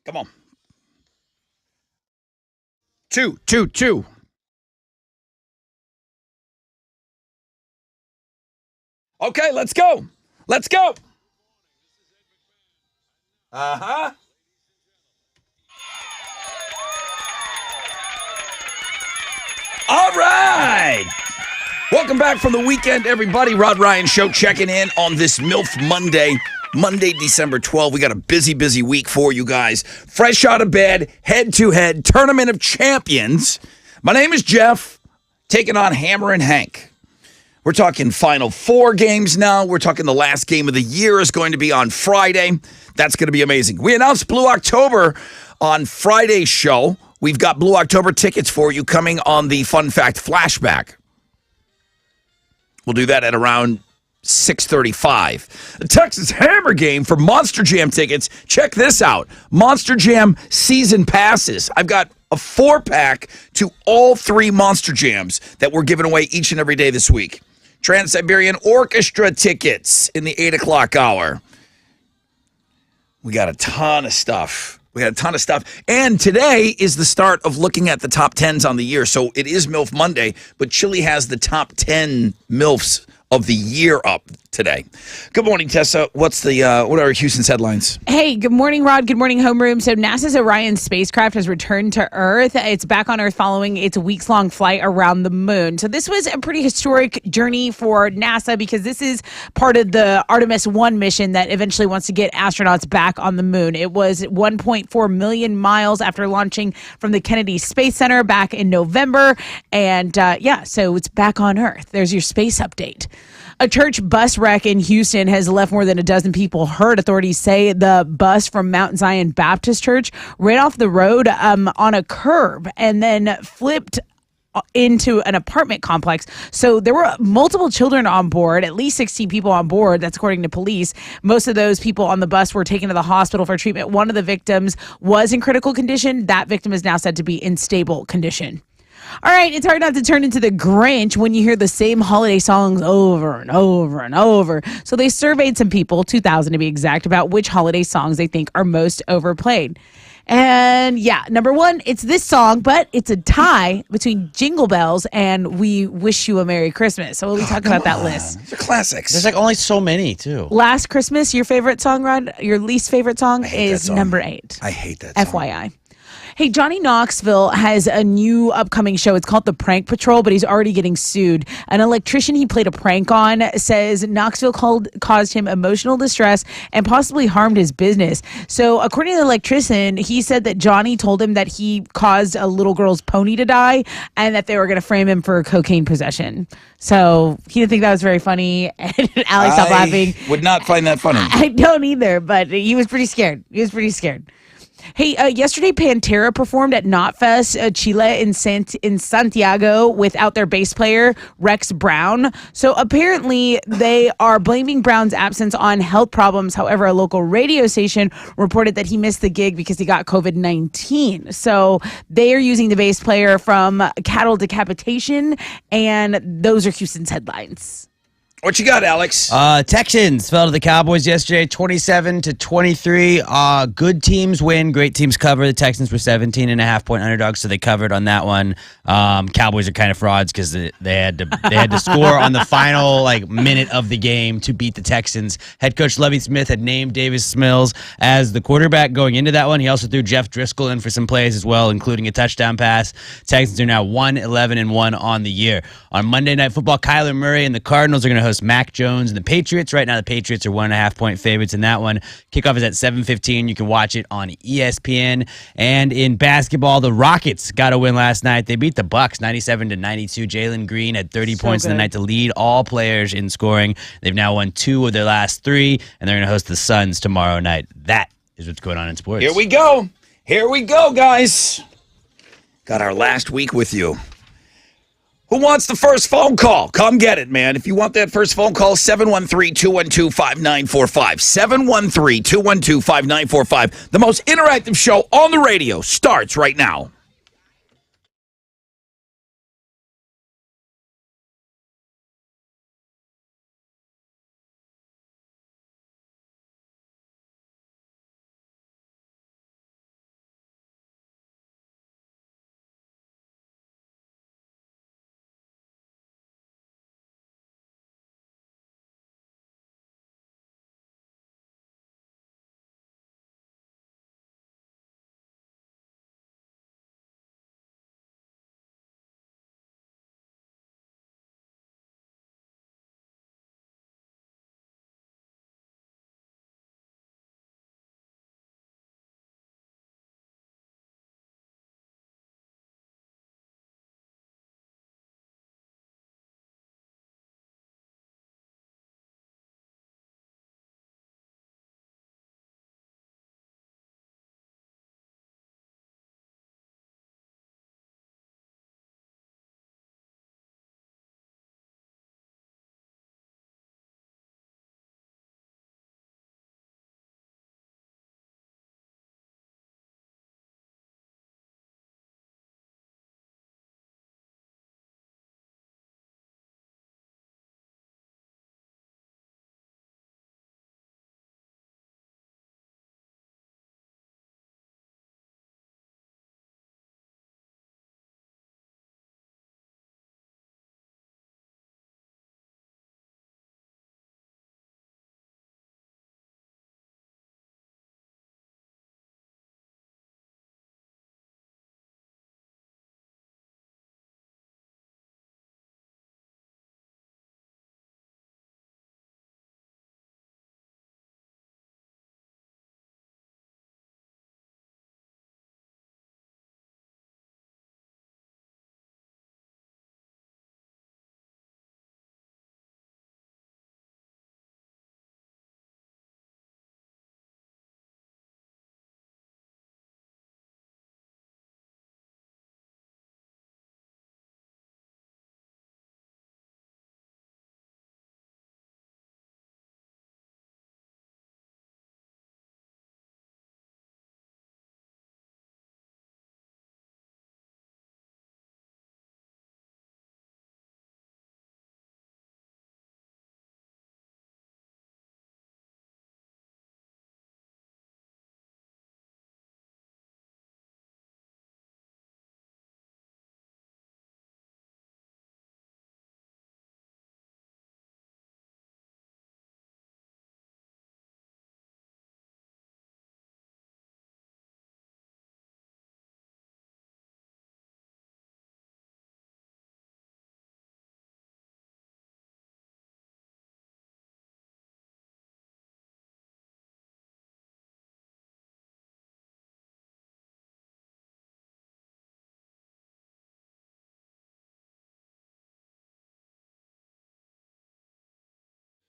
Come on. Two. Okay, let's go. Let's go. Uh-huh. All right. Welcome back from the weekend, everybody. Rod Ryan Show checking in on this MILF Monday, December 12th. We got a busy week for you guys. Fresh out of bed, head-to-head, Tournament of Champions. My name is Jeff, taking on Hammer and Hank. We're talking Final Four games now. We're talking the last game of the year is going to be on Friday. That's going to be amazing. We announced Blue October on Friday's show. We've got Blue October tickets for you coming on the Fun Fact Flashback. We'll do that at around 6:35. The Texas Hammer game for Monster Jam tickets. Check this out. Monster Jam season passes. I've got a 4-pack to all 3 Monster Jams that we're giving away each and every day this week. Trans-Siberian Orchestra tickets in the 8 o'clock hour. We got a ton of stuff. And today is the start of looking at the top 10s on the year. So it is MILF Monday, but Chili has the top 10 MILFs of the year up today. Good morning, Tessa. What are Houston's headlines? Hey, good morning, Rod. Good morning, homeroom. So NASA's Orion spacecraft has returned to Earth. It's back on Earth following its weeks-long flight around the moon. So this was a pretty historic journey for NASA because this is part of the Artemis 1 mission that eventually wants to get astronauts back on the moon. It was 1.4 million miles after launching from the Kennedy Space Center back in November. And so it's back on Earth. There's your space update. A church bus wreck in Houston has left more than a dozen people hurt. Authorities say the bus from Mount Zion Baptist Church ran off the road on a curb and then flipped into an apartment complex. So there were multiple children on board, at least 16 people on board. That's according to police. Most of those people on the bus were taken to the hospital for treatment. One of the victims was in critical condition. That victim is now said to be in stable condition. All right, it's hard not to turn into the Grinch when you hear the same holiday songs over and over and over. So they surveyed some people, 2,000 to be exact, about which holiday songs they think are most overplayed. And number 1, it's this song, but it's a tie between Jingle Bells and We Wish You a Merry Christmas. So we'll be talking about that list. These are classics. There's only so many, too. Last Christmas, your favorite song, Rod? Your least favorite song is number 8. I hate that song. FYI. Hey, Johnny Knoxville has a new upcoming show. It's called The Prank Patrol, but he's already getting sued. An electrician he played a prank on says Knoxville caused him emotional distress and possibly harmed his business. So according to the electrician, he said that Johnny told him that he caused a little girl's pony to die and that they were going to frame him for cocaine possession. So he didn't think that was very funny. And Alex stopped laughing. Would not find that funny. I don't either, but he was pretty scared. Hey, yesterday Pantera performed at Knotfest Chile in Santiago without their bass player, Rex Brown. So apparently they are blaming Brown's absence on health problems. However, a local radio station reported that he missed the gig because he got COVID-19. So they are using the bass player from Cattle Decapitation, and those are Houston's headlines. What you got, Alex? Texans fell to the Cowboys yesterday, 27-23. Good teams win, great teams cover. The Texans were 17.5-point underdogs, so they covered on that one. Cowboys are kind of frauds because they had to score on the final minute of the game to beat the Texans. Head coach Lovie Smith had named Davis Mills as the quarterback going into that one. He also threw Jeff Driscoll in for some plays as well, including a touchdown pass. Texans are now 1-11-1 on the year. On Monday Night Football, Kyler Murray and the Cardinals are going to host Mac Jones and the Patriots. Right now, the Patriots are 1.5-point favorites in that one. Kickoff is at 7:15. You can watch it on ESPN. And in basketball, the Rockets got a win last night. They beat the Bucks 97-92. Jalen Green had 30 points in the night to lead all players in scoring. They've now won 2 of their last 3, and they're going to host the Suns tomorrow night. That is what's going on in sports. Here we go, guys. Got our last week with you. Who wants the first phone call? Come get it, man. If you want that first phone call, 713-212-5945. 713-212-5945. The most interactive show on the radio starts right now.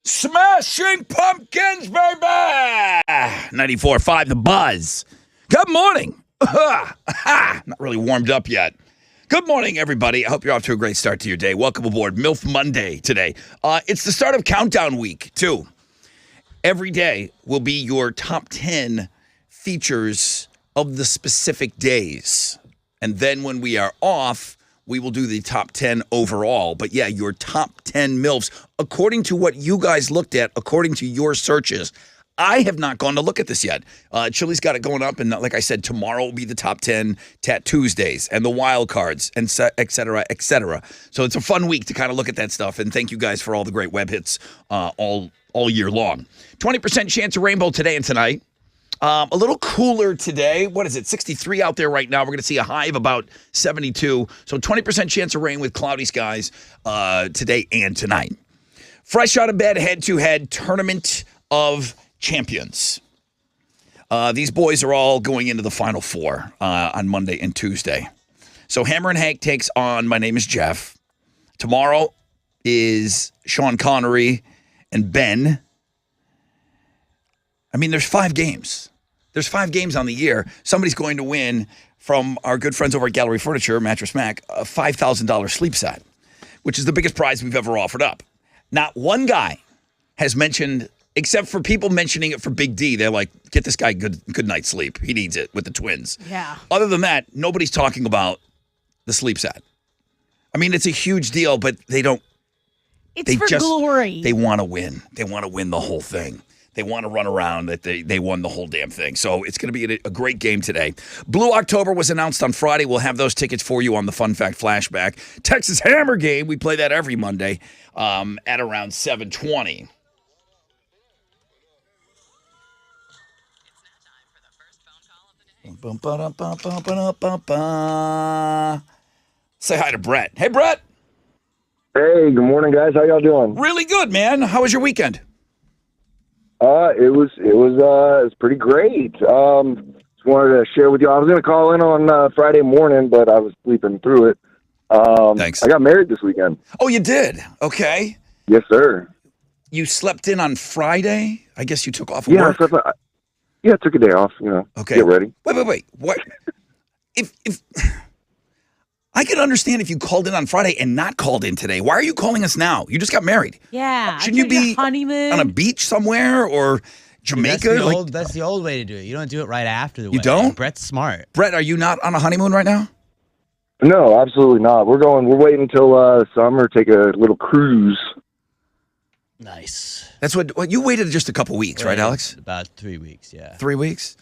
Smashing Pumpkins, baby! 94.5 The Buzz. Good morning. Not really warmed up yet. Good morning, everybody. I hope you're off to a great start to your day. Welcome aboard MILF Monday today. It's the start of Countdown Week, too. Every day will be your top 10 features of the specific days. And then when we are off, we will do the top 10 overall. But yeah, your top 10 MILFs, according to what you guys looked at, according to your searches. I have not gone to look at this yet. Chili's got it going up, and like I said, tomorrow will be the top 10 Tuesdays and the wild cards, and et cetera, et cetera. So it's a fun week to kind of look at that stuff, and thank you guys for all the great web hits all year long. 20% chance of rainbow today and tonight. A little cooler today. What is it? 63 out there right now. We're going to see a high of about 72. So 20% chance of rain with cloudy skies today and tonight. Fresh out of bed, head-to-head tournament of champions. These boys are all going into the Final Four on Monday and Tuesday. So Hammer and Hank takes on My Name is Jeff. Tomorrow is Sean Connery and Ben. I mean, there's 5 games. There's 5 games on the year. Somebody's going to win from our good friends over at Gallery Furniture, Mattress Mac, a $5,000 sleep set, which is the biggest prize we've ever offered up. Not one guy has mentioned, except for people mentioning it for Big D. They're like, get this guy good night's sleep. He needs it with the twins. Yeah. Other than that, nobody's talking about the sleep set. I mean, it's a huge deal, but they don't. It's for glory. They want to win. They want to win the whole thing. They want to run around that they won the whole damn thing. So it's going to be a great game today. Blue October was announced on Friday. We'll have those tickets for you on the Fun Fact Flashback. Texas Hammer game. We play that every Monday at around 7:20. Say hi to Brett. Hey, Brett. Hey, good morning, guys. How y'all doing? Really good, man. How was your weekend? It was pretty great. Just wanted to share with you. I was going to call in on Friday morning, but I was sleeping through it. Thanks. I got married this weekend. Oh, you did? Okay. Yes, sir. You slept in on Friday? I guess you took off Yeah, work? I took a day off, Okay. get ready. Wait. What? if I could understand if you called in on Friday and not called in today. Why are you calling us now? You just got married. Yeah. Shouldn't you be honeymoon on a beach somewhere or Jamaica? That's the old way to do it. You don't do it right after the wedding. don't? Brett's smart. Brett, are you not on a honeymoon right now? No, absolutely not. We're waiting until summer, take a little cruise. Nice. That's what you waited just a couple weeks, right, Alex? About 3 weeks, yeah. 3 weeks?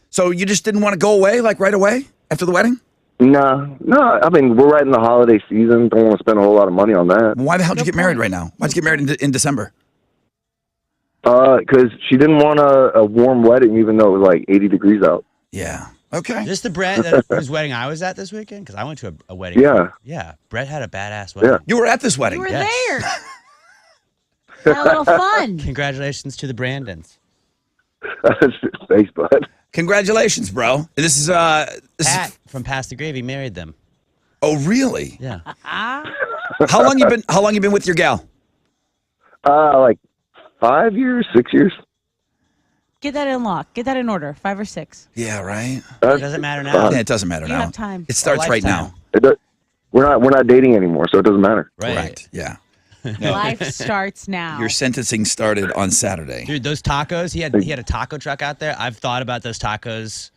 So you just didn't want to go away, like right away after the wedding? No. I mean, we're right in the holiday season. Don't want to spend a whole lot of money on that. Why the hell did you get married right now? Why'd you get married in December? Because she didn't want a warm wedding, even though it was like 80 degrees out. Yeah. Okay. Is this the Brett whose wedding I was at this weekend? Because I went to a wedding. Yeah. Yeah. Brett had a badass wedding. Yeah. You were at this wedding. You were Yes. there. Had a little fun. Congratulations to the Brandons. Thanks, bud. Congratulations, bro. This is Pat from Pass the Gravy married them. Oh, really? Yeah. How long you been with your gal? Like 5 years, 6 years. Get that in lock. Get that in order. 5 or 6. Yeah, right. It doesn't matter now. Yeah, it doesn't matter You now. have time. It starts right now. We're not dating anymore, so it doesn't matter. Right. Correct. Yeah. Life starts now. Your sentencing started on Saturday. Dude, those tacos, he had a taco truck out there. I've thought about those tacos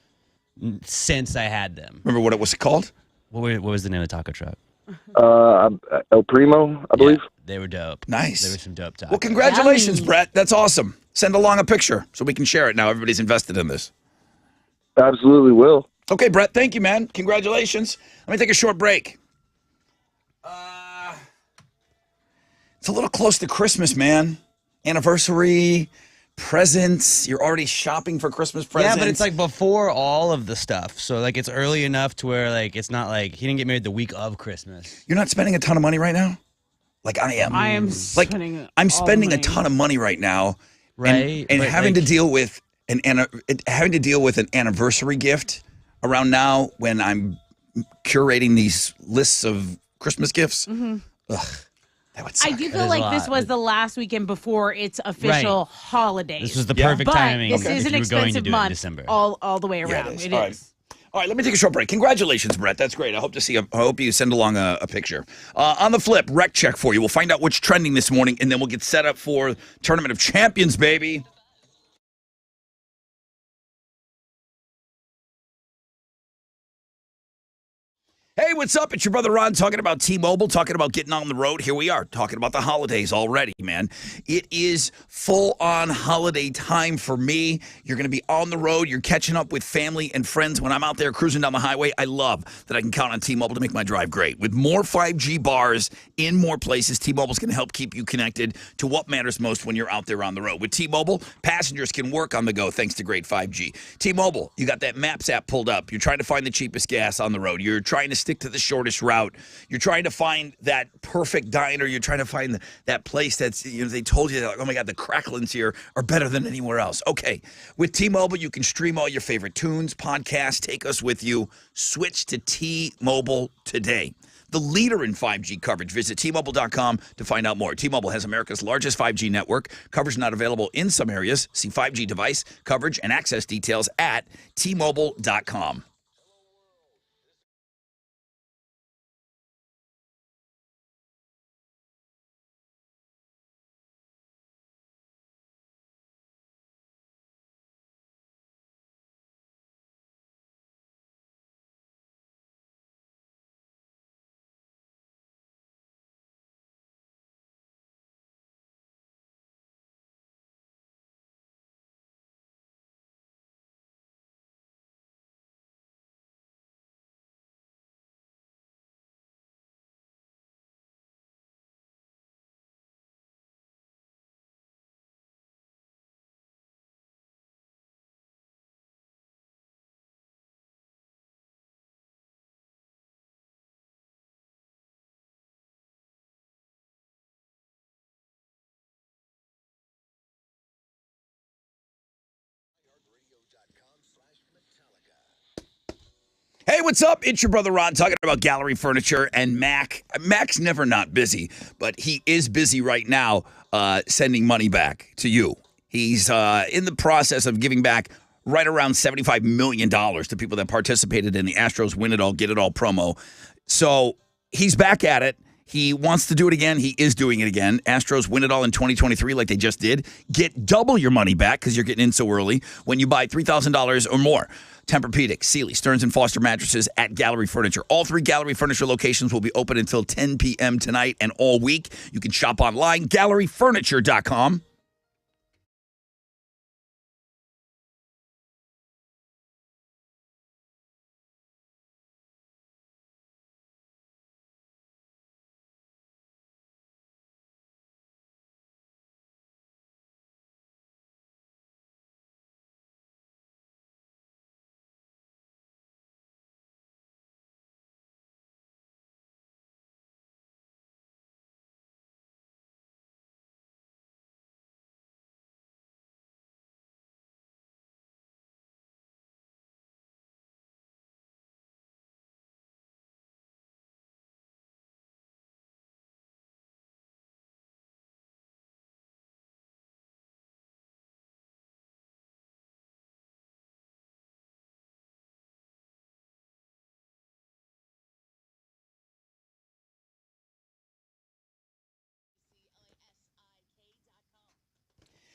since I had them. Remember what it was called? What was the name of the taco truck? El Primo, I believe. Yeah, they were dope. Nice. They were some dope tacos. Well, congratulations, Yummy. Brett. That's awesome. Send along a picture so we can share it now. Everybody's invested in this. Absolutely will. Okay, Brett, thank you, man. Congratulations. Let me take a short break. It's a little close to Christmas, man. Anniversary, presents. You're already shopping for Christmas presents. Yeah, but it's like before all of the stuff. So like it's early enough to where like it's not like he didn't get married the week of Christmas. You're not spending a ton of money right now? Like I am. I am Like spending I'm all spending the a money. ton of money right now. Right, And but, having like- to deal with an anniversary gift around now when I'm curating these lists of Christmas gifts. Mm-hmm. Ugh. That would I suck. do That feel is a like this lot. was the last weekend before its official holidays. This was the Yeah. perfect but timing. this if is an you were going to expensive do it in month December. all the way Yeah, around. it is. It All right. is. All right, let me take a short break. Congratulations, Brett. That's great. I hope to see. I hope you send along a picture. On the flip, rec check for you. We'll find out what's trending this morning, and then we'll get set up for Tournament of Champions, baby. Hey, what's up? It's your brother Ron talking about T-Mobile, talking about getting on the road. Here we are, talking about the holidays already, man. It is full-on holiday time for me. You're going to be on the road. You're catching up with family and friends. When I'm out there cruising down the highway, I love that I can count on T-Mobile to make my drive great. With more 5G bars in more places, T-Mobile's going to help keep you connected to what matters most when you're out there on the road. With T-Mobile, passengers can work on the go thanks to great 5G. T-Mobile, you got that Maps app pulled up. You're trying to find the cheapest gas on the road. You're trying to stick to the shortest route. You're trying to find that perfect diner. You're trying to find that place that's, they told you, that, like, oh my God, the cracklins here are better than anywhere else. Okay, with T-Mobile, you can stream all your favorite tunes, podcasts, take us with you. Switch to T-Mobile today. The leader in 5G coverage. Visit T-Mobile.com to find out more. T-Mobile has America's largest 5G network. Coverage not available in some areas. See 5G device coverage and access details at T-Mobile.com. Hey, what's up? It's your brother Ron talking about Gallery Furniture and Mac. Mac's never not busy, but he is busy right now sending money back to you. He's in the process of giving back right around $75 million to people that participated in the Astros Win It All, Get It All promo. So he's back at it. He wants to do it again. He is doing it again. Astros Win It All in 2023 like they just did. Get double your money back because you're getting in so early when you buy $3,000 or more. Tempur-Pedic, Sealy, Stearns & Foster mattresses at Gallery Furniture. All 3 Gallery Furniture locations will be open until 10 p.m. tonight and all week. You can shop online, galleryfurniture.com.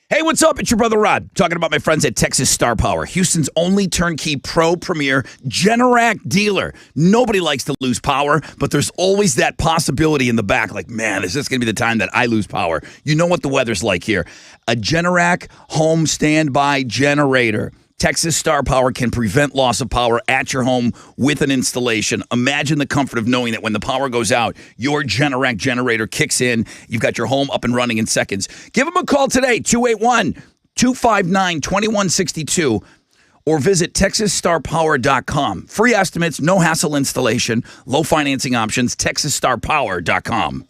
Hey, what's up? It's your brother Rod, talking about my friends at Texas Star Power, Houston's only turnkey pro premier Generac dealer. Nobody likes to lose power, but there's always that possibility in the back, like, man, is this going to be the time that I lose power? You know what the weather's like here. A Generac home standby generator. Texas Star Power can prevent loss of power at your home with an installation. Imagine the comfort of knowing that when the power goes out, your Generac generator kicks in. You've got your home up and running in seconds. Give them a call today, 281-259-2162, or visit TexasStarPower.com. Free estimates, no hassle installation, low financing options, TexasStarPower.com.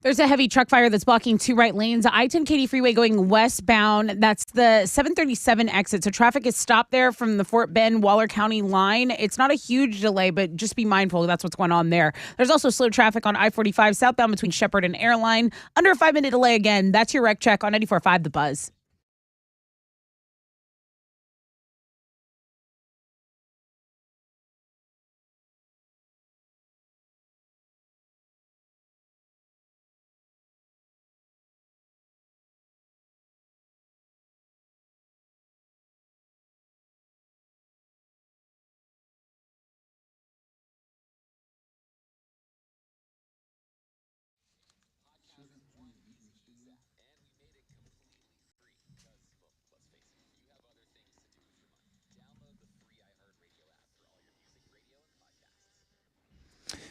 There's a heavy truck fire that's blocking two right lanes. The I-10 Katy Freeway going westbound. That's the 737 exit. So traffic is stopped there from the Fort Bend, Waller County line. It's not a huge delay, but just be mindful. That's what's going on there. There's also slow traffic on I-45 southbound between Shepherd and Airline. Under a 5-minute delay again. That's your wreck check on 94.5 The Buzz.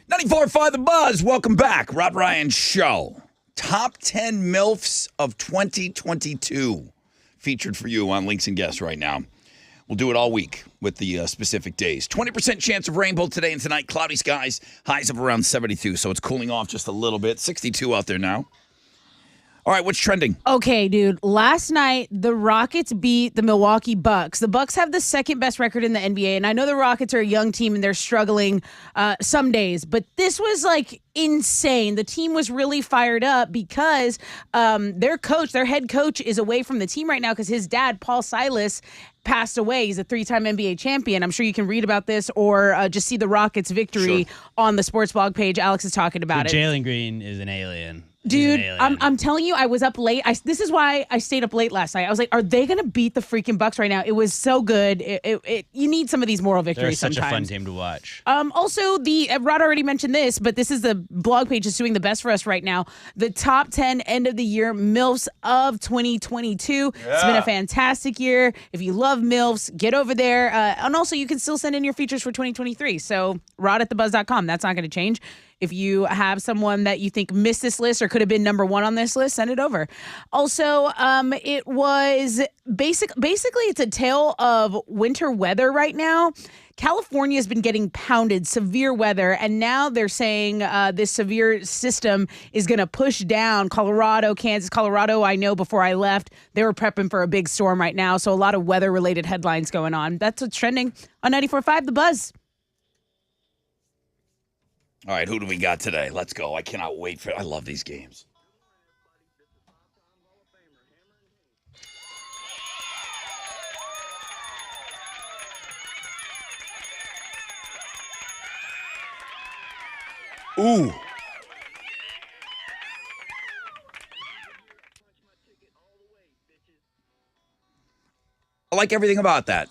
.94.5 The Buzz. Welcome back. Rod Ryan Show. Top 10 MILFs of 2022. Featured for you on Links and Guests right now. We'll do it all week with the specific days. 20% chance of rainbow today and tonight. Cloudy skies. Highs of around 72, so it's cooling off just a little bit. 62 out there now. All right, what's trending? Okay, dude. Last night, the Rockets beat the Milwaukee Bucks. The Bucks have the second best record in the NBA, and I know the Rockets are a young team and they're struggling some days, but this was like insane. The team was really fired up because their head coach is away from the team right now because his dad, Paul Silas, passed away. He's a 3-time NBA champion. I'm sure you can read about this or just see the Rockets' victory on the sports blog page. Alex is talking about it. Jalen Green is an alien. Dude, I'm telling you, I was up late. This is why I stayed up late last night. I was like, are they going to beat the freaking Bucks right now? It was so good. You need some of these moral victories They're such sometimes. a fun team to watch. Also, Rod already mentioned this, but this is the blog page that's doing the best for us right now. The top 10 end of the year MILFs of 2022. Yeah. It's been a fantastic year. If you love MILFs, get over there. And also, you can still send in your features for 2023. So, rod@thebuzz.com. That's not going to change. If you have someone that you think missed this list or could have been number one on this list, send it over. Also, it was basically it's a tale of winter weather right now. California has been getting pounded, severe weather, and now they're saying this severe system is going to push down Colorado, Kansas. Colorado, I know before I left, they were prepping for a big storm right now, so a lot of weather-related headlines going on. That's what's trending on 94.5 The Buzz. All right, who do we got today? Let's go. I cannot wait I love these games. Ooh. I like everything about that.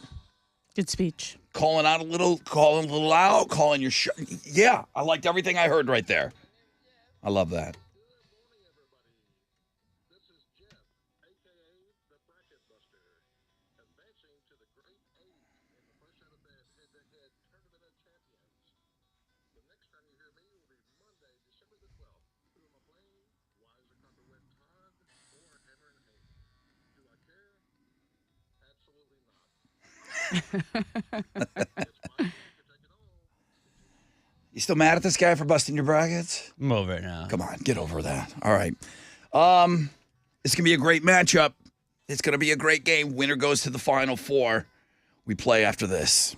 Good speech. Calling a little out, calling your shot. Yeah, I liked everything I heard right there. I love that. You still mad at this guy for busting your brackets? I'm over it now. Come on, get over that. All right. It's going to be a great matchup. It's going to be a great game. Winner goes to the Final Four. We play after this.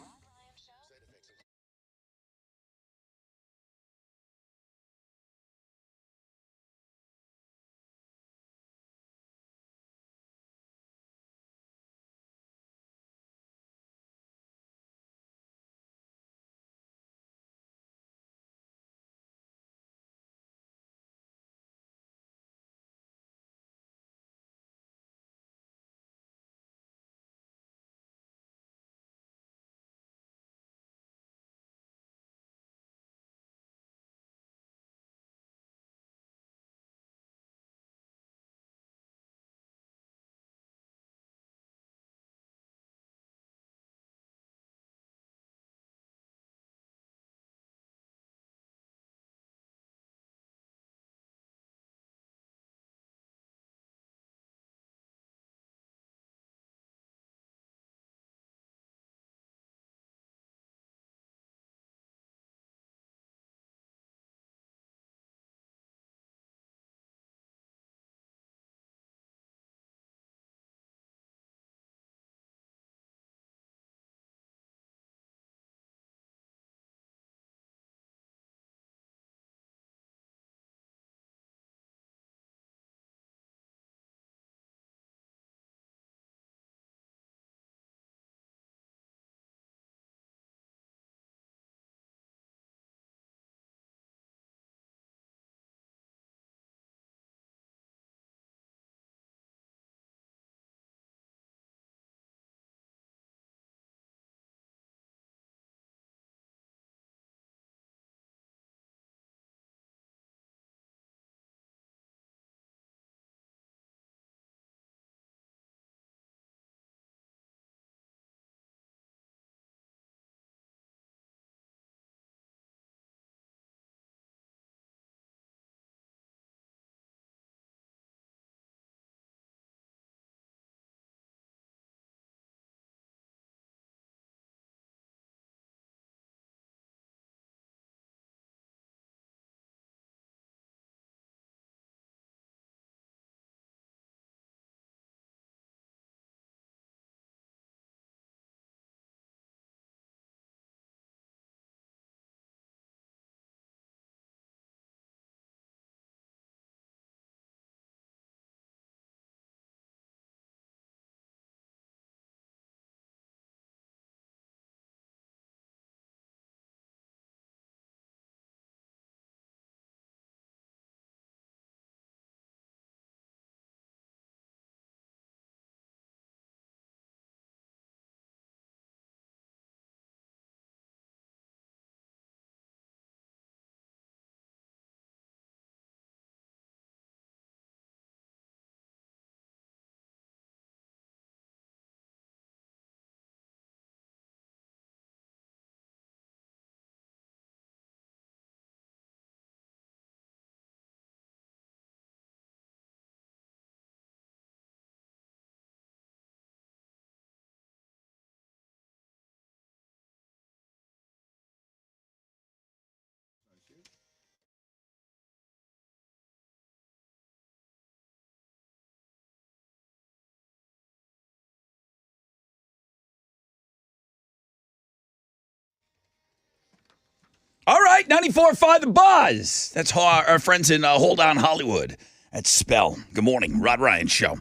right, 94.5 The Buzz. That's how our friends in Hold On Hollywood at Spell. Good morning, Rod Ryan Show.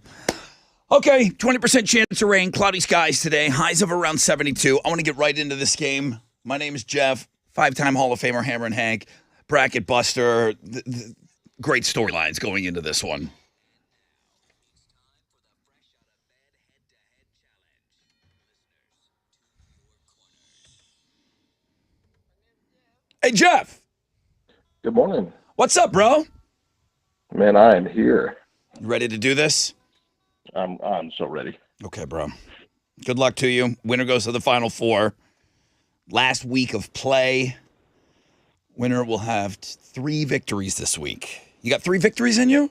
Okay, 20% chance of rain, cloudy skies today, highs of around 72. I want to get right into this game. My name is Jeff, 5-time Hall of Famer Hammer and Hank, bracket buster. Great storylines going into this one. Hey, Jeff. Good morning. What's up, bro? Man, I am here. You ready to do this? I'm so ready. Okay, bro. Good luck to you. Winner goes to the Final Four. Last week of play. Winner will have 3 victories this week. You got 3 victories in you?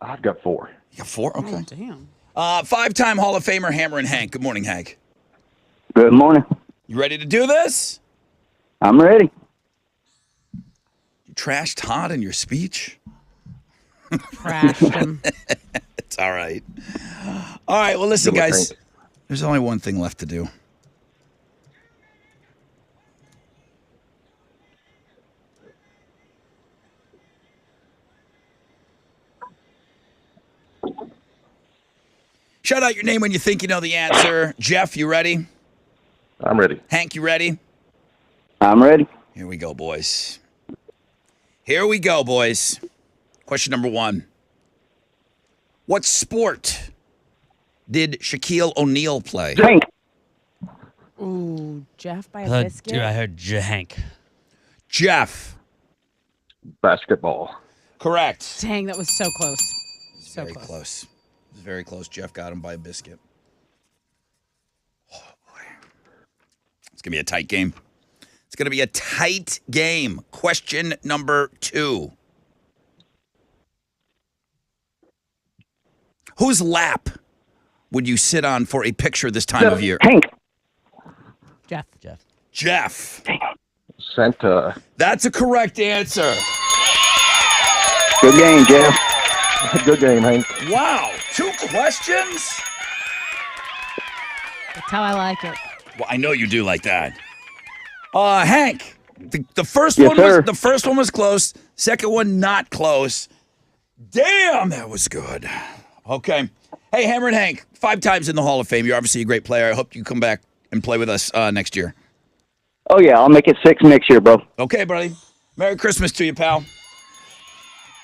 I've got 4. You got 4? Okay. Oh, damn. 5-time Hall of Famer Hammer and Hank. Good morning, Hank. Good morning. You ready to do this? I'm ready. You trashed Todd in your speech? Trashed him. It's all right. All right, well, listen, Good luck, guys. Hank. There's only one thing left to do. Shout out your name when you think you know the answer. Jeff, you ready? I'm ready. Hank, you ready? I'm ready. Here we go, boys. Here we go, boys. Question number 1. What sport did Shaquille O'Neal play? Hank. Ooh, Jeff by a biscuit. Dude, I heard Hank. Jeff. Basketball. Correct. Dang, that was so close. So Very close. close. It was very close. Jeff got him by a biscuit. Oh, boy. It's going to be a tight game. It's going to be a tight game. Question number 2. Whose lap would you sit on for a picture this time of year? Hank. Jeff. Jeff. Santa. That's a correct answer. Good game, Jeff. Good game, Hank. Wow. 2 questions? That's how I like it. Well, I know you do like that. Hank, the first Yes, one sir. was the first one was close. Second one not close. Damn, that was good. Okay. Hey, Hammer and Hank, 5 times in the Hall of Fame. You're obviously a great player. I hope you come back and play with us next year. Oh, yeah, I'll make it 6 next year, bro. Okay, buddy. Merry Christmas to you, pal.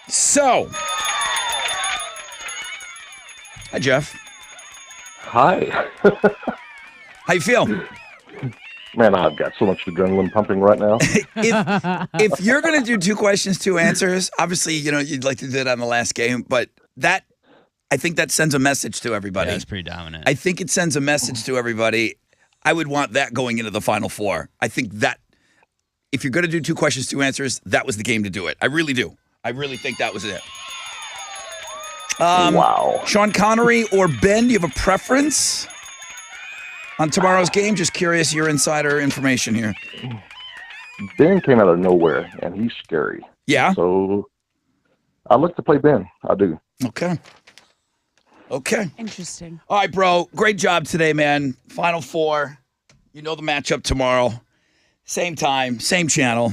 So, hi, Jeff. Hi. How you feel? Man, I've got so much adrenaline pumping right now. If you're going to do 2 questions, 2 answers, obviously, you know, you'd like to do that on the last game, but I think that sends a message to everybody. Yeah, that's pretty dominant. I think it sends a message to everybody. I would want that going into the Final Four. I think that if you're going to do 2 questions, 2 answers, that was the game to do it. I really do. I really think that was it. Wow. Sean Connery or Ben, do you have a preference on tomorrow's game? Just curious, your insider information here. Ben came out of nowhere, and he's scary. Yeah? So I look to play Ben. I do. Okay. Okay. Interesting. All right, bro. Great job today, man. Final Four. You know the matchup tomorrow. Same time, same channel.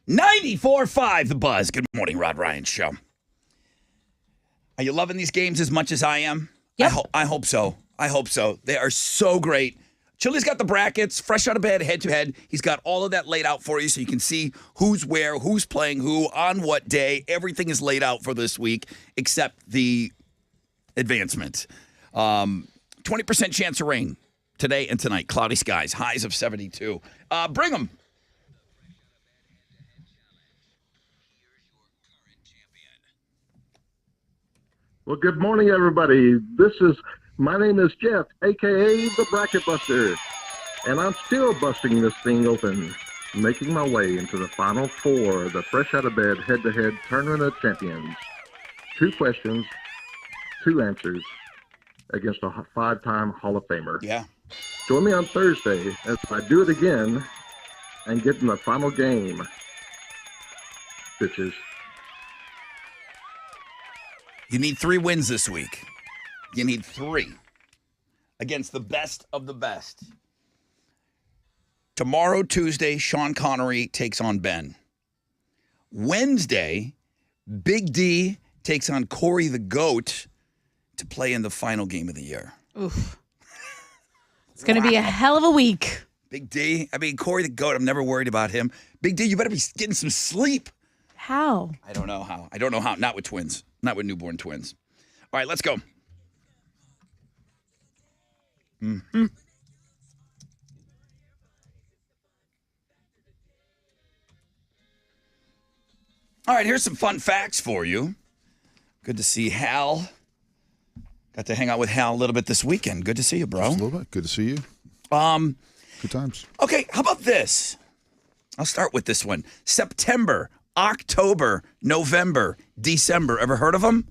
94.5 The Buzz. Good morning, Rod Ryan Show. Are you loving these games as much as I am? Yep. I hope so. I hope so. They are so great. Chili's got the brackets, fresh out of bed, head to head. He's got all of that laid out for you so you can see who's where, who's playing who, on what day. Everything is laid out for this week except the advancement. 20% chance of rain today and tonight. Cloudy skies, highs of 72. Bring them. Well, good morning, everybody. My name is Jeff, a.k.a. the Bracket Buster, and I'm still busting this thing open, making my way into the Final Four of the Fresh Out of Bed Head-to-Head Tournament of Champions. 2 questions, 2 answers against a 5-time Hall of Famer. Yeah. Join me on Thursday as I do it again and get in the final game. Bitches. You need 3 wins this week. You need 3 against the best of the best. Tomorrow, Tuesday, Sean Connery takes on Ben. Wednesday, Big D takes on Corey the Goat to play in the final game of the year. Oof. It's going to be a hell of a week. Big D, Corey the Goat, I'm never worried about him. Big D, you better be getting some sleep. How? I don't know how. Not with twins. Not with newborn twins. All right, let's go. Mm-hmm. All right, here's some fun facts for you. Good to see Hal. Got to hang out with Hal a little bit this weekend. Good to see you, bro. Just a little bit. Good to see you. Good times. Okay, how about this? I'll start with this one. September, October, November, December. Ever heard of them?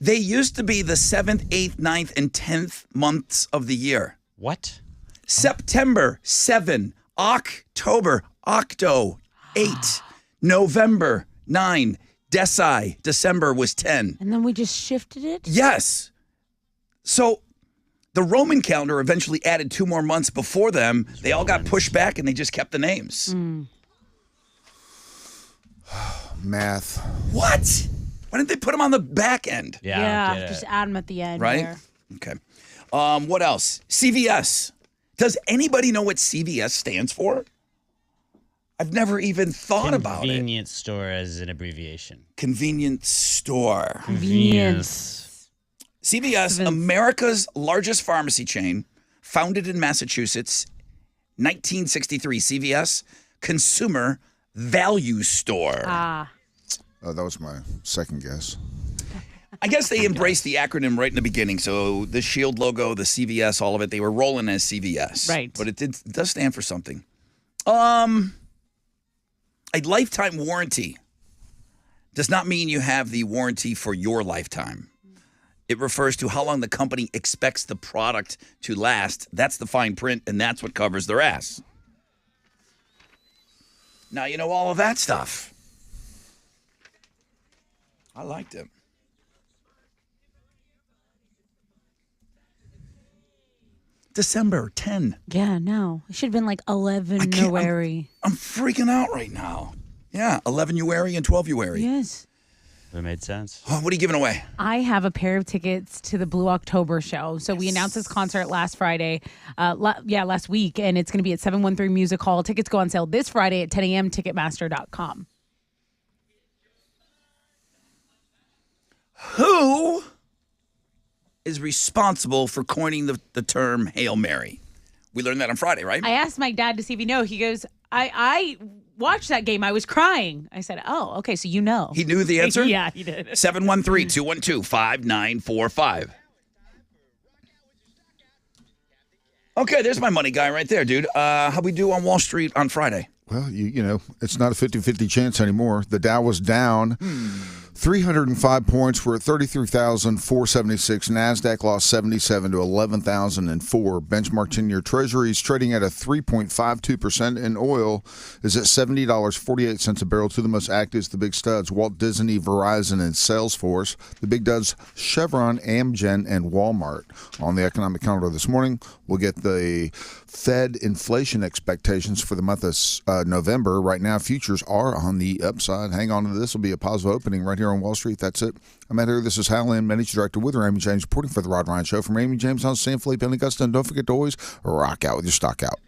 They used to be the 7th, 8th, 9th, and 10th months of the year. What? September, 7. October, Octo, 8. November, 9. December was 10. And then we just shifted it? Yes. So the Roman calendar eventually added 2 more months before them. They all got pushed back and they just kept the names. Math. What? Why didn't they put them on the back end? Yeah, I don't get just it. add them at the end. Right? there. Okay. What else? CVS. Does anybody know what CVS stands for? I've never even thought about it. Convenience store as an abbreviation. Convenience store. Convenience. CVS, America's largest pharmacy chain, founded in Massachusetts, 1963. CVS, Consumer Value Store. That was my second guess. I guess they embraced the acronym right in the beginning. So the Shield logo, the CVS, all of it, they were rolling as CVS. Right. But it does stand for something. A lifetime warranty does not mean you have the warranty for your lifetime. It refers to how long the company expects the product to last. That's the fine print, and that's what covers their ass. Now you know all of that stuff. I liked it. December 10. Yeah, no. It should have been like 11 January. I'm freaking out right now. Yeah, 11 January and 12 January. Yes. That made sense. Oh, what are you giving away? I have a pair of tickets to the Blue October show. So we announced this concert last Friday, last week, and it's going to be at 713 Music Hall. Tickets go on sale this Friday at 10 a.m. Ticketmaster.com. Who is responsible for coining the term Hail Mary? We learned that on Friday, right? I asked my dad to see if he knew. He goes, I watched that game. I was crying. I said, oh, okay, so you know. He knew the answer? Yeah, he did. 713-212-5945. Okay, there's my money guy right there, dude. How'd we do on Wall Street on Friday? Well, you know, it's not a 50-50 chance anymore. The Dow was down 305 points. We're at 33,476. NASDAQ lost 77 to 11,004. Benchmark 10-year Treasuries trading at a 3.52%, and oil is at $70.48 a barrel. Two of the most active is the big studs, Walt Disney, Verizon, and Salesforce. The big duds, Chevron, Amgen, and Walmart. On the economic calendar this morning, we'll get the Fed inflation expectations for the month of November. Right now, futures are on the upside. Hang on to this. Will be a positive opening right here on Wall Street. That's it. I'm out here. This is Hal Lynn, Managing Director with Raymond James, reporting for the Rod Ryan Show. From Raymond James on San Felipe and Augusta. And don't forget to always rock out with your stock out.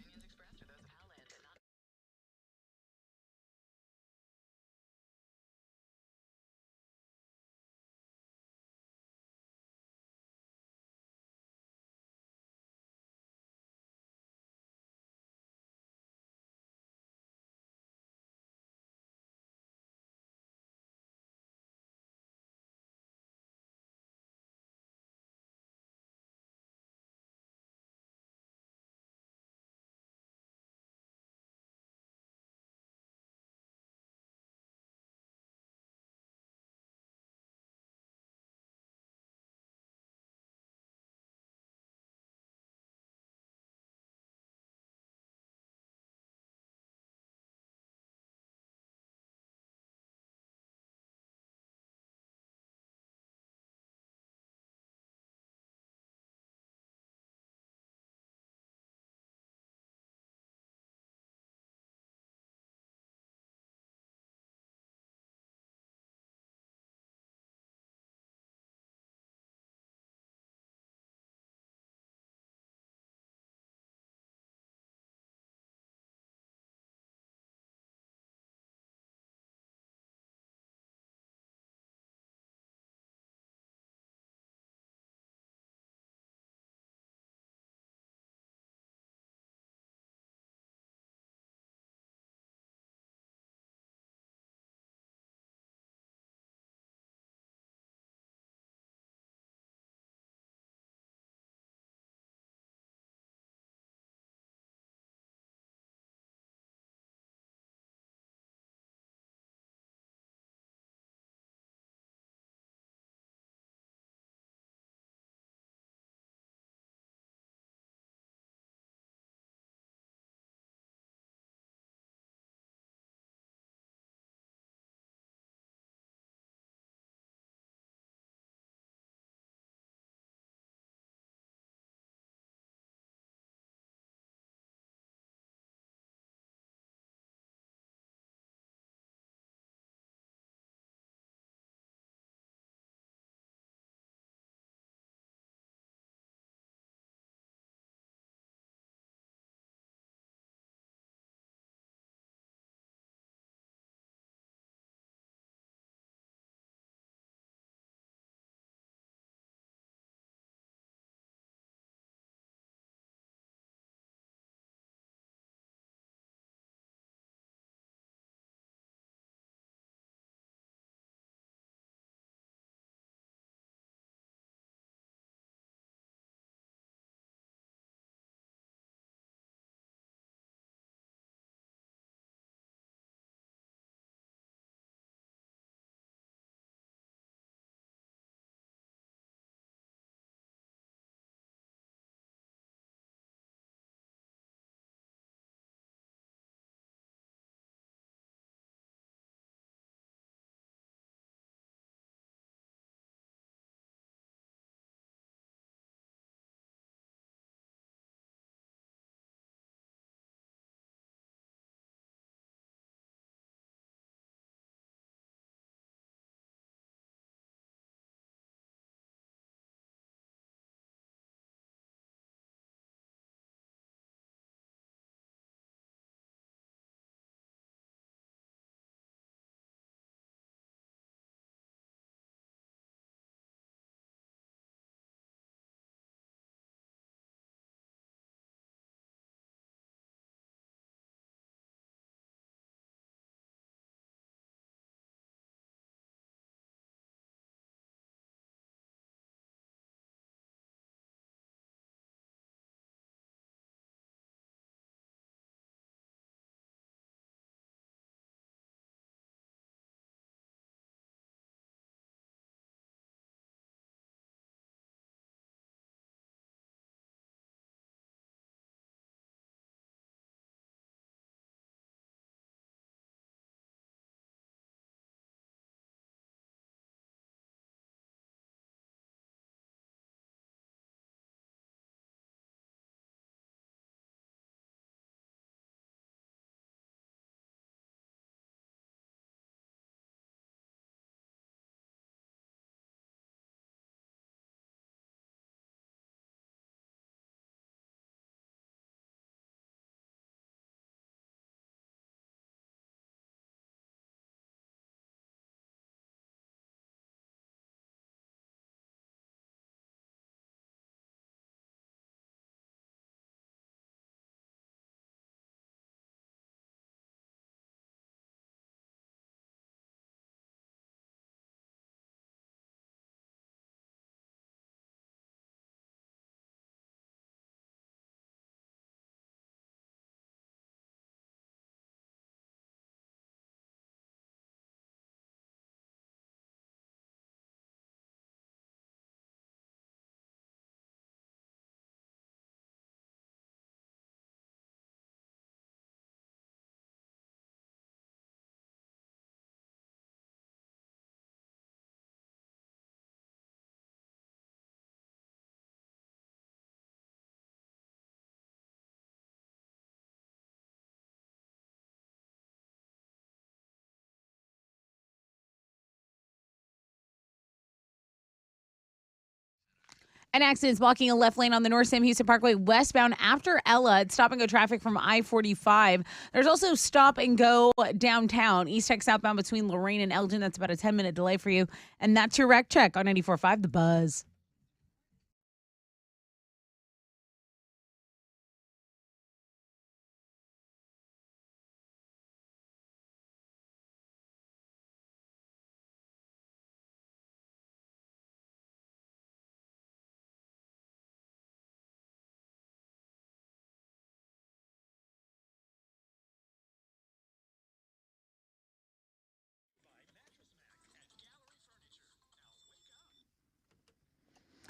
An accident is blocking a left lane on the North Sam Houston Parkway westbound after Ella. It's stop and go traffic from I-45. There's also stop and go downtown, East Tech southbound between Lorraine and Elgin. That's about a 10-minute delay for you. And that's your wreck check on 94.5 The Buzz.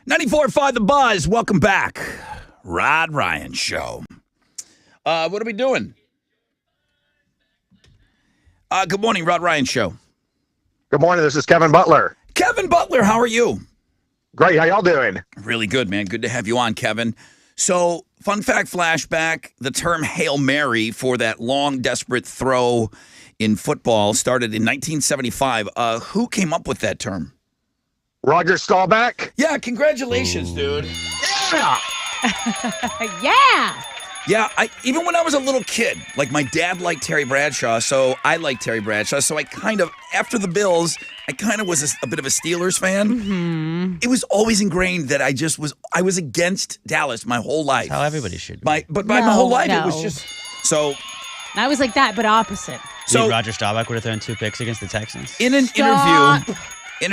.94.5 The Buzz. Welcome back. Rod Ryan Show. What are we doing? Good morning, Rod Ryan Show. Good morning. This is Kevin Butler. Kevin Butler, how are you? Great. How y'all doing? Really good, man. Good to have you on, Kevin. So, fun fact flashback, the term Hail Mary for that long, desperate throw in football started in 1975. Who came up with that term? Roger Staubach. Yeah, congratulations, dude. Yeah. Yeah. Yeah, even when I was a little kid, like my dad liked Terry Bradshaw, so I liked Terry Bradshaw. So I kind of, after the Bills, I kind of was a bit of a Steelers fan. Mm-hmm. It was always ingrained that I was against Dallas my whole life. How everybody should be. My whole life, it was No. just so. I was like that, but opposite. So Roger Staubach would have thrown 2 picks against the Texans. in an Stop.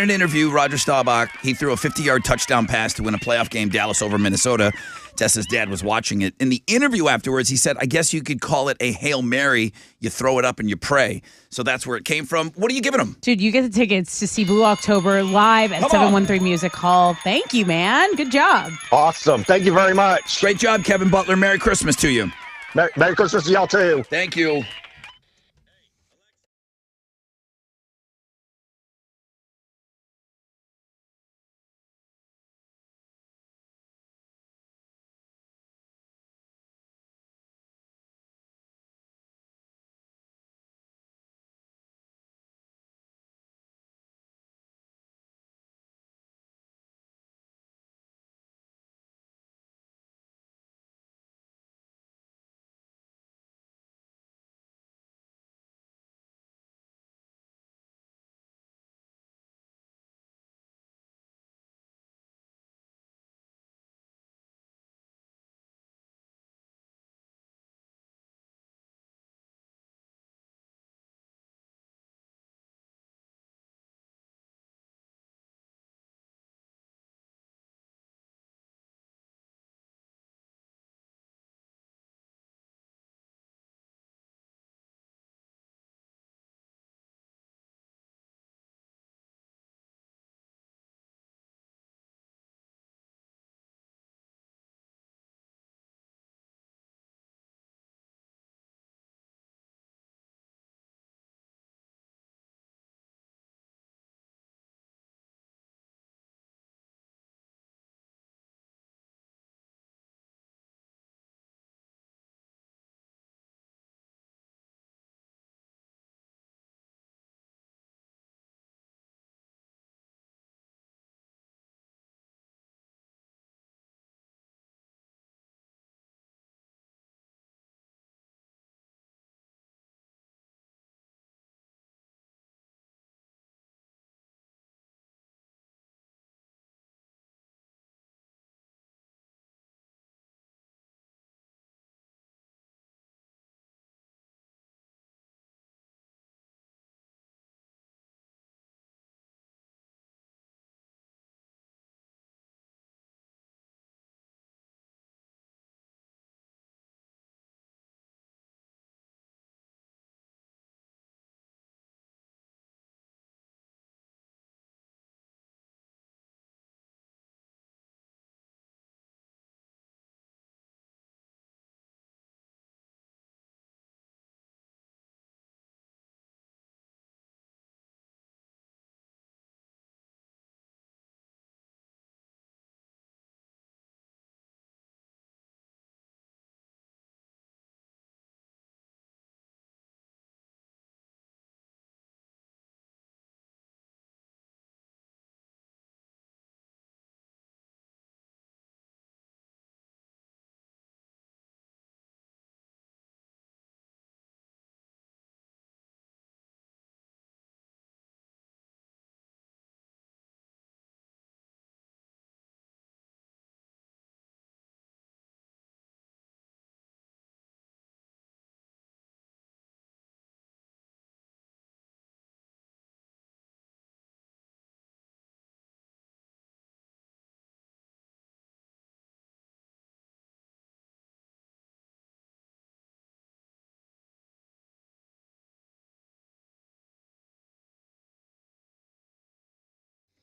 interview, Roger Staubach, he threw a 50-yard touchdown pass to win a playoff game, Dallas over Minnesota. Tessa's dad was watching it. In the interview afterwards, he said, I guess you could call it a Hail Mary. You throw it up and you pray. So that's where it came from. What are you giving him? Dude, you get the tickets to see Blue October live at Come on. 713 Music Hall. Thank you, man. Good job. Awesome. Thank you very much. Great job, Kevin Butler. Merry Christmas to you. Merry Christmas to y'all, too. Thank you.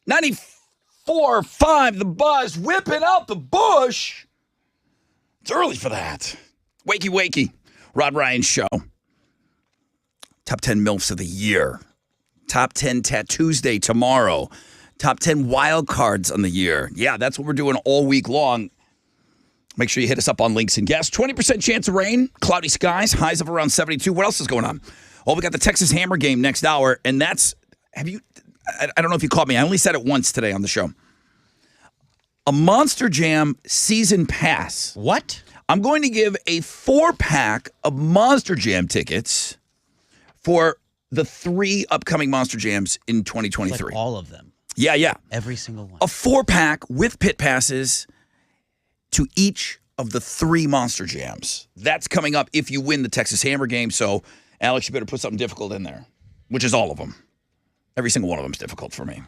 94.5 The Buzz, whipping out the bush. It's early for that. Wakey, wakey. Rod Ryan Show. Top 10 MILFs of the year. Top 10 Tattoos Day tomorrow. Top 10 wild cards on the year. Yeah, that's what we're doing all week long. Make sure you hit us up on links and guests. 20% chance of rain, cloudy skies, highs of around 72. What else is going on? Oh, we got the Texas Hammer game next hour, and that's, I don't know if you caught me. I only said it once today on the show. A Monster Jam season pass. What? I'm going to give a 4-pack of Monster Jam tickets for the 3 upcoming Monster Jams in 2023. Like all of them. Yeah. Every single one. A 4-pack with pit passes to each of the 3 Monster Jams. That's coming up if you win the Texas Hammer game. So, Alex, you better put something difficult in there, which is all of them. Every single one of them is difficult for me.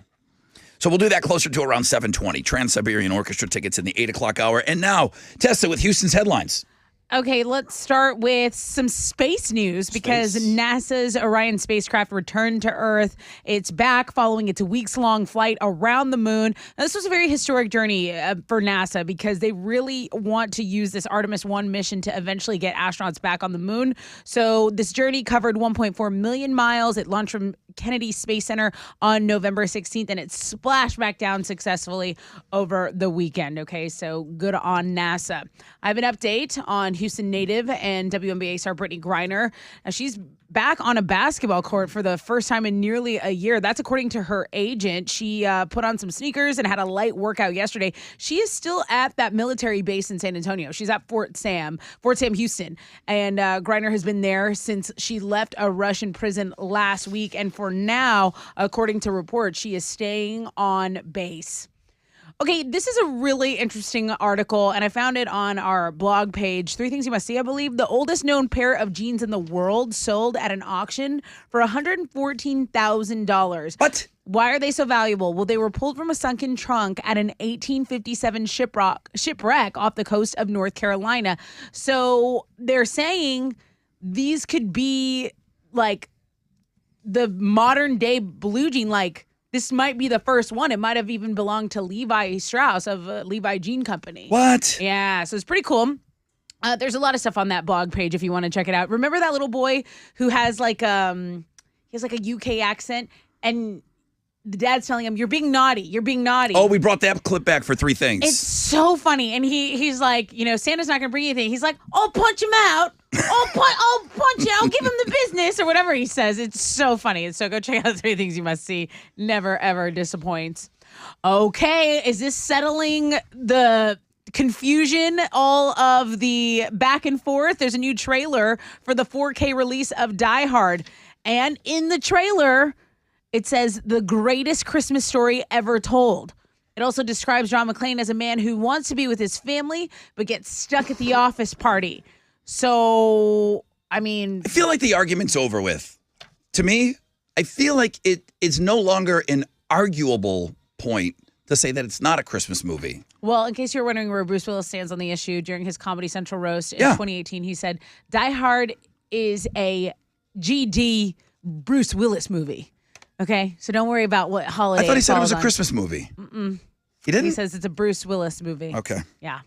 So we'll do that closer to around 7:20. Trans-Siberian Orchestra tickets in the 8 o'clock hour. And now, Tessa with Houston's headlines. Okay, let's start with some space news because NASA's Orion spacecraft returned to Earth. It's back following its weeks-long flight around the moon. Now, this was a very historic journey for NASA because they really want to use this Artemis 1 mission to eventually get astronauts back on the moon. So this journey covered 1.4 million miles. It launched from Kennedy Space Center on November 16th, and it splashed back down successfully over the weekend. Okay, so good on NASA. I have an update on Houston native and WNBA star Brittany Griner. Now, she's back on a basketball court for the first time in nearly a year. That's according to her agent. She put on some sneakers and had a light workout yesterday. She is still at that military base in San Antonio. She's at Fort Sam Houston. And Griner has been there since she left a Russian prison last week. And for now, according to reports, she is staying on base. Okay, this is a really interesting article, and I found it on our blog page. 3 Things You Must See, I believe. The oldest known pair of jeans in the world sold at an auction for $114,000. What? Why are they so valuable? Well, they were pulled from a sunken trunk at an 1857 shipwreck off the coast of North Carolina. So they're saying these could be like the modern day blue jean, like this might be the first one. It might have even belonged to Levi Strauss of Levi Jean Company. What? Yeah, so it's pretty cool. There's a lot of stuff on that blog page if you want to check it out. Remember that little boy who has like a UK accent, and the dad's telling him, "You're being naughty. You're being naughty." Oh, we brought that clip back for 3 things. It's so funny, and he's like, Santa's not gonna bring you anything. He's like, "I'll punch him out. I'll punch it. I'll give him the business," or whatever he says. It's so funny. So go check out 3 Things You Must See. Never ever disappoints. Okay, is this settling the confusion, all of the back and forth? There's a new trailer for the 4K release of Die Hard, and in the trailer, it says the greatest Christmas story ever told. It also describes John McClane as a man who wants to be with his family but gets stuck at the office party. So, I mean, I feel like the argument's over with. To me, I feel like it is no longer an arguable point to say that it's not a Christmas movie. Well, in case you're wondering where Bruce Willis stands on the issue, during his Comedy Central roast in 2018, he said, Die Hard is a GD Bruce Willis movie. Okay, so don't worry about what holiday. I thought he said it was a on. Christmas movie. Mm-mm. He didn't? He says it's a Bruce Willis movie. Okay. Yeah.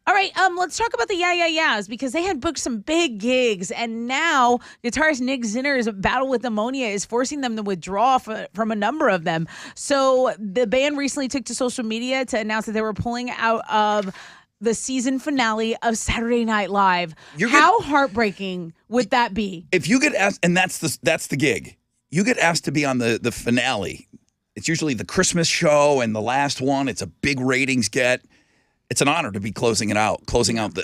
All right, let's talk about the Yeah Yeah Yeahs because they had booked some big gigs, and now guitarist Nick Zinner's battle with pneumonia is forcing them to withdraw from a number of them. So the band recently took to social media to announce that they were pulling out of the season finale of Saturday Night Live. How heartbreaking would that be? If you get asked, and that's the gig. You get asked to be on the finale. It's usually the Christmas show and the last one. It's a big ratings get. It's an honor to be closing out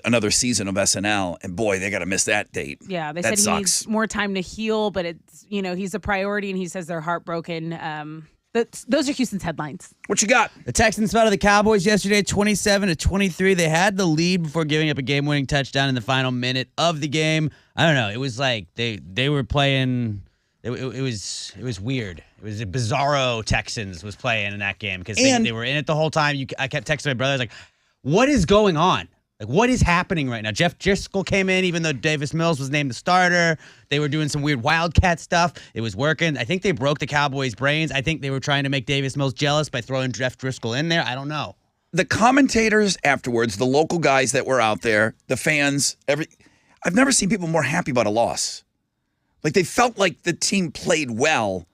another season of SNL. And boy, they got to miss that date. Yeah, they that said sucks. he needs more time to heal, but it's he's a priority, and he says they're heartbroken. Those are Houston's headlines. What you got? The Texans fell to the Cowboys yesterday, 27-23. They had the lead before giving up a game-winning touchdown in the final minute of the game. I don't know. It was like they were playing. It was weird. It was a bizarro Texans was playing in that game because they were in it the whole time. I kept texting my brother. I was like, "What is going on? Like, what is happening right now? Jeff Driscoll came in, even though Davis Mills was named the starter. They were doing some weird Wildcat stuff. It was working. I think they broke the Cowboys' brains. I think they were trying to make Davis Mills jealous by throwing Jeff Driscoll in there. I don't know. The commentators afterwards, the local guys that were out there, the fans, I've never seen people more happy about a loss. Like, they felt like the team played well.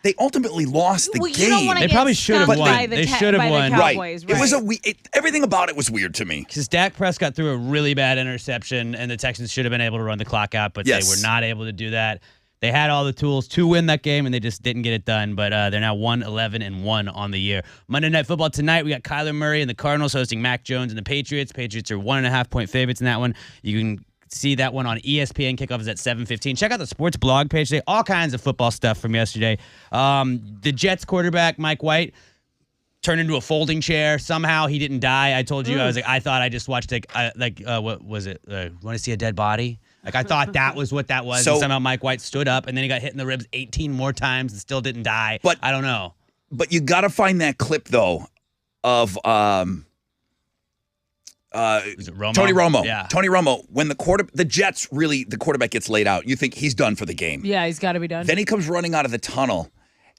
They ultimately lost the You game. don't wanna They get probably should have stumped won. by the They Ca- should have by the won. Cowboys, It was everything about it was weird to me. Because Dak Prescott threw a really bad interception, and the Texans should have been able to run the clock out, but Yes. they were not able to do that. They had all the tools to win that game, and they just didn't get it done. But they're now 1-11-1 on the year. Monday Night Football tonight, we got Kyler Murray and the Cardinals hosting Mac Jones and the Patriots. Patriots are 1.5-point favorites in that one. You can see that one on ESPN. Kickoff is at 7:15. Check out the sports blog page today. All kinds of football stuff from yesterday. The Jets quarterback, Mike White, turned into a folding chair. Somehow he didn't die. I told you, I thought I just watched what was it? Want to see a dead body? Like, I thought that was what that was. So- and somehow Mike White stood up, and then he got hit in the ribs 18 more times and still didn't die. But- I don't know. But you got to find that clip, though, of Is it Romo? Tony Romo. Yeah. Tony Romo, when the quarterback gets laid out, you think he's done for the game. Yeah, he's got to be done. Then he comes running out of the tunnel,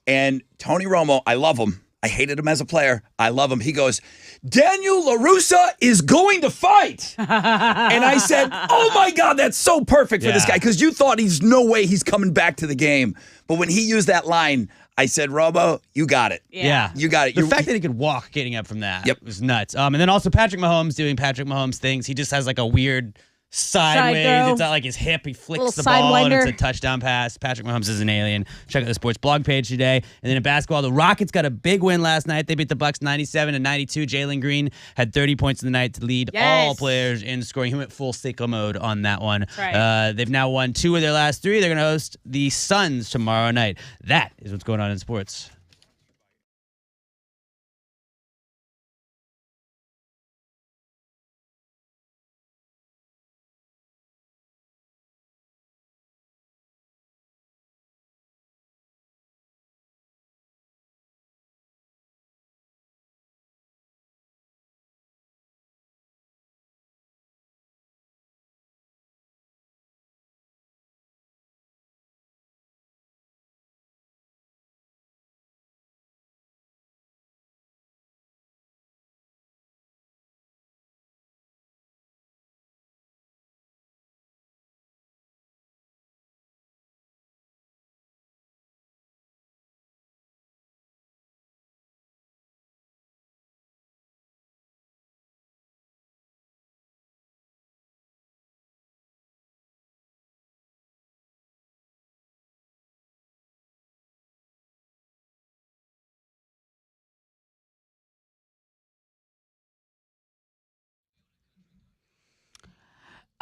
and Tony Romo, I love him. I hated him as a player. I love him. He goes, Daniel LaRussa is going to fight. And I said, oh my God, that's so perfect for this Yeah. guy, because you thought he's no way he's coming back to the game. But when he used that line, I said, Romo, you got it. Yeah. You got it. The fact that he could walk getting up from that Yep. was nuts. And then also Patrick Mahomes doing Patrick Mahomes things. He just has like a weird sideways. throw. It's not like his hip. He flicks Little the ball and it's sidewinder. a touchdown pass. Patrick Mahomes is an alien. Check out the sports blog page today. And then in basketball, the Rockets got a big win last night. They beat the Bucks 97-92. Jalen Green had 30 points in the night to lead Yes. all players in scoring. He went full sicko mode on that one. right. They've now won 2 of their last 3. They're going to host the Suns tomorrow night. That is what's going on in sports.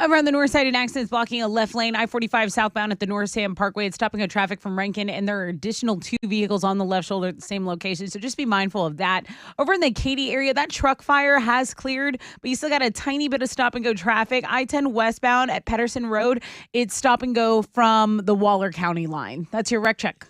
Around the north side, an accident is blocking a left lane, I-45 southbound at the North Sam Parkway. It's stopping a traffic from Rankin, and there are additional 2 vehicles on the left shoulder at the same location, so just be mindful of that. Over in the Katy area, that truck fire has cleared, but you still got a tiny bit of stop-and-go traffic. I-10 westbound at Pedersen Road, it's stop-and-go from the Waller County line. That's your wreck check.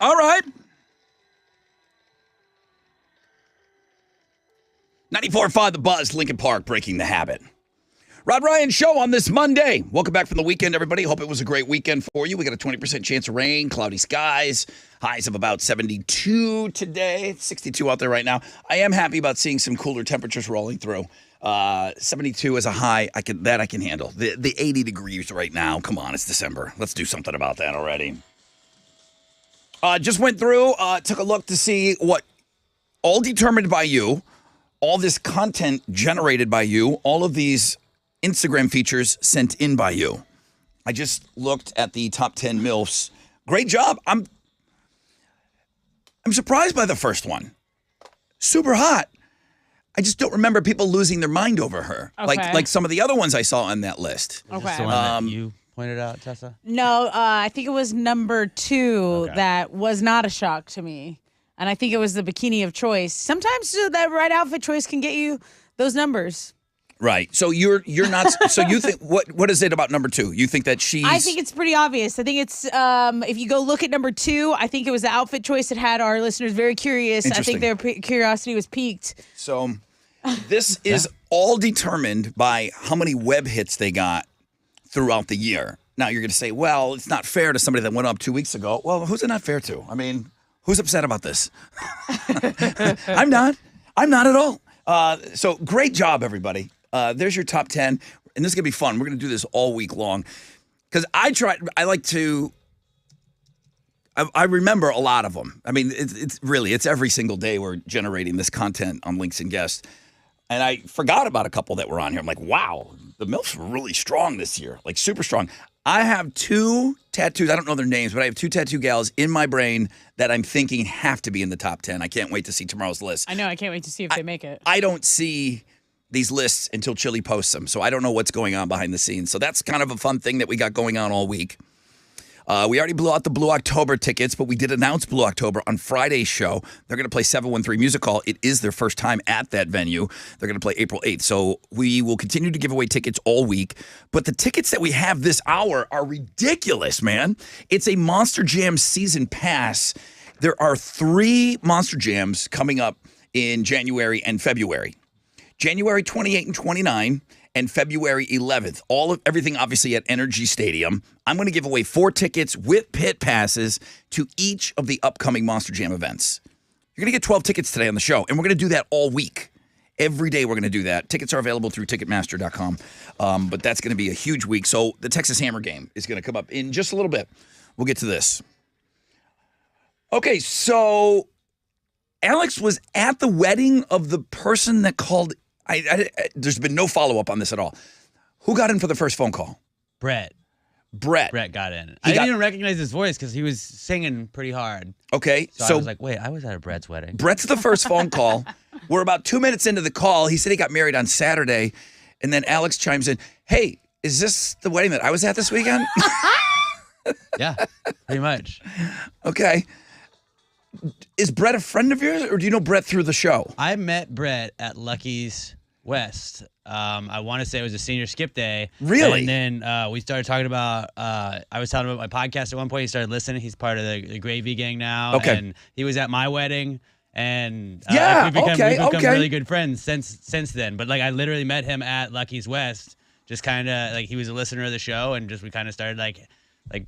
All right. 94.5 The Buzz, Lincoln Park, breaking the habit. Rod Ryan Show on this Monday. Welcome back from the weekend, everybody. Hope it was a great weekend for you. We got a 20% chance of rain, cloudy skies, highs of about 72 today, 62 out there right now. I am happy about seeing some cooler temperatures rolling through. 72 is a high. I can handle. The 80 degrees right now. Come on, it's December. Let's do something about that already. Just went through, took a look to see what all determined by you, all this content generated by you, all of these Instagram features sent in by you. I just looked at the top 10 MILFs. Great job. I'm surprised by the first one. Super hot. I just don't remember people losing their mind over her. Okay. Like some of the other ones I saw on that list. Is this the one that you pointed out, Tessa? No, I think it was number 2 that was not a shock to me. And I think it was the bikini of choice. Sometimes that right outfit choice can get you those numbers. Right. So you're not. So you think what is it about number 2? You think that she's? I think it's pretty obvious. I think it's if you go look at number 2, I think it was the outfit choice that had our listeners very curious. I think their curiosity was piqued. So this is all determined by how many web hits they got throughout the year. Now you're going to say, well, it's not fair to somebody that went up 2 weeks ago. Well, who's it not fair to? I mean, who's upset about this? I'm not at all. So great job, everybody. There's your top 10, and this is going to be fun. We're going to do this all week long because I remember a lot of them. I mean, it's every single day we're generating this content on Links and Guests, and I forgot about a couple that were on here. I'm like, wow, the MILFs were really strong this year, like super strong. I have 2 tattoos. I don't know their names, but I have 2 tattoo gals in my brain that I'm thinking have to be in the top 10. I can't wait to see tomorrow's list. I know. I can't wait to see if they make it. I don't see these lists until Chili posts them. So I don't know what's going on behind the scenes. So that's kind of a fun thing that we got going on all week. We already blew out the Blue October tickets, but we did announce Blue October on Friday's show. They're going to play 713 Music Hall. It is their first time at that venue. They're going to play April 8th. So we will continue to give away tickets all week. But the tickets that we have this hour are ridiculous, man. It's a Monster Jam season pass. There are 3 Monster Jams coming up in January and February. January 28 and 29 and February 11th. Everything obviously at Energy Stadium. I'm going to give away 4 tickets with pit passes to each of the upcoming Monster Jam events. You're going to get 12 tickets today on the show, and we're going to do that all week. Every day we're going to do that. Tickets are available through Ticketmaster.com, but that's going to be a huge week. So the Texas Hammer game is going to come up in just a little bit. We'll get to this. Okay, so Alex was at the wedding of the person that called. There's been no follow-up on this at all. Who got in for the first phone call? Brett got in. I didn't even recognize his voice because he was singing pretty hard. Okay. So I was like, wait, I was at Brett's wedding. Brett's the first phone call. We're about 2 minutes into the call. He said he got married on Saturday. And then Alex chimes in, hey, is this the wedding that I was at this weekend? Yeah, pretty much. Okay. Is Brett a friend of yours, or do you know Brett through the show? I met Brett at Lucky's West. I want to say it was a senior skip day. Really? And then we started talking about, I was telling him about my podcast at one point. He started listening. He's part of the Gravy Gang now. Okay. And he was at my wedding. And yeah, we've become really good friends since then. But like I literally met him at Lucky's West, just kind of like he was a listener of the show, and just we kind of started like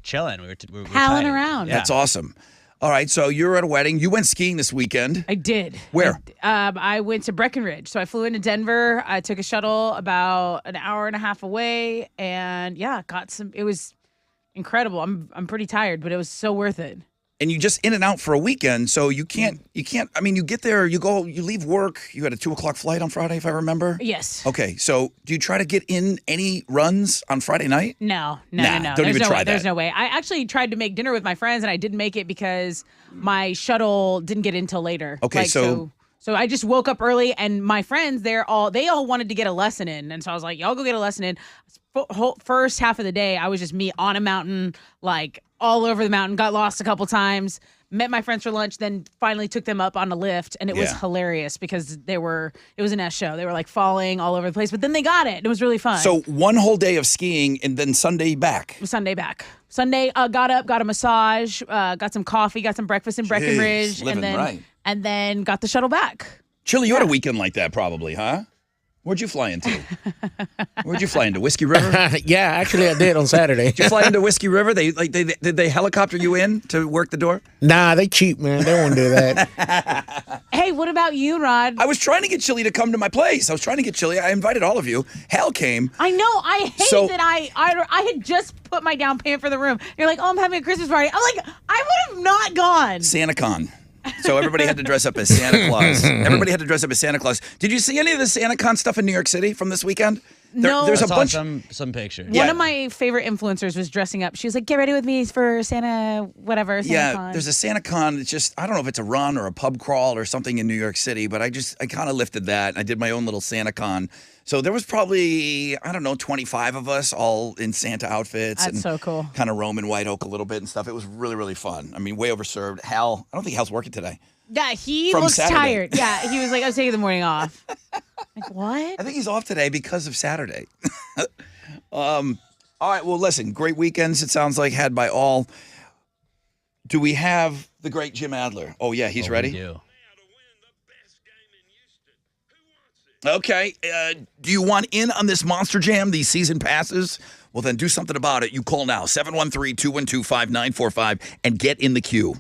chilling. We were palling tight. around. Yeah. That's awesome. All right, so you're at a wedding. You went skiing this weekend. I did. Where? I went to Breckenridge. So I flew into Denver. I took a shuttle about an hour and a half away, and yeah, got some. It was incredible. I'm pretty tired, but it was so worth it. And you just in and out for a weekend, so you can't. I mean, you get there, you leave work. You had a 2:00 flight on Friday, if I remember. Yes. Okay, so do you try to get in any runs on Friday night? No. Don't even try that. There's no way. I actually tried to make dinner with my friends, and I didn't make it because my shuttle didn't get in till later. Okay, so I just woke up early, and my friends, they all wanted to get a lesson in, and so I was like, y'all go get a lesson in. First half of the day, I was just me on a mountain, like all over the mountain, got lost a couple times. met my friends for lunch, then finally took them up on a lift, and it was Yeah. hilarious because it was an S show. They were like falling all over the place, but then they got it. It was really fun. So one whole day of skiing and then Sunday back. Sunday back. Sunday, got up, got a massage, got some coffee, got some breakfast in Breckenridge, living right. and then got the shuttle back. Chili, you had a weekend like that probably, huh? Where'd you fly into? Where'd you fly into? Whiskey River? Yeah, actually, I did on Saturday. Did you fly into Whiskey River? Did they helicopter you in to work the door? Nah, they cheap, man. They won't do that. Hey, what about you, Rod? I was trying to get Chili to come to my place. I was trying to get Chili. I invited all of you. Hal came. I know. I hate So- that I had just put my down payment for the room. You're like, oh, I'm having a Christmas party. I'm like, I would have not gone. SantaCon. So everybody had to dress up as Santa Claus. Everybody had to dress up as Santa Claus. Did you see any of the SantaCon stuff in New York City from this weekend? No. There's I a saw bunch. some pictures. One of my favorite influencers was dressing up. She was like, get ready with me for Santa, whatever. Santa Yeah, Con. there's a SantaCon. It's just, I don't know if it's a run or a pub crawl or something in New York City, but I kind of lifted that. I did my own little SantaCon. So there was probably, I don't know, 25 of us all in Santa outfits. That's and so cool. Kind of roaming White Oak a little bit and stuff. It was really, really fun. I mean, way overserved. Hal, I don't think Hal's working today. Yeah, he From looks Saturday. tired. Yeah, he was like, I was taking the morning off. Like, what? I think he's off today because of Saturday. All right, well, listen, great weekends, it sounds like, had by all. Do we have the great Jim Adler? Oh, yeah, he's ready? We do. Okay. Do you want in on this Monster Jam, these season passes? Well, then do something about it. You call now, 713-212-5945, and get in the queue.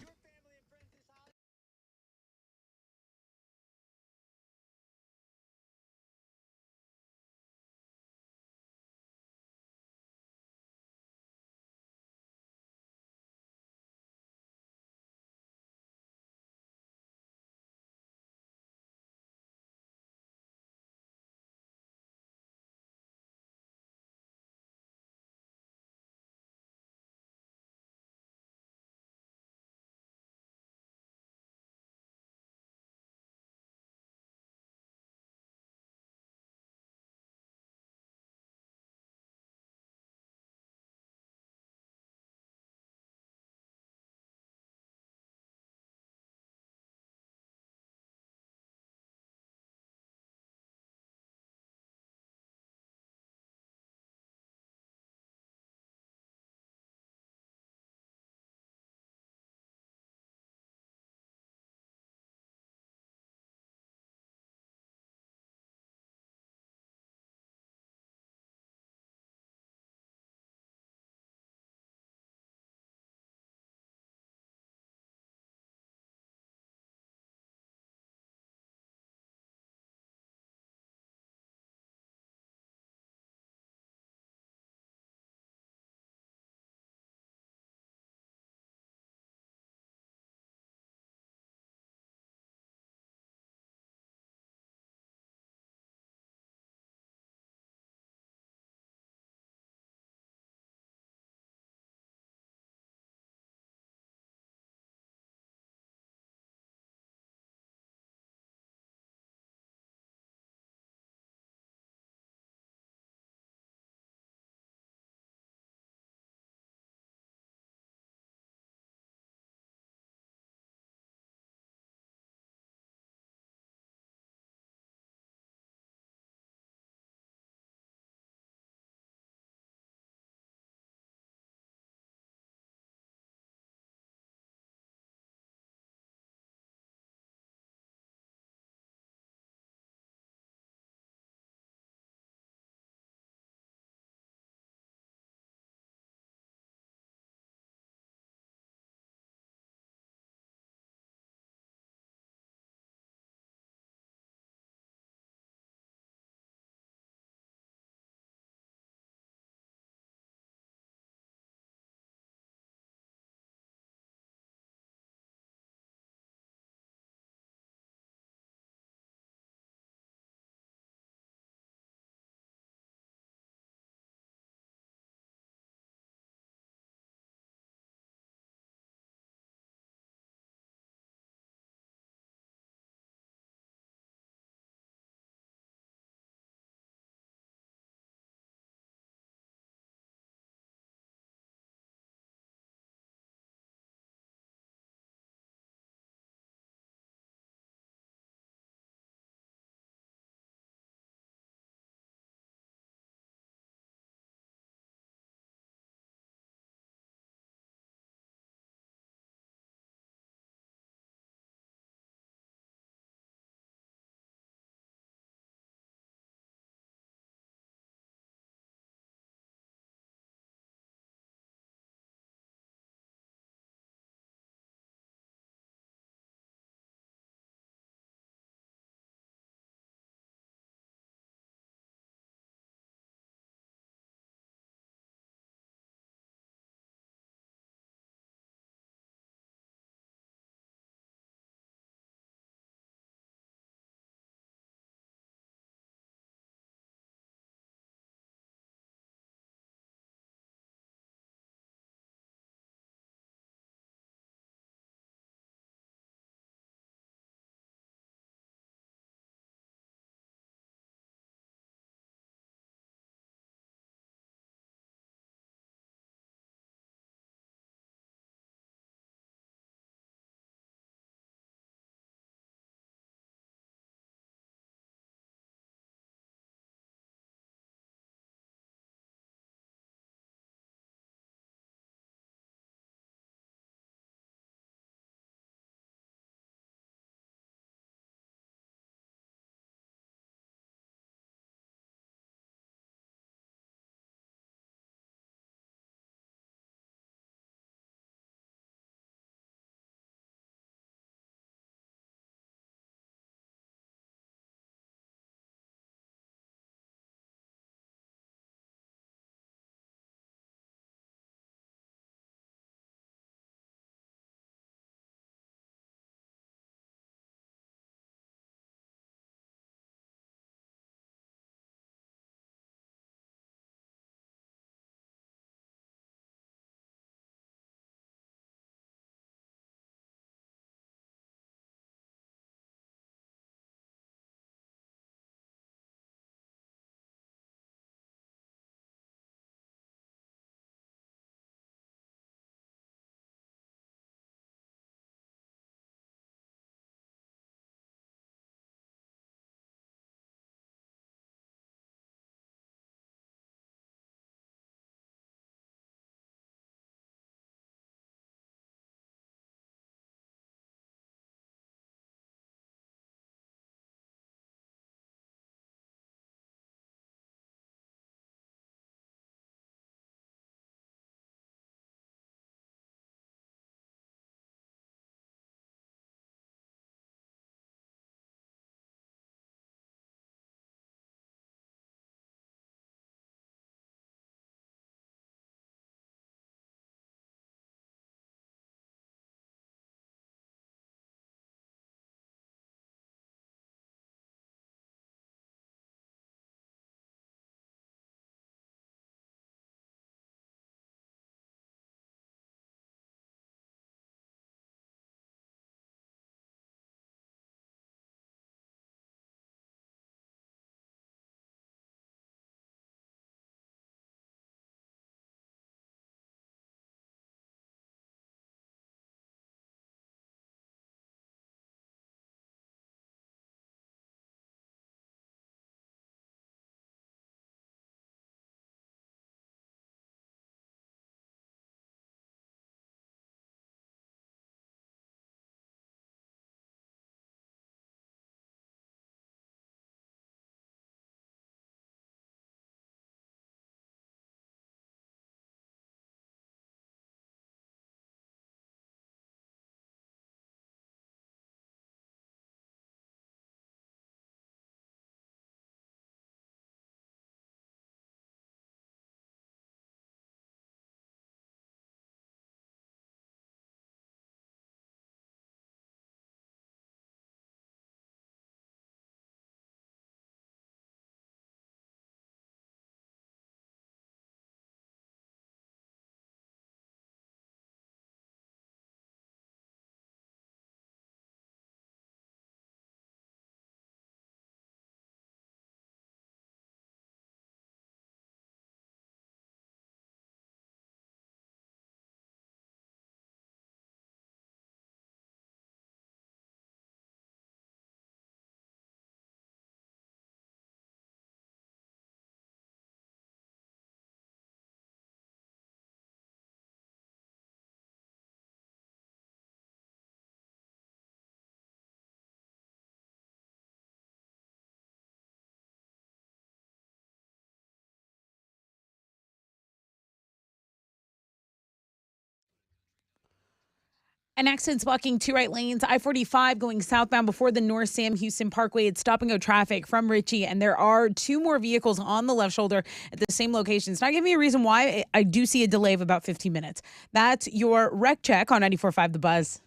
An accident's blocking 2 right lanes. I-45 going southbound before the North Sam Houston Parkway. It's stop and go traffic from Ritchie, and there are 2 more vehicles on the left shoulder at the same location. It's not giving me a reason why. I do see a delay of about 15 minutes. That's your wreck check on 94.5 The Buzz.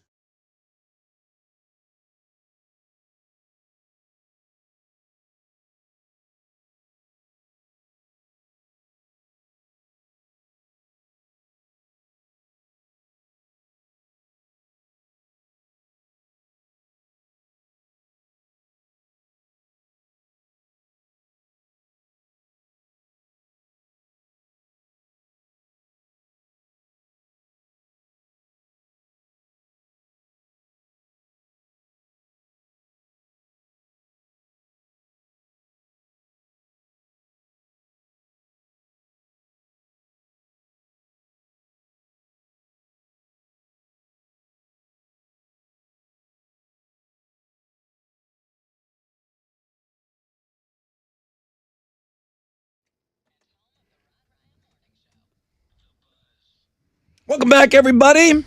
Welcome back, everybody.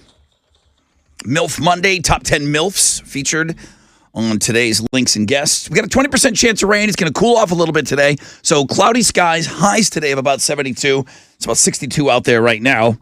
MILF Monday, top 10 MILFs featured on today's Links and Guests. We got a 20% chance of rain. It's going to cool off a little bit today. So cloudy skies, highs today of about 72. It's about 62 out there right now.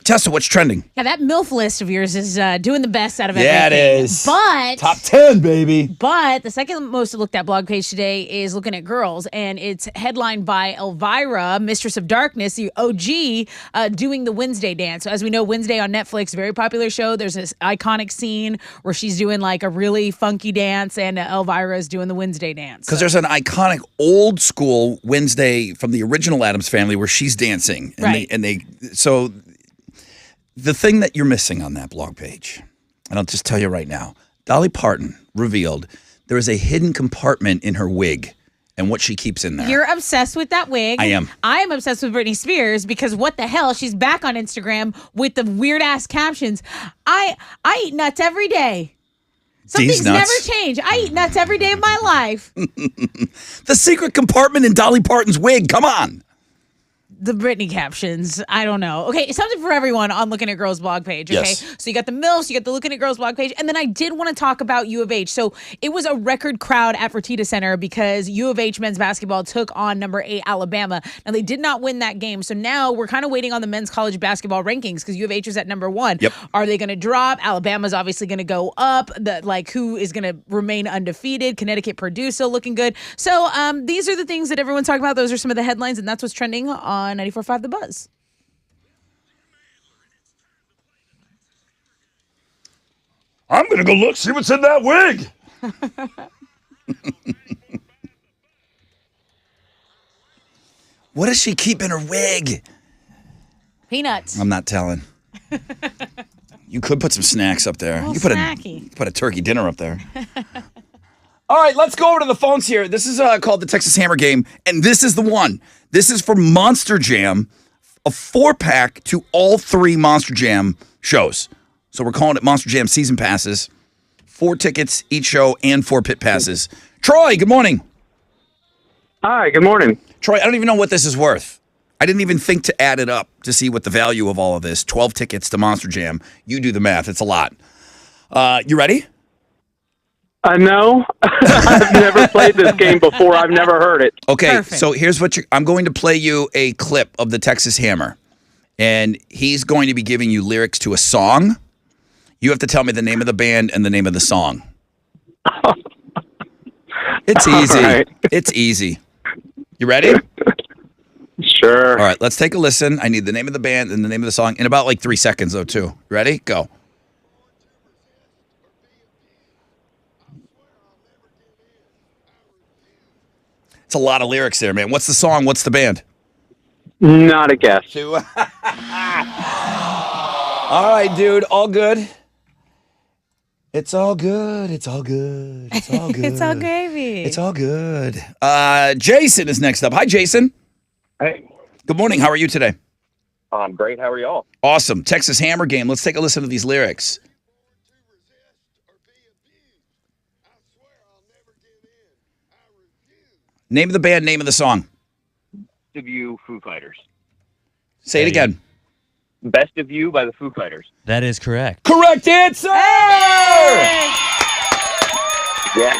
Tessa, what's trending? Yeah, that MILF list of yours is doing the best out of everything. Yeah, it is. But Top 10, baby. But the second most looked at blog page today is Looking at Girls, and it's headlined by Elvira, Mistress of Darkness, the OG, doing the Wednesday dance. So as we know, Wednesday on Netflix, very popular show. There's this iconic scene where she's doing like a really funky dance, and Elvira is doing the Wednesday dance. Because there's an iconic old school Wednesday from the original Addams Family where she's dancing. And Right. So the thing that you're missing on that blog page, and I'll just tell you right now, Dolly Parton revealed there is a hidden compartment in her wig and what she keeps in there. You're obsessed with that wig. I am. I am obsessed with Britney Spears because what the hell? She's back on Instagram with the weird ass captions. I eat nuts every day. Something's never changed. I eat nuts every day of my life. The secret compartment in Dolly Parton's wig. Come on. The Britney captions. I don't know. Okay, something for everyone on Looking at Girls blog page. Okay, Yes. so you got the MILFs, you got the Looking at Girls blog page, and then I did want to talk about U of H. So it was a record crowd at Fertitta Center because U of H men's basketball took on number 8 Alabama. Now they did not win that game, so now we're kind of waiting on the men's college basketball rankings because U of H is at number 1. Yep. Are they going to drop? Alabama's obviously going to go up. Who is going to remain undefeated? Connecticut, Purdue still looking good. So these are the things that everyone's talking about. Those are some of the headlines, and that's what's trending on 94.5 The Buzz. I'm going to go look, see what's in that wig. What does she keep in her wig? Peanuts. I'm not telling. You could put some snacks up there. Oh, You could snacky. put a turkey dinner up there. All right, let's go over to the phones here. This is called the Texas Hammer Game, and this is the one. This is for Monster Jam, a 4-pack to all 3 Monster Jam shows. So we're calling it Monster Jam season passes. 4 tickets each show and 4 pit passes. Troy, good morning. Hi, good morning. Troy, I don't even know what this is worth. I didn't even think to add it up to see what the value of all of this. 12 tickets to Monster Jam. You do the math. It's a lot. You ready? No, I've never played this game before. I've never heard it. Okay, Perfect. so here's what I'm going to play you a clip of the Texas Hammer, and he's going to be giving you lyrics to a song. You have to tell me the name of the band and the name of the song. It's easy. All right. It's easy. You ready? Sure. All right, let's take a listen. I need the name of the band and the name of the song in about like 3 seconds, though, too. Ready? Go. It's a lot of lyrics there, man. What's the song? What's the band? Not a guess. All right, dude. All good. It's all good. It's all good. It's all good. It's all gravy. It's all good. Jason is next up. Hi, Jason. Hey, Good morning. How are you today? I'm great. How are y'all? Awesome. Texas Hammer Game. Let's take a listen to these lyrics. Name of the band, name of the song. Give you Foo Fighters. Say it again. Best of You by the Foo Fighters. That is correct. Correct answer! Yeah.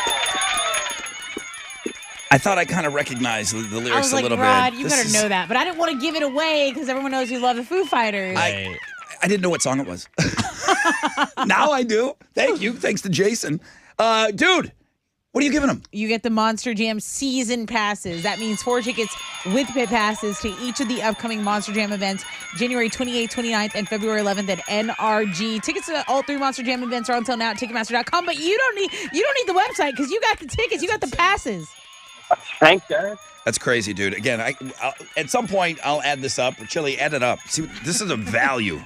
I thought I kind of recognized the lyrics I was a like, little Rod, bit. you This better is- know that. But I didn't want to give it away because everyone knows you love the Foo Fighters. Right. I didn't know what song it was. Now I do. Thank you. Thanks to Jason. Dude, what are you giving him? You get the Monster Jam season passes. That means 4 tickets with pit passes to each of the upcoming Monster Jam events, January 28th, 29th, and February 11th at NRG. Tickets to all 3 Monster Jam events are on sale now at Ticketmaster.com. But you don't need the website because you got the tickets. You got the passes. Thanks, guys. That's crazy, dude. Again, I'll, at some point, I'll add this up. Chili, add it up. See, this is a value.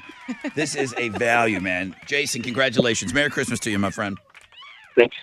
This is a value, man. Jason, congratulations. Merry Christmas to you, my friend. Thanks.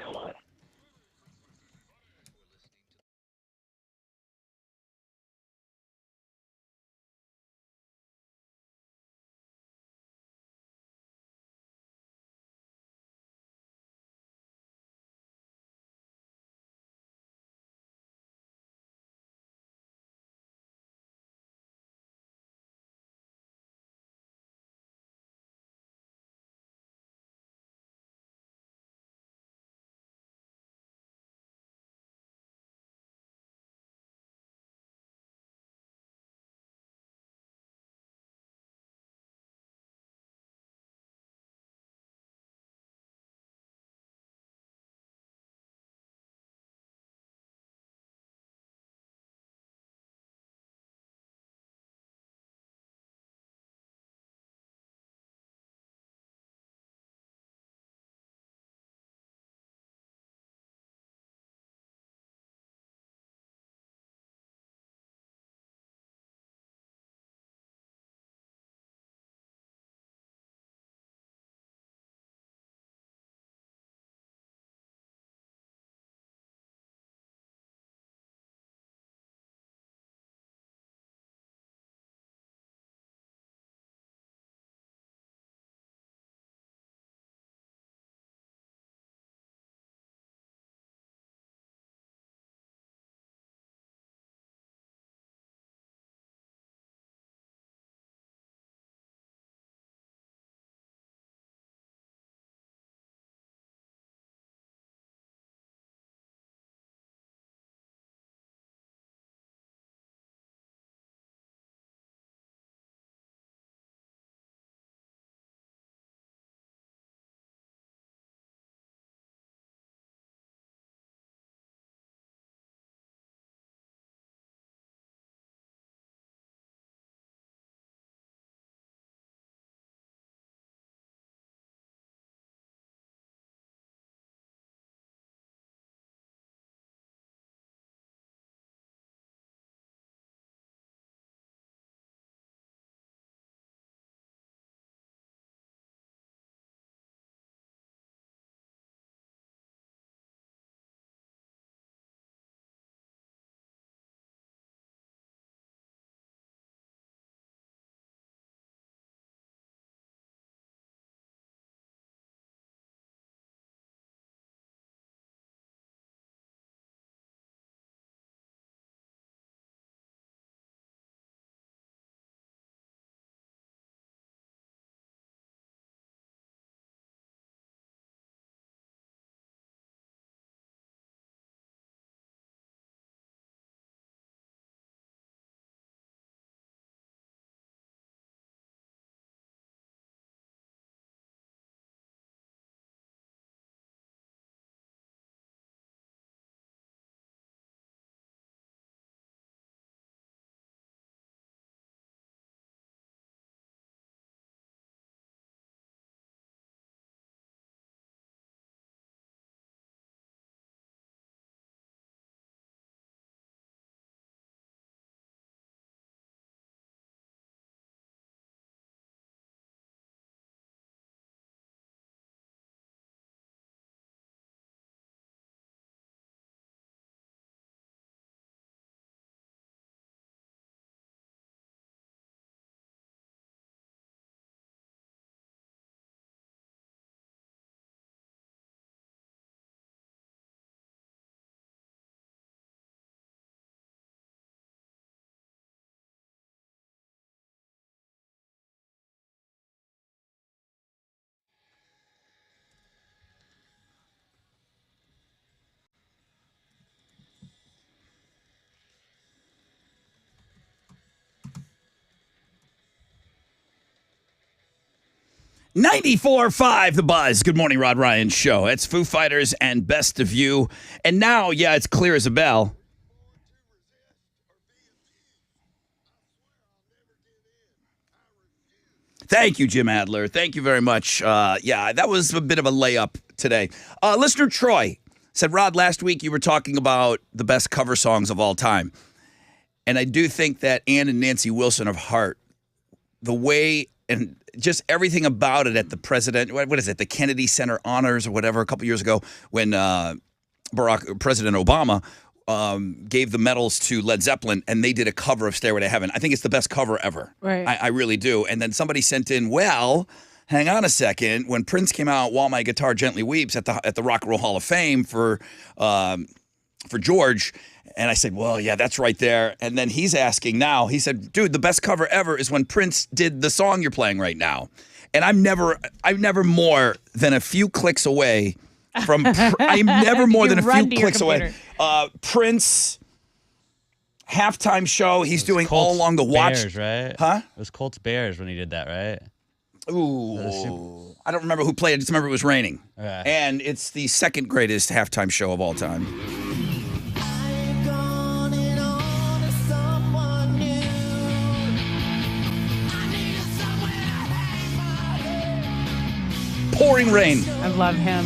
94.5 The Buzz. Good morning, Rod Ryan Show. It's Foo Fighters and Best of You. And now, yeah, it's clear as a bell. Thank you, Jim Adler. Thank you very much. Yeah, that was a bit of a layup today. Listener Troy said, Rod, last week you were talking about the best cover songs of all time. And I do think that Ann and Nancy Wilson of Heart, the way and just everything about it at the the Kennedy Center Honors or whatever, a couple years ago when President Obama gave the medals to Led Zeppelin, and they did a cover of Stairway to Heaven. I think it's the best cover ever. Right. I really do. And then somebody sent in, well, hang on a second. When Prince came out, While My Guitar Gently Weeps at the Rock and Roll Hall of Fame for George, and I said, well, yeah, that's right there. And then he's asking now, he said, dude, the best cover ever is when Prince did the song you're playing right now. And I'm never more than a few clicks away from, I'm never more than a few clicks away. Prince halftime show. He's doing Colts All Along the Watch. Bears, right? Huh? It was Colts Bears when he did that, right? Ooh. I don't remember who played it. I just remember it was raining. Okay. And it's the second greatest halftime show of all time. Pouring rain. I love him.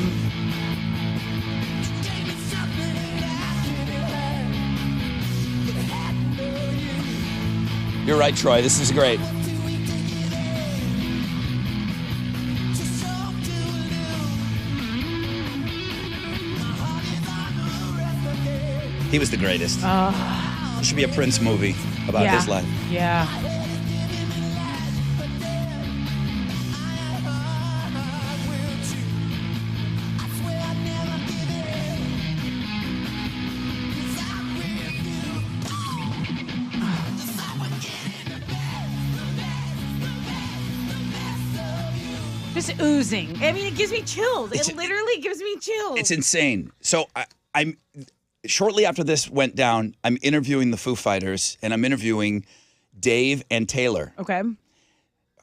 You're right, Troy. This is great. He was the greatest. There should be a Prince movie about his life. Yeah. Just oozing. I mean, it gives me chills. It literally gives me chills. It's insane. So I'm shortly after this went down, I'm interviewing the Foo Fighters, and I'm interviewing Dave and Taylor. Okay.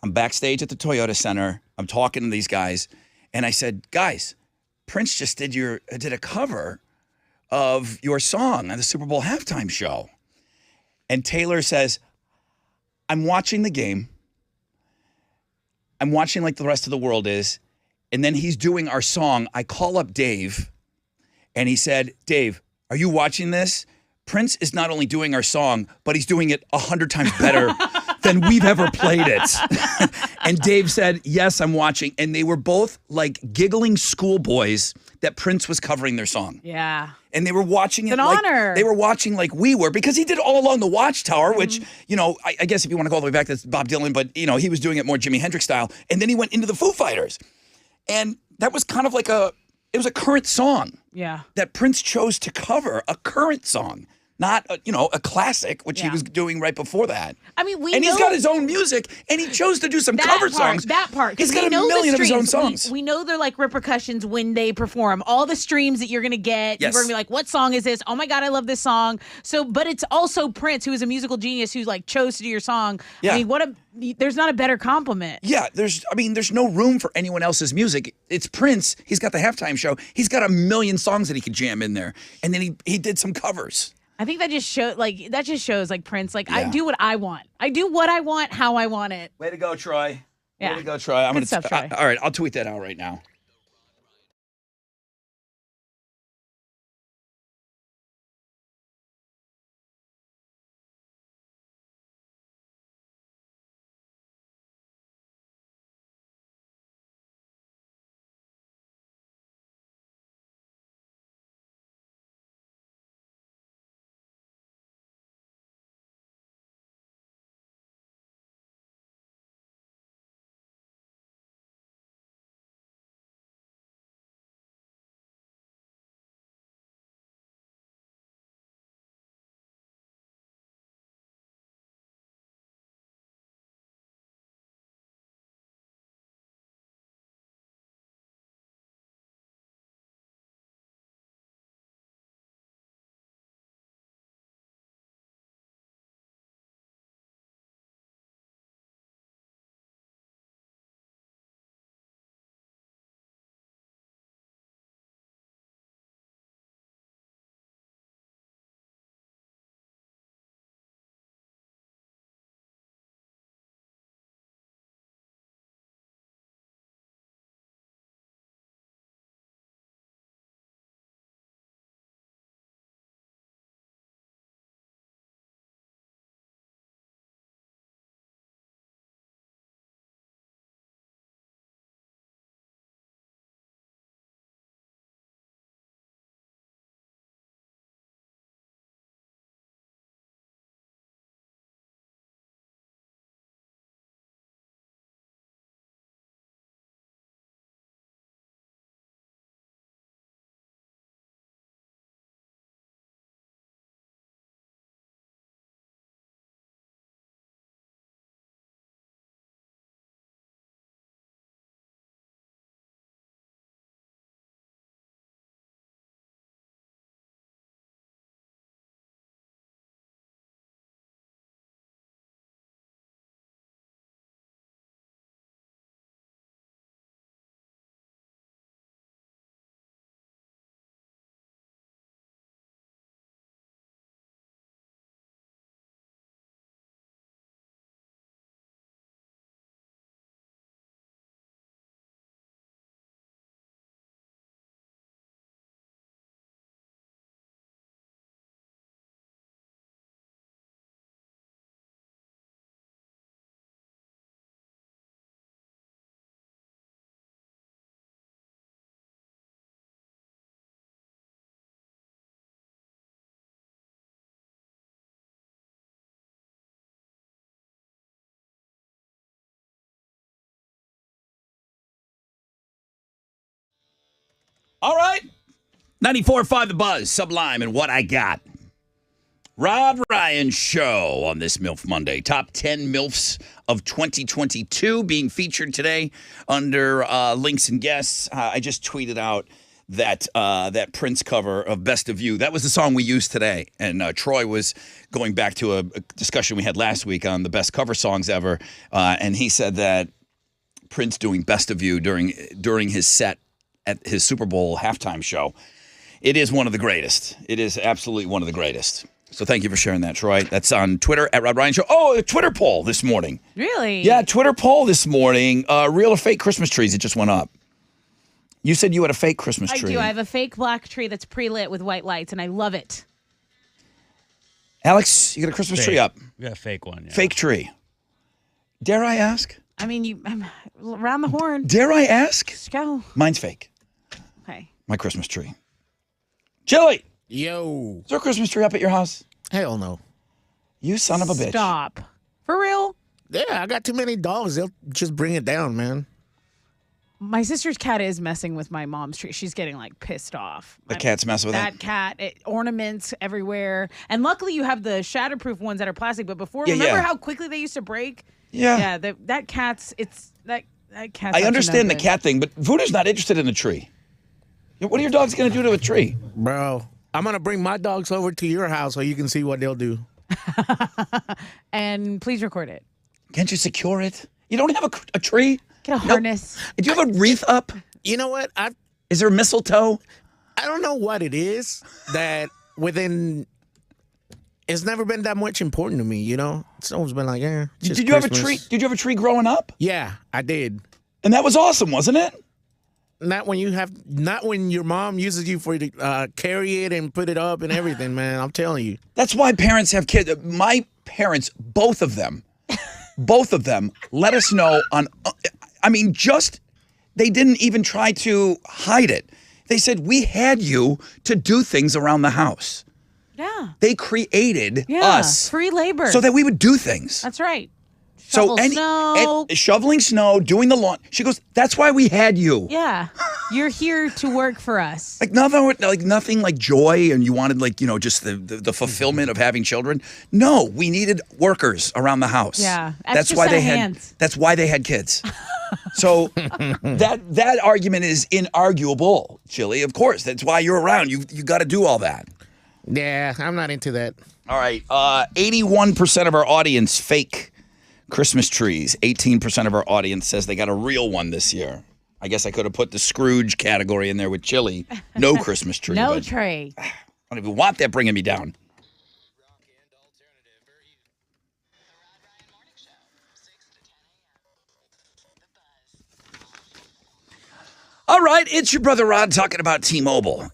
I'm backstage at the Toyota Center. I'm talking to these guys, and I said, guys, Prince just did a cover of your song on the Super Bowl halftime show. And Taylor says, I'm watching the game. I'm watching like the rest of the world is. And then he's doing our song. I call up Dave, and he said, Dave, are you watching this? Prince is not only doing our song, but he's doing it 100 times better than we've ever played it. And Dave said, yes, I'm watching. And they were both like giggling schoolboys that Prince was covering their song. Yeah. And they were watching it It's an honor. They were watching like we were, because he did All Along the Watchtower, which, you know, I guess if you want to go all the way back, that's Bob Dylan, but, you know, he was doing it more Jimi Hendrix style. And then he went into the Foo Fighters. And that was kind of like it was a current song. Yeah. That Prince chose to cover, a current song. Not, a classic, which he was doing right before that. I mean, he's got his own music, and he chose to do some cover songs. That part. He's got a million of his own songs. We know they're like repercussions when they perform. All the streams that you're going to get, you're going to be like, what song is this? Oh my God, I love this song. So, but it's also Prince, who is a musical genius, who like chose to do your song. Yeah. I mean, there's not a better compliment. Yeah, there's no room for anyone else's music. It's Prince. He's got the halftime show. He's got a million songs that he could jam in there. And then he did some covers. I think that just shows like Prince, like, I do what I want. I do what I want, how I want it. Way to go, Troy. Yeah. Way to go, Troy. Good stuff, Troy. All right, I'll tweet that out right now. 94.5 The Buzz, Sublime, and What I Got. Rod Ryan Show on this MILF Monday. Top 10 MILFs of 2022 being featured today under links and guests. I just tweeted out that Prince cover of Best of You. That was the song we used today. And Troy was going back to a discussion we had last week on the best cover songs ever. And he said that Prince doing Best of You during his set at his Super Bowl halftime show, it is one of the greatest. It is absolutely one of the greatest. So thank you for sharing that, Troy. That's on Twitter, at Rod Ryan Show. Oh, a Twitter poll this morning. Really? Yeah, Twitter poll this morning. Real or fake Christmas trees? It just went up. You said you had a fake Christmas tree. I do. I have a fake black tree that's pre-lit with white lights, and I love it. Alex, you got a Christmas tree up. We got a fake one. Yeah. Fake tree. Dare I ask? I mean, I'm around the horn. Dare I ask? Let's go. Mine's fake. Okay. My Christmas tree. Chili, Yo. is there a Christmas tree up at your house? Hell no. You son of a bitch. Stop. For real? Yeah, I got too many dogs. They'll just bring it down, man. My sister's cat is messing with my mom's tree. She's getting like pissed off. The cat's messing with that it? cat, ornaments everywhere. And luckily you have the shatterproof ones that are plastic. But before, Yeah, remember yeah. how quickly they used to break? Yeah. Yeah, that cat's, that cat's I up to understand no the good. cat thing, but Voodoo's not interested in a tree. What are your dogs going to do to a tree? Bro, I'm going to bring my dogs over to your house so you can see what they'll do. And please record it. Can't you secure it? You don't have a tree? Get a harness. Do you have a wreath up? You know what? Is there mistletoe? I don't know what it is that within... It's never been that much important to me, you know? It's always been like, yeah. it's just Did you have a Christmas. tree? Did you have a tree growing up? Yeah, I did. And that was awesome, wasn't it? Not when your mom uses you for you to carry it and put it up and everything, man. I'm telling you. That's why parents have kids. My parents, both of them, let us know on. I mean, they didn't even try to hide it. They said we had you to do things around the house. Yeah. They created Yeah. us Free labor. so that we would do things. That's right. So Shovel snow. shoveling snow, doing the lawn. She goes, "That's why we had you." Yeah. You're here to work for us. Like nothing like joy, and you wanted just the fulfillment of having children. No, we needed workers around the house. Yeah, that's extra why set they of had. hands. That's why they had kids. So that argument is inarguable, Chili. Of course, that's why you're around. You got to do all that. Yeah, I'm not into that. All right, 81% of our audience fake Christmas trees. 18% of our audience says they got a real one this year. I guess I could have put the Scrooge category in there with Chili. No Christmas tree. No but tray. I don't even want that bringing me down. All right, it's your brother Rod talking about T-Mobile.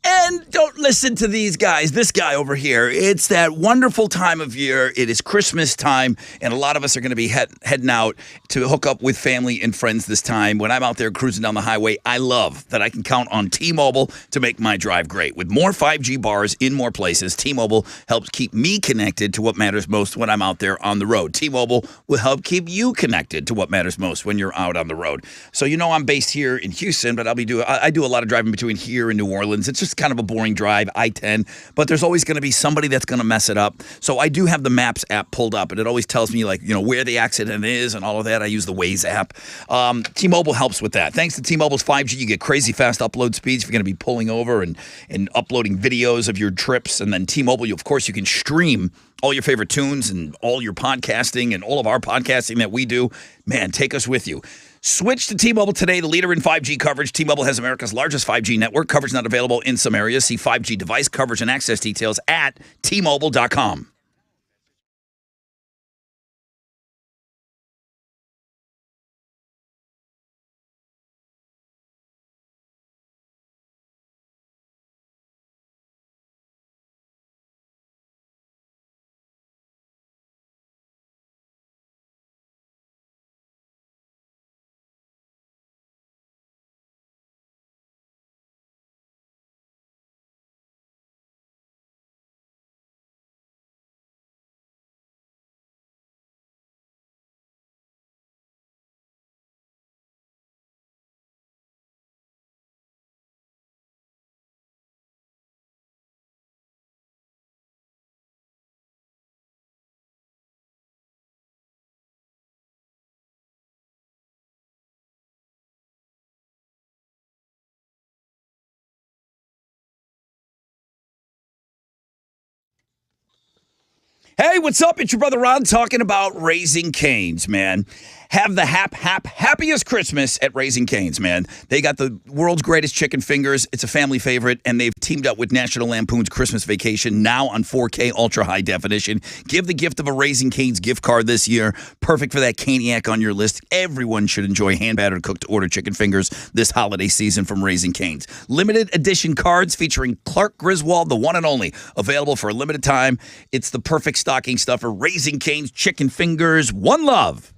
And don't listen to these guys, this guy over here. It's that wonderful time of year. It is Christmas time, and a lot of us are going to be heading out to hook up with family and friends this time. When I'm out there cruising down the highway, I love that I can count on T-Mobile to make my drive great. With more 5G bars in more places, T-Mobile helps keep me connected to what matters most when I'm out there on the road. T-Mobile will help keep you connected to what matters most when you're out on the road. So I'm based here in Houston, but I do a lot of driving between here and New Orleans. It's just kind of a boring drive, I-10, but there's always going to be somebody that's going to mess it up. So I do have the Maps app pulled up, and it always tells me where the accident is and all of that. I use the Waze app. T-Mobile helps with that. Thanks to T-Mobile's 5G, you get crazy fast upload speeds if you're going to be pulling over and uploading videos of your trips. And then T-Mobile, of course, you can stream all your favorite tunes and all your podcasting and all of our podcasting that we do. Man, take us with you. Switch to T-Mobile today, the leader in 5G coverage. T-Mobile has America's largest 5G network. Coverage not available in some areas. See 5G device coverage and access details at T-Mobile.com. Hey, what's up? It's your brother Ron talking about Raising Cane's, man. Have the happiest Christmas at Raising Cane's, man. They got the world's greatest chicken fingers. It's a family favorite, and they've teamed up with National Lampoon's Christmas Vacation, now on 4K Ultra High Definition. Give the gift of a Raising Cane's gift card this year. Perfect for that Caniac on your list. Everyone should enjoy hand-battered cooked-to-order chicken fingers this holiday season from Raising Cane's. Limited edition cards featuring Clark Griswold, the one and only, available for a limited time. It's the perfect stocking stuffer. Raising Cane's chicken fingers. One love.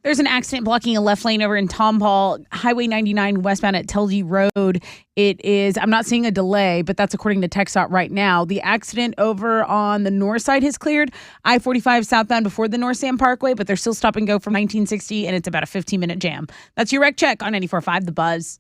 There's an accident blocking a left lane over in Tomball, Highway 99 westbound at Telge Road. It is, I'm not seeing a delay, but that's according to TxDOT right now. The accident over on the north side has cleared. I-45 southbound before the North Sam Parkway, but they're still stop and go from 1960, and it's about a 15-minute jam. That's your wreck check on 94.5 The Buzz.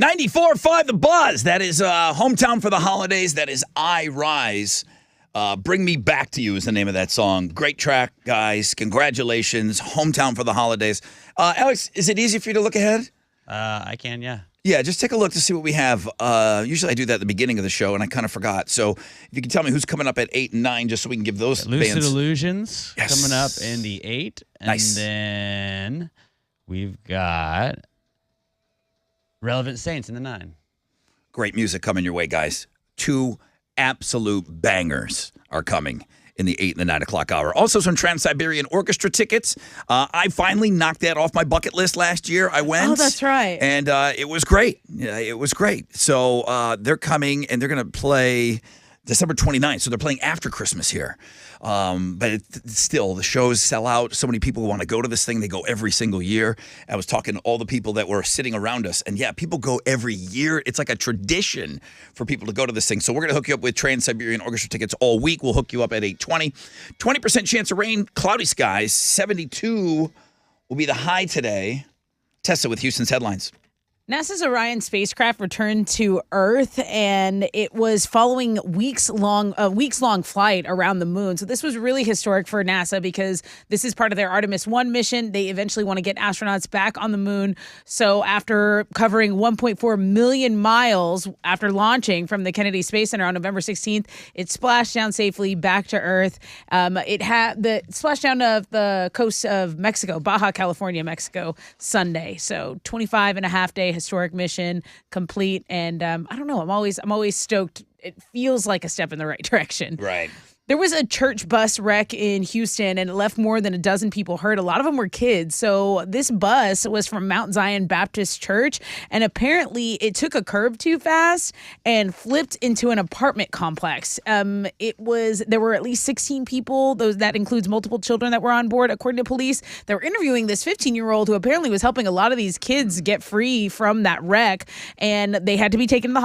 94.5 The Buzz. That is Hometown for the Holidays. That is I Rise. Bring Me Back to You is the name of that song. Great track, guys. Congratulations. Hometown for the Holidays. Alex, is it easy for you to look ahead? I can, yeah. Yeah, just take a look to see what we have. Usually I do that at the beginning of the show, and I kind of forgot. So if you can tell me who's coming up at 8 and 9, just so we can give those Lucid bands. Illusions Yes. coming up in the 8. And Nice. then we've got Relevant Saints in the 9. Great music coming your way, guys. 2 absolute bangers are coming in the 8 and the 9 o'clock hour. Also, some Trans-Siberian Orchestra tickets. I finally knocked that off my bucket list last year. I went. Oh, that's right. And it was great. Yeah, it was great. So they're coming, and they're going to play December 29th. So they're playing after Christmas here. But still, the shows sell out. So many people want to go to this thing. They go every single year. I was talking to all the people that were sitting around us. And yeah, people go every year. It's like a tradition for people to go to this thing. So we're going to hook you up with Trans-Siberian Orchestra tickets all week. We'll hook you up at 8:20. 20% chance of rain, cloudy skies. 72 will be the high today. Test it with Houston's headlines. NASA's Orion spacecraft returned to Earth, and it was following a weeks-long flight around the moon. So this was really historic for NASA because this is part of their Artemis 1 mission. They eventually want to get astronauts back on the moon. So after covering 1.4 million miles after launching from the Kennedy Space Center on November 16th, it splashed down safely back to Earth. It had the splashdown of the coast of Mexico, Baja California, Mexico, Sunday. So 25 and a half day historic mission complete, and I don't know, I'm always stoked. It feels like a step in the right direction. Right. There was a church bus wreck in Houston, and it left more than a dozen people hurt. A lot of them were kids. So this bus was from Mount Zion Baptist Church, and apparently it took a curve too fast and flipped into an apartment complex. There were at least 16 people. That includes multiple children that were on board, according to police. They were interviewing this 15-year-old who apparently was helping a lot of these kids get free from that wreck, and they had to be taken to the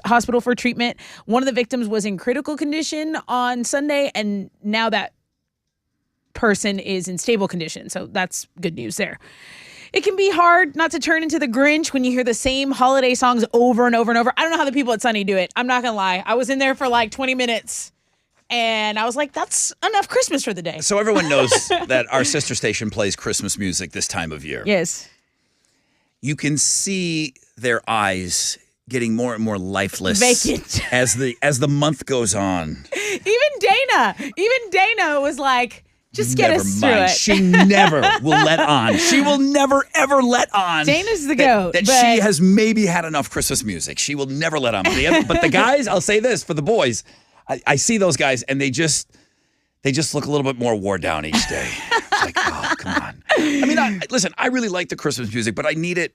hospital for treatment. One of the victims was in critical condition on Sunday, and now that person is in stable condition. So that's good news there. It can be hard not to turn into the Grinch when you hear the same holiday songs over and over and over. I don't know how the people at Sunny do it. I'm not going to lie. I was in there for like 20 minutes, and I was like, that's enough Christmas for the day. So everyone knows that our sister station plays Christmas music this time of year. Yes. You can see their eyes getting more and more lifeless Vacant. as the month goes on. Even Dana was like, just get us through it. She never will let on. She will never, ever let on. Dana's the goat. That she has maybe had enough Christmas music. She will never let on. But the guys, I'll say this, for the boys, I see those guys, and they just look a little bit more wore down each day. It's like, oh, come on. I mean, listen, I really like the Christmas music, but I need it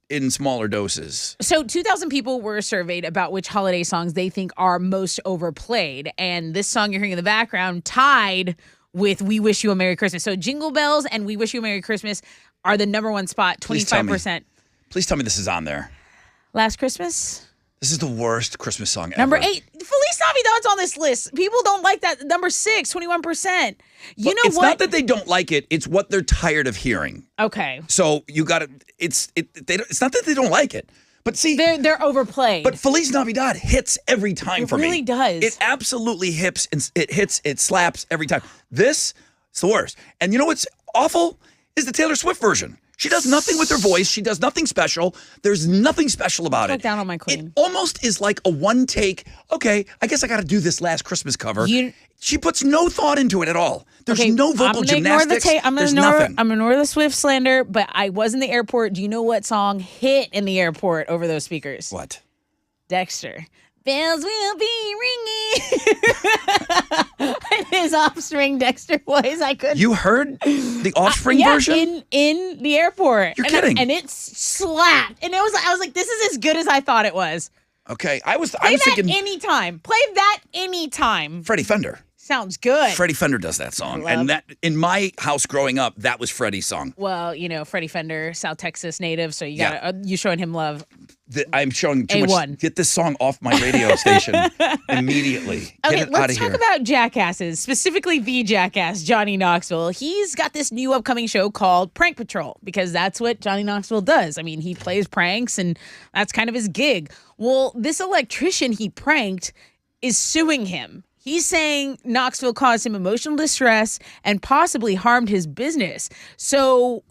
in smaller doses. So 2,000 people were surveyed about which holiday songs they think are most overplayed. And this song you're hearing in the background tied with We Wish You a Merry Christmas. So Jingle Bells and We Wish You a Merry Christmas are the number one spot, 25%. Please tell me this is on there. Last Christmas? This is the worst Christmas song ever. Number 8. Feliz Navidad's on this list. People don't like that. Number 6, 21%. You know it's what? not that they don't like it. It's what they're tired of hearing. Okay. So you got to. It's not that they don't like it, but see, they're overplayed. But Feliz Navidad hits every time for me. It really does. It absolutely hits. It slaps every time. This is the worst. And you know what's awful is the Taylor Swift version. She does nothing with her voice. She does nothing special. There's nothing special about it. Down on my queen. It almost is like a one take. Okay, I guess I got to do this last Christmas cover. She puts no thought into it at all. There's no vocal gymnastics. There's nothing. I'm going to ignore the Swift slander, but I was in the airport. Do you know what song hit in the airport over those speakers? What? Dexter. Bells will be ringing. His Offspring Dexter voice. I couldn't. You heard the Offspring version? in the airport. You're kidding. And it slapped. And I was like, this is as good as I thought it was. Okay, I was Play that thinking anytime. Play that anytime. Freddie Fender. Sounds good. Freddie Fender does that song. And that in my house growing up, that was Freddie's song. Well, you know, Freddie Fender, South Texas native, so you showing him love. I'm showing too A1. much. Get this song off my radio station immediately. Okay, Get it out let's of talk here. about jackasses, specifically the jackass, Johnny Knoxville. He's got this new upcoming show called Prank Patrol because that's what Johnny Knoxville does. I mean, he plays pranks and that's kind of his gig. Well, this electrician he pranked is suing him. He's saying Knoxville caused him emotional distress and possibly harmed his business. So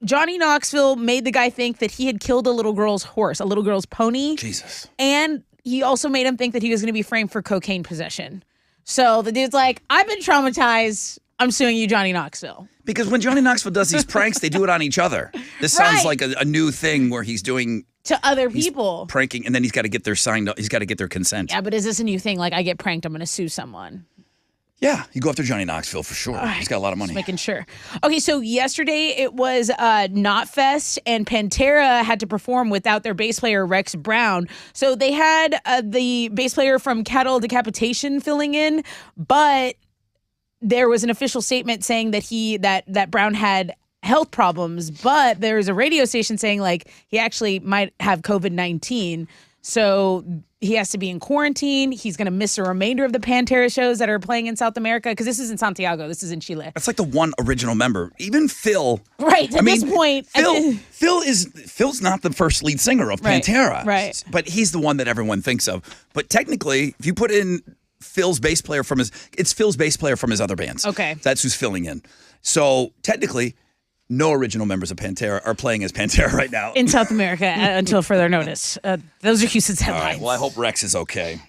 Johnny Knoxville made the guy think that he had killed a little girl's horse, a little girl's pony. Jesus. And he also made him think that he was going to be framed for cocaine possession. So the dude's like, I've been traumatized. I'm suing you, Johnny Knoxville. Because when Johnny Knoxville does these pranks, they do it on each other. This sounds like a new thing where he's doing to other people. Pranking, and then he's got to get their signed up. He's got to get their consent. Yeah, but is this a new thing? Like, I get pranked, I'm going to sue someone. Yeah, you go after Johnny Knoxville for sure. He's got a lot of money. Just making sure. Okay, so yesterday it was Knotfest, and Pantera had to perform without their bass player Rex Brown. So they had the bass player from Cattle Decapitation filling in, but there was an official statement saying that that Brown had health problems, but there's a radio station saying like he actually might have COVID-19. So he has to be in quarantine. He's going to miss the remainder of the Pantera shows that are playing in South America because this is in Santiago. This is in Chile. That's like the one original member. Even Phil. Right. At this point. Phil's not the first lead singer of Pantera. Right. But he's the one that everyone thinks of. But technically, if you put in Phil's bass player it's Phil's bass player from his other bands. Okay. That's who's filling in. So technically, no original members of Pantera are playing as Pantera right now. In South America until further notice. Those are Houston's All headlines. right. Well, I hope Rex is okay.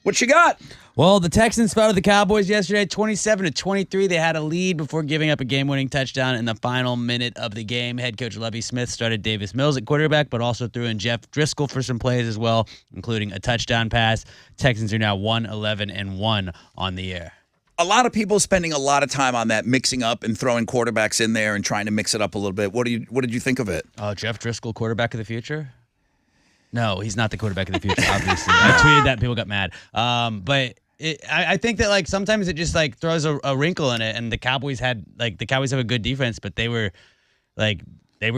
What you got? Well, the Texans fell to the Cowboys yesterday, 27-23. They had a lead before giving up a game-winning touchdown in the final minute of the game. Head coach Lovie Smith started Davis Mills at quarterback, but also threw in Jeff Driscoll for some plays as well, including a touchdown pass. Texans are now 1-11-1 on the year. A lot of people spending a lot of time on that, mixing up and throwing quarterbacks in there and trying to mix it up a little bit. What did you think of it? Oh, Jeff Driscoll, quarterback of the future? No, he's not the quarterback of the future, obviously. I tweeted that, people got mad. But I think that like sometimes it just like throws a wrinkle in it, and the Cowboys have a good defense, but they were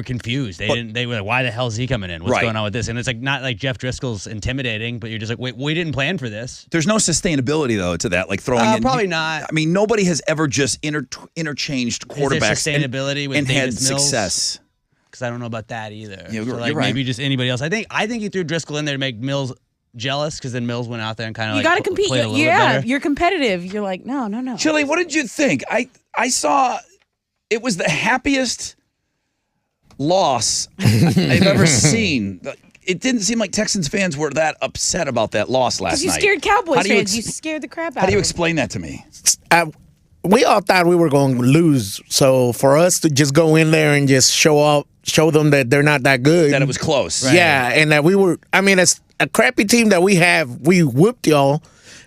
confused. They were like, why the hell is he coming in? What's going on with this? And it's like not like Jeff Driscoll's intimidating, but you're just like, wait, we didn't plan for this. There's no sustainability though to that, like throwing in. Probably not. I mean, nobody has ever just interchanged quarterbacks Is there sustainability with and had Davis Mills? Success. Because I don't know about that either. Yeah, so like you're right. Maybe just anybody else. I think he threw Driscoll in there to make Mills jealous, because then Mills went out there and kind of You got to compete. played a little bit better. You're competitive. You're like, no. Chili, what did you think? I saw it was the happiest loss I've ever seen. It didn't seem like Texans fans were that upset about that loss last Because you night. scared Cowboys How do you fans. You scared the crap out How do you of them. explain that to me? We all thought we were going to lose, so for us to just go in there and just show them that they're not that good. That it was close. Right. Yeah, and that we were, I mean, it's a crappy team that we have. We whooped y'all,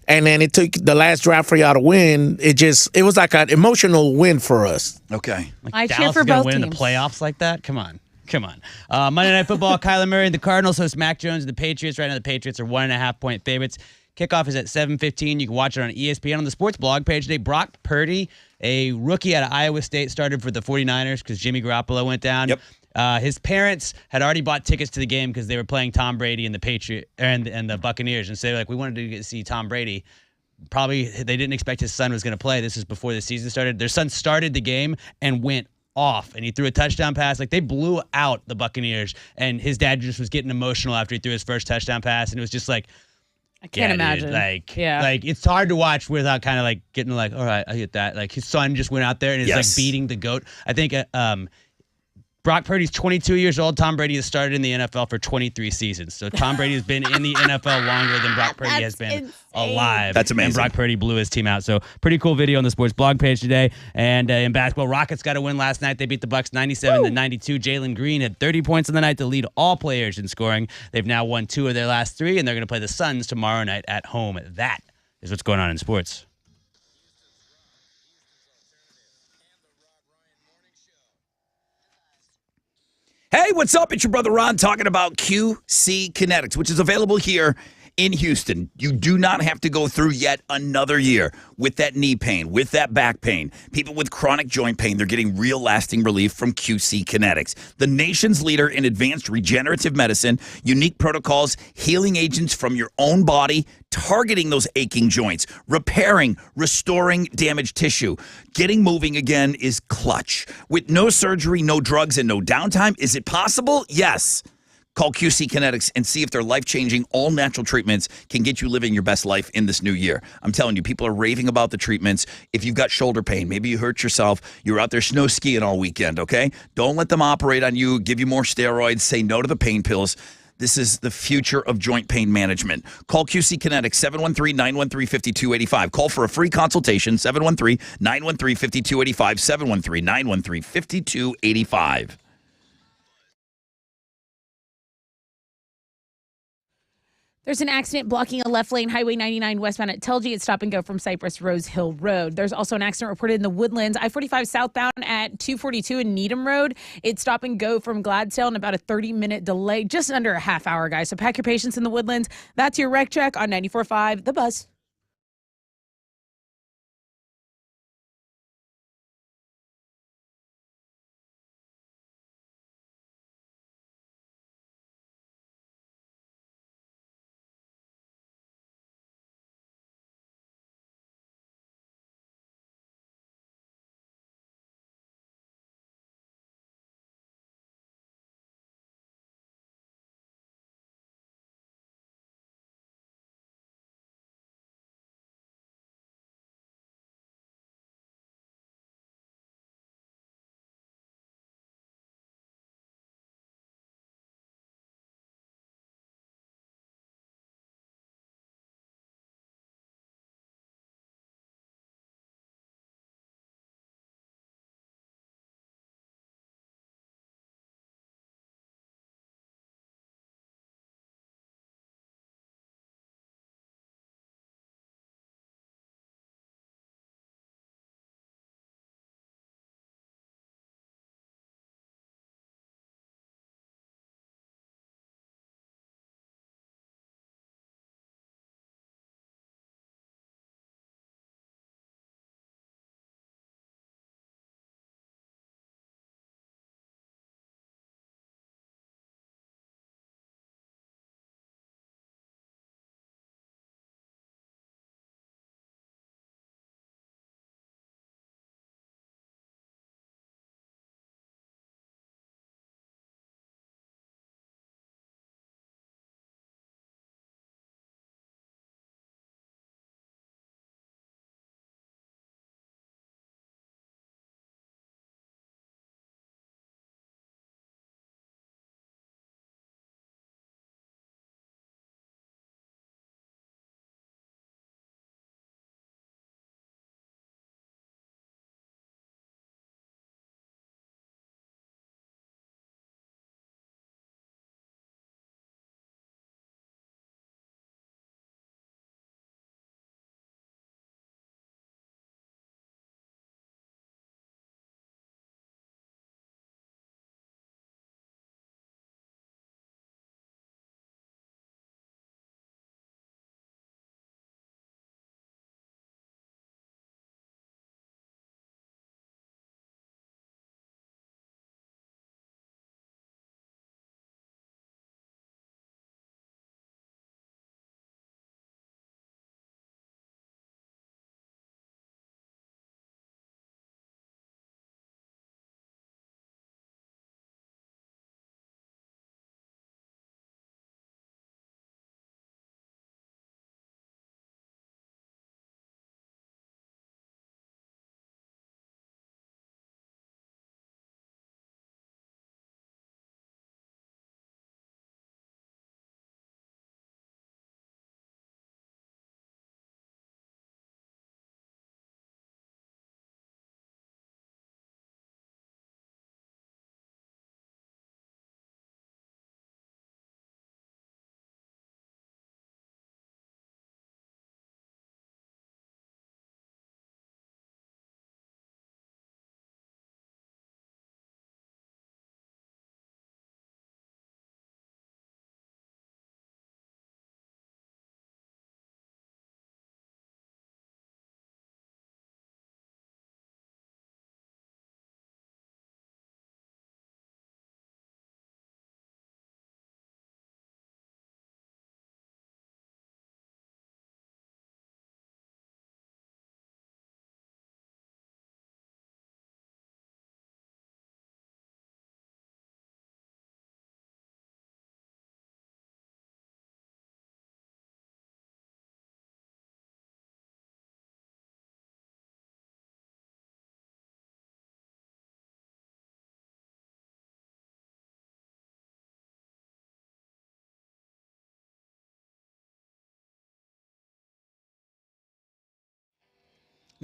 and then it took the last drive for y'all to win. It was like an emotional win for us. Okay. I cheer Dallas for is gonna both win in teams. the playoffs like that? Come on. Monday Night Football, Kyler Murray and the Cardinals host Mac Jones and the Patriots. Right now the Patriots are 1.5-point favorites. Kickoff is at 7:15. You can watch it on ESPN on the sports blog page today. Brock Purdy, a rookie out of Iowa State, started for the 49ers because Jimmy Garoppolo went down. Yep. His parents had already bought tickets to the game because they were playing Tom Brady and the Patriot and the Buccaneers, and so they were like, we wanted to get to see Tom Brady. Probably they didn't expect his son was going to play. This is before the season started. Their son started the game and went off, and he threw a touchdown pass. Like, they blew out the Buccaneers, and his dad just was getting emotional after he threw his first touchdown pass, and it was just like, I can't imagine. Dude, like it's hard to watch without kind of like getting like, all right, I get that. Like, his son just went out there and is like beating the GOAT. I think Brock Purdy's 22 years old. Tom Brady has started in the NFL for 23 seasons. So Tom Brady has been in the NFL longer than Brock Purdy has been alive. That's amazing. And Brock Purdy blew his team out. So pretty cool video on the sports blog page today. And in basketball, Rockets got a win last night. They beat the Bucks 97-92. Jalen Green had 30 points in the night to lead all players in scoring. They've now won 2 of their last 3, and they're going to play the Suns tomorrow night at home. That is what's going on in sports. Hey, what's up? It's your brother Ron talking about QC Kinetics, which is available here in Houston. You do not have to go through yet another year with that knee pain, with that back pain. People with chronic joint pain, they're getting real lasting relief from QC Kinetics, the nation's leader in advanced regenerative medicine, unique protocols, healing agents from your own body, targeting those aching joints, repairing, restoring damaged tissue. Getting moving again is clutch. With no surgery, no drugs, and no downtime, is it possible? Yes. Call QC Kinetics and see if their life-changing, all-natural treatments can get you living your best life in this new year. I'm telling you, people are raving about the treatments. If you've got shoulder pain, maybe you hurt yourself, you're out there snow skiing all weekend, okay? Don't let them operate on you, give you more steroids, say no to the pain pills. This is the future of joint pain management. Call QC Kinetics, 713-913-5285. Call for a free consultation, 713-913-5285, 713-913-5285. There's an accident blocking a left lane, Highway 99 westbound at Telge. It's stop and go from Cypress Rose Hill Road. There's also an accident reported in the Woodlands, I-45 southbound at 242 in Needham Road. It's stop and go from Gladstone, and about a 30-minute delay, just under a half hour, guys. So pack your patience in the Woodlands. That's your wreck check on 94.5 The Buzz.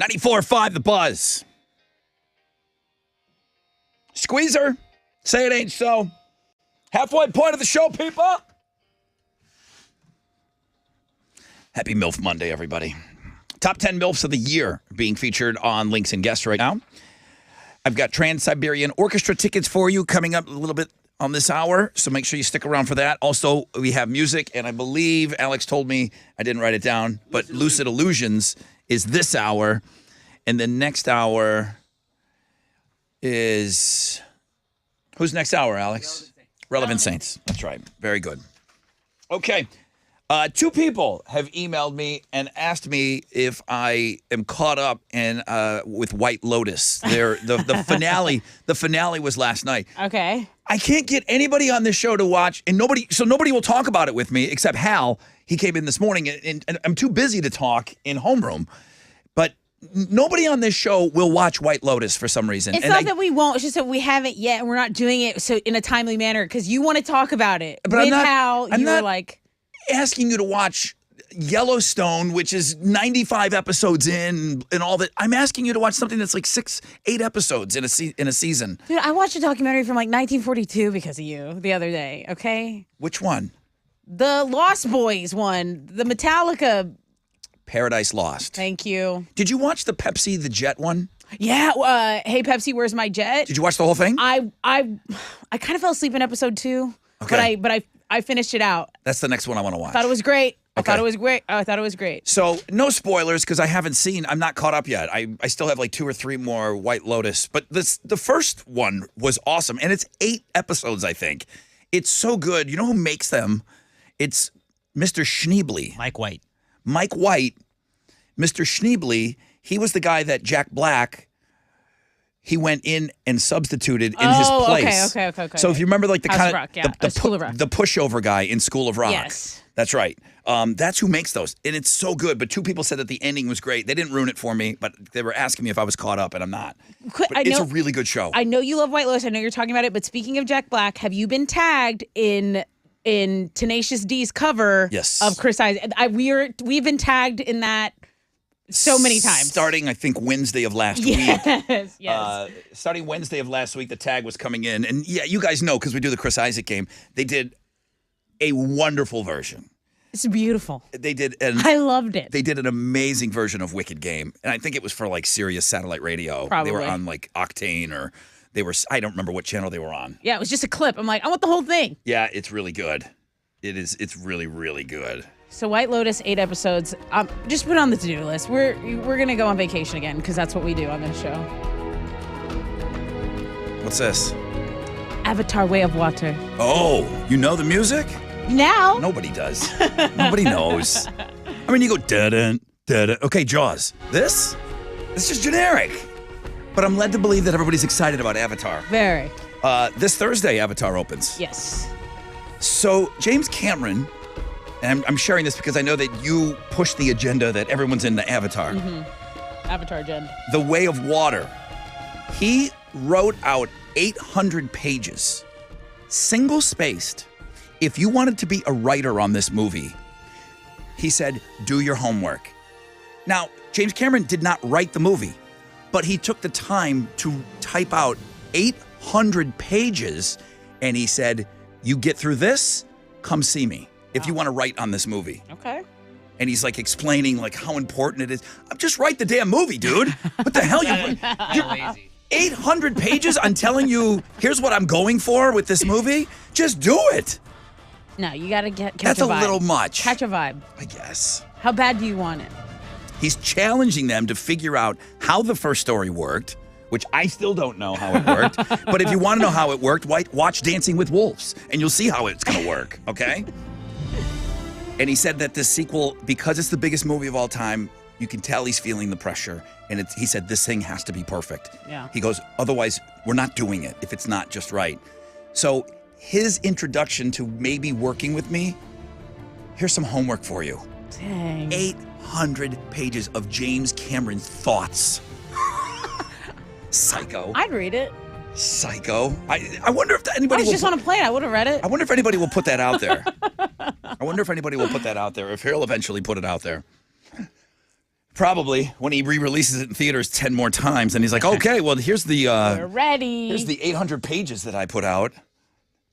94.5 The Buzz. Squeezer, say it ain't so. Halfway point of the show, people. Happy MILF Monday, everybody. Top 10 MILFs of the year being featured on Links and Guests right now. I've got Trans-Siberian Orchestra tickets for you coming up a little bit on this hour, so make sure you stick around for that. Also, we have music, and I believe Alex told me, I didn't write it down, but Lucid Illusions is this hour, and the next hour is... Who's next hour, Alex? Relevant Saints. That's right. Very good. Okay. Two people have emailed me and asked me if I am caught up in with White Lotus. The finale. The finale was last night. Okay. I can't get anybody on this show to watch, and nobody will talk about it with me except Hal. He came in this morning, and I'm too busy to talk in homeroom. But nobody on this show will watch White Lotus for some reason. It's not that we won't. It's just that we haven't yet, and we're not doing it so in a timely manner because you want to talk about it. But with Hal, you were like asking you to watch Yellowstone, which is 95 episodes in and all that. I'm asking you to watch something that's like 6-8 episodes in a season. Dude, I watched a documentary from like 1942 because of you the other day, okay? Which one? The Lost Boys one, the Metallica. Paradise Lost. Thank you. Did you watch the Pepsi the Jet one? Yeah, Hey Pepsi, Where's My Jet? Did you watch the whole thing? I kind of fell asleep in episode 2, okay. but I finished it out. That's the next one I want to watch. I thought it was great. Okay. I thought it was great. So no spoilers because I'm not caught up yet. I still have like 2 or 3 more White Lotus. But the first one was awesome. And it's 8 episodes, I think. It's so good. You know who makes them? It's Mr. Schneebly. Mike White. Mr. Schneebly, he was the guy that Jack Black, he went in and substituted in his place. Okay. So if you remember like the House kind of Rock, yeah. School of Rock. the pushover guy in School of Rock. Yes. That's right. That's who makes those. And it's so good. But 2 people said that the ending was great. They didn't ruin it for me, but they were asking me if I was caught up, and I'm not. But it's a really good show. I know you love White Lotus. I know you're talking about it. But speaking of Jack Black, have you been tagged in Tenacious D's cover of Chris Isaac? We've been tagged in that so many times. Starting, I think, Wednesday of last week. Yes. Starting Wednesday of last week, the tag was coming in. And yeah, you guys know because we do the Chris Isaac game. They did a wonderful version. It's beautiful. They did. I loved it. They did an amazing version of Wicked Game. And I think it was for like Sirius Satellite Radio. Probably. They were on like Octane or I don't remember what channel they were on. Yeah, it was just a clip. I'm like, I want the whole thing. Yeah, it's really good. It's really, really good. So White Lotus, 8 episodes. Just put it on the to-do list. We're gonna go on vacation again because that's what we do on this show. What's this? Avatar: Way of Water. Oh, you know the music? Now? Nobody does. Nobody knows. I mean, you go da-da, da-da. Okay, Jaws. This is just generic. But I'm led to believe that everybody's excited about Avatar. Very. This Thursday, Avatar opens. Yes. So James Cameron, and I'm sharing this because I know that you push the agenda that everyone's into Avatar. Mm-hmm. Avatar agenda. The Way of Water. He wrote out 800 pages, single-spaced. If you wanted to be a writer on this movie, he said, do your homework. Now, James Cameron did not write the movie, but he took the time to type out 800 pages, and he said, you get through this, come see me if you want to write on this movie. Okay. And he's like explaining like how important it is. Just write the damn movie, dude. What the hell? You're lazy. 800 pages on telling you, here's what I'm going for with this movie? Just do it. No, you got to catch That's a vibe. a little much. Catch a vibe. I guess. How bad do you want it? He's challenging them to figure out how the first story worked, which I still don't know how it worked. But if you want to know how it worked, watch Dancing with Wolves, and you'll see how it's going to work, okay? And he said that this sequel, because it's the biggest movie of all time, you can tell he's feeling the pressure. And he said this thing has to be perfect. Yeah. He goes, otherwise, we're not doing it if it's not just right. So his introduction to maybe working with me, here's some homework for you. Dang. 800 pages of James Cameron's thoughts. Psycho. I'd read it. Psycho. I wonder if anybody I was just on a plane. I would have read it. I wonder if anybody will put that out there. I wonder if anybody will put that out there, if he'll eventually put it out there. Probably when he re-releases it in theaters 10 more times, and he's like, okay, well, here's the We're ready. here's the 800 pages that I put out.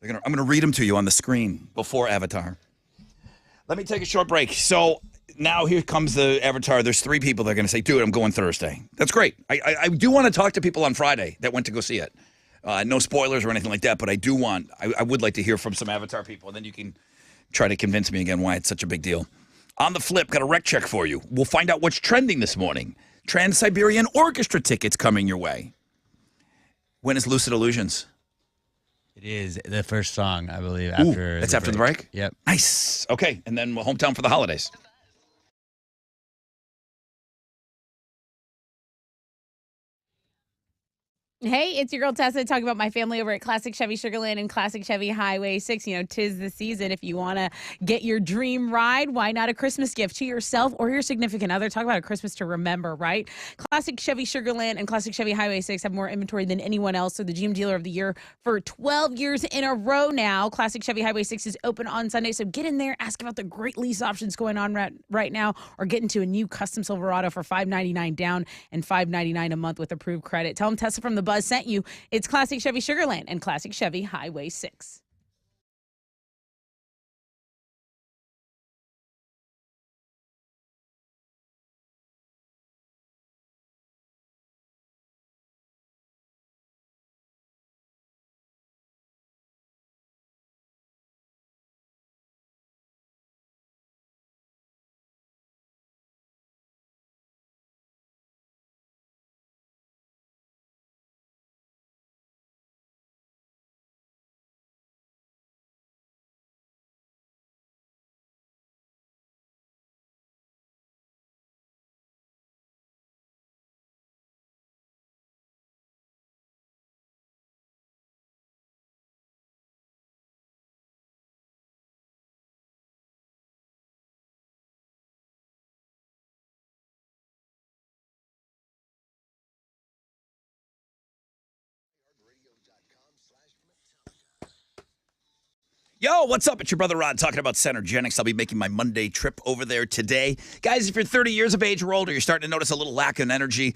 I'm gonna read them to you on the screen before Avatar. Let me take a short break. So now here comes the Avatar. There's 3 people that are gonna say, dude, I'm going Thursday. That's great. I do want to talk to people on Friday that went to go see it. No spoilers or anything like that, but I would like to hear from some Avatar people, and then you can try to convince me again why it's such a big deal. On the flip, got a rec check for you. We'll find out what's trending this morning. Trans-Siberian Orchestra tickets coming your way. When is Lucid Illusions? It is the first song, I believe. That's after the break? Yep. Nice. Okay, and then hometown for the holidays. Hey, it's your girl Tessa talking about my family over at Classic Chevy Sugarland and Classic Chevy Highway 6. You know, 'tis the season. If you want to get your dream ride, why not a Christmas gift to yourself or your significant other? Talk about a Christmas to remember, right? Classic Chevy Sugarland and Classic Chevy Highway 6 have more inventory than anyone else. So the GM Dealer of the Year for 12 years in a row now. Classic Chevy Highway 6 is open on Sunday. So get in there, ask about the great lease options going on right now, or get into a new custom Silverado for $599 down and $599 a month with approved credit. Tell them Tessa from the Buzz sent you. It's Classic Chevy Sugarland and Classic Chevy Highway 6. Yo, what's up? It's your brother Rod talking about Centergenics. I'll be making my Monday trip over there today. Guys, if you're 30 years of age or older, you're starting to notice a little lack of energy.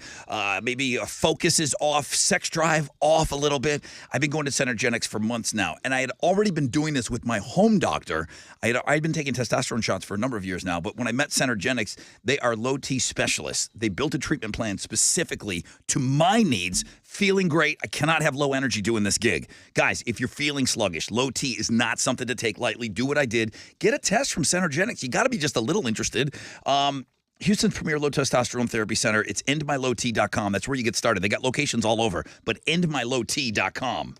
Maybe your focus is off, sex drive off a little bit. I've been going to Centergenics for months now, and I had already been doing this with my home doctor. I'd been taking testosterone shots for a number of years now, but when I met Centergenics, they are low T specialists. They built a treatment plan specifically to my needs. Feeling great. I cannot have low energy doing this gig. Guys, if you're feeling sluggish, low T is not something to take lightly. Do what I did. Get a test from Centergenics. You got to be just a little interested. Houston's premier low testosterone therapy center. It's endmylowt.com. That's where you get started. They got locations all over, but endmylowt.com.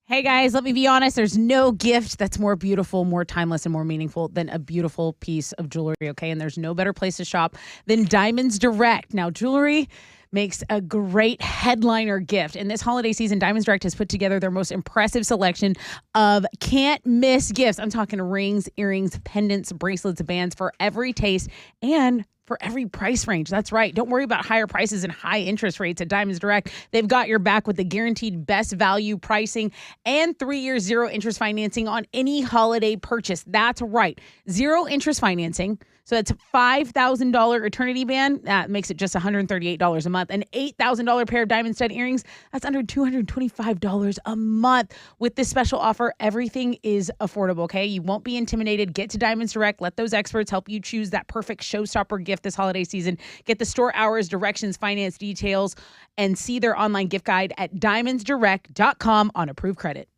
Hey guys, let me be honest. There's no gift that's more beautiful, more timeless, and more meaningful than a beautiful piece of jewelry, okay? And there's no better place to shop than Diamonds Direct. Now, jewelry makes a great headliner gift. And this holiday season, Diamonds Direct has put together their most impressive selection of can't-miss gifts. I'm talking rings, earrings, pendants, bracelets, bands for every taste and for every price range. That's right. Don't worry about higher prices and high interest rates at Diamonds Direct. They've got your back with the guaranteed best value pricing and 3-year zero interest financing on any holiday purchase. That's right. Zero interest financing. So that's $5,000 eternity band. That makes it just $138 a month. An $8,000 pair of diamond stud earrings. That's under $225 a month. With this special offer, everything is affordable, okay? You won't be intimidated. Get to Diamonds Direct. Let those experts help you choose that perfect showstopper gift this holiday season. Get the store hours, directions, finance details, and see their online gift guide at diamondsdirect.com on approved credit.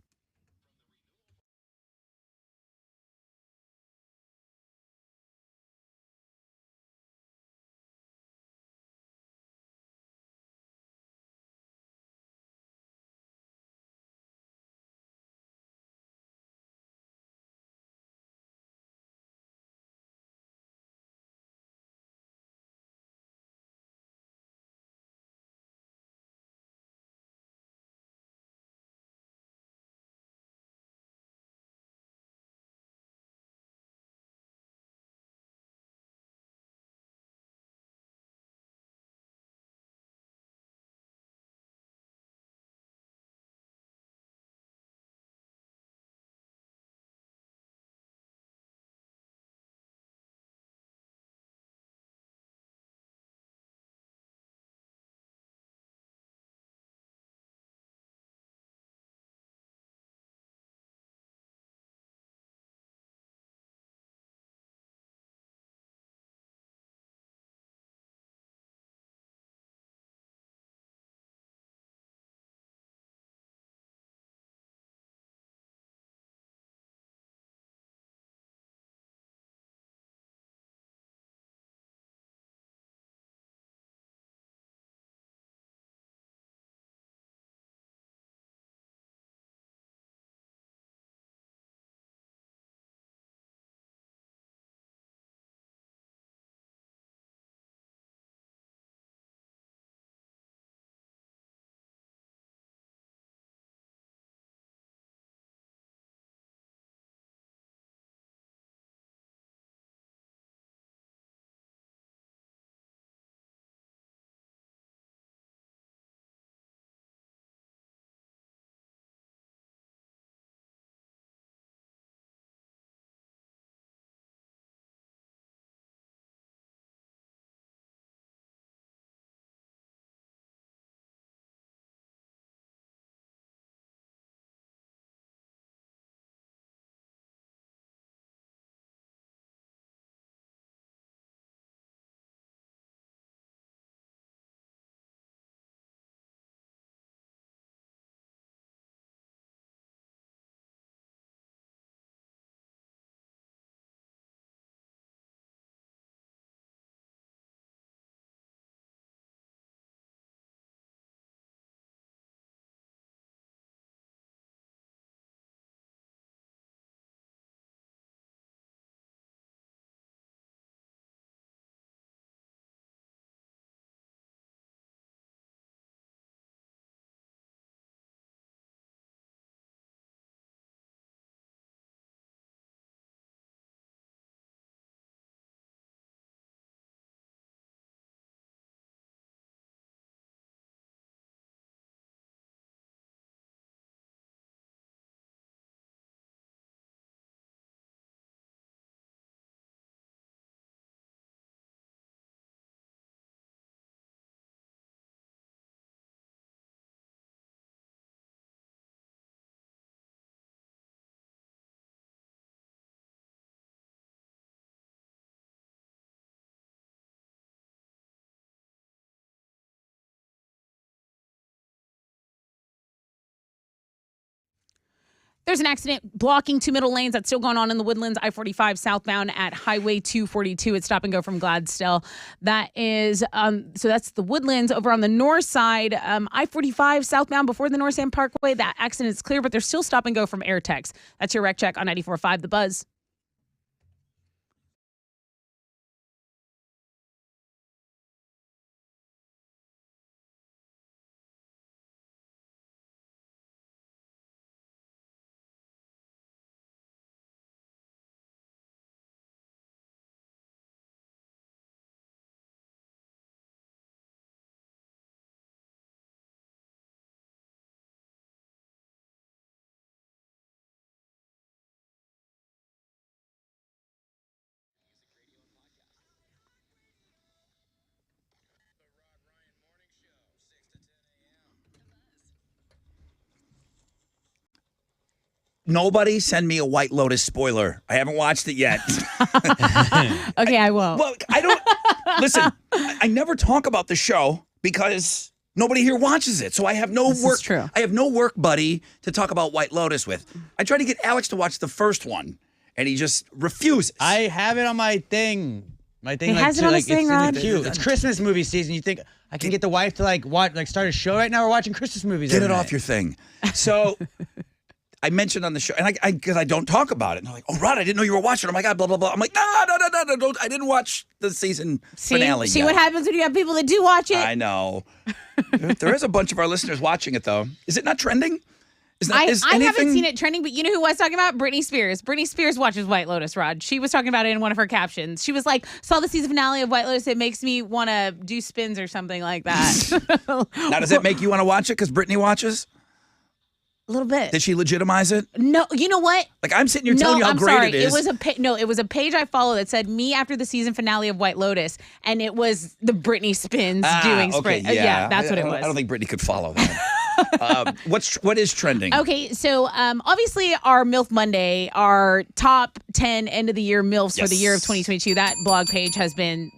There's an accident blocking two middle lanes that's still going on in the Woodlands, I-45 southbound at Highway 242. It's stop and go from Gladstone. That is, so that's the Woodlands. Over on the north side, I-45 southbound before the North End Parkway. That accident is clear, but there's still stop and go from Airtex. That's your wreck check on 94.5 The Buzz. Nobody send me a White Lotus spoiler. I haven't watched it yet. Okay, I won't. Well, I don't listen. I never talk about the show because nobody here watches it. So I have no This is work. true. I have no work buddy to talk about White Lotus with. I tried to get Alex to watch the first one, and he just refuses. I have it on my thing. My thing He has it on his thing, it's in Rod. the queue. It's Christmas movie season. You think I can get the wife to watch start a show right now? We're watching Christmas movies. Get every it off night. your thing. So I mentioned on the show, and because I don't talk about it, and they're like, "Oh, Rod, I didn't know you were watching." Oh my God, blah blah blah. I'm like, no, don't. I didn't watch the season finale. See yet. what happens when you have people that do watch it? I know. There is a bunch of our listeners watching it, though. Is it not trending? I haven't anything- seen it trending, but you know who was talking about? Britney Spears. Britney Spears watches White Lotus, Rod. She was talking about it in one of her captions. She was like, saw the season finale of White Lotus. It makes me want to do spins or something like that. Now, does it make you want to watch it because Brittany watches? A little bit. Did she legitimize it? No, you know what? Like, I'm sitting here telling you how I'm great sorry. it is. It was a page I follow that said me after the season finale of White Lotus, and it was the Britney spins doing okay, spin. Yeah, that's what it was. I don't think Brittany could follow that. What is trending? Okay, so obviously our MILF Monday, our top 10 end of the year MILFs for the year of 2022, that blog page has been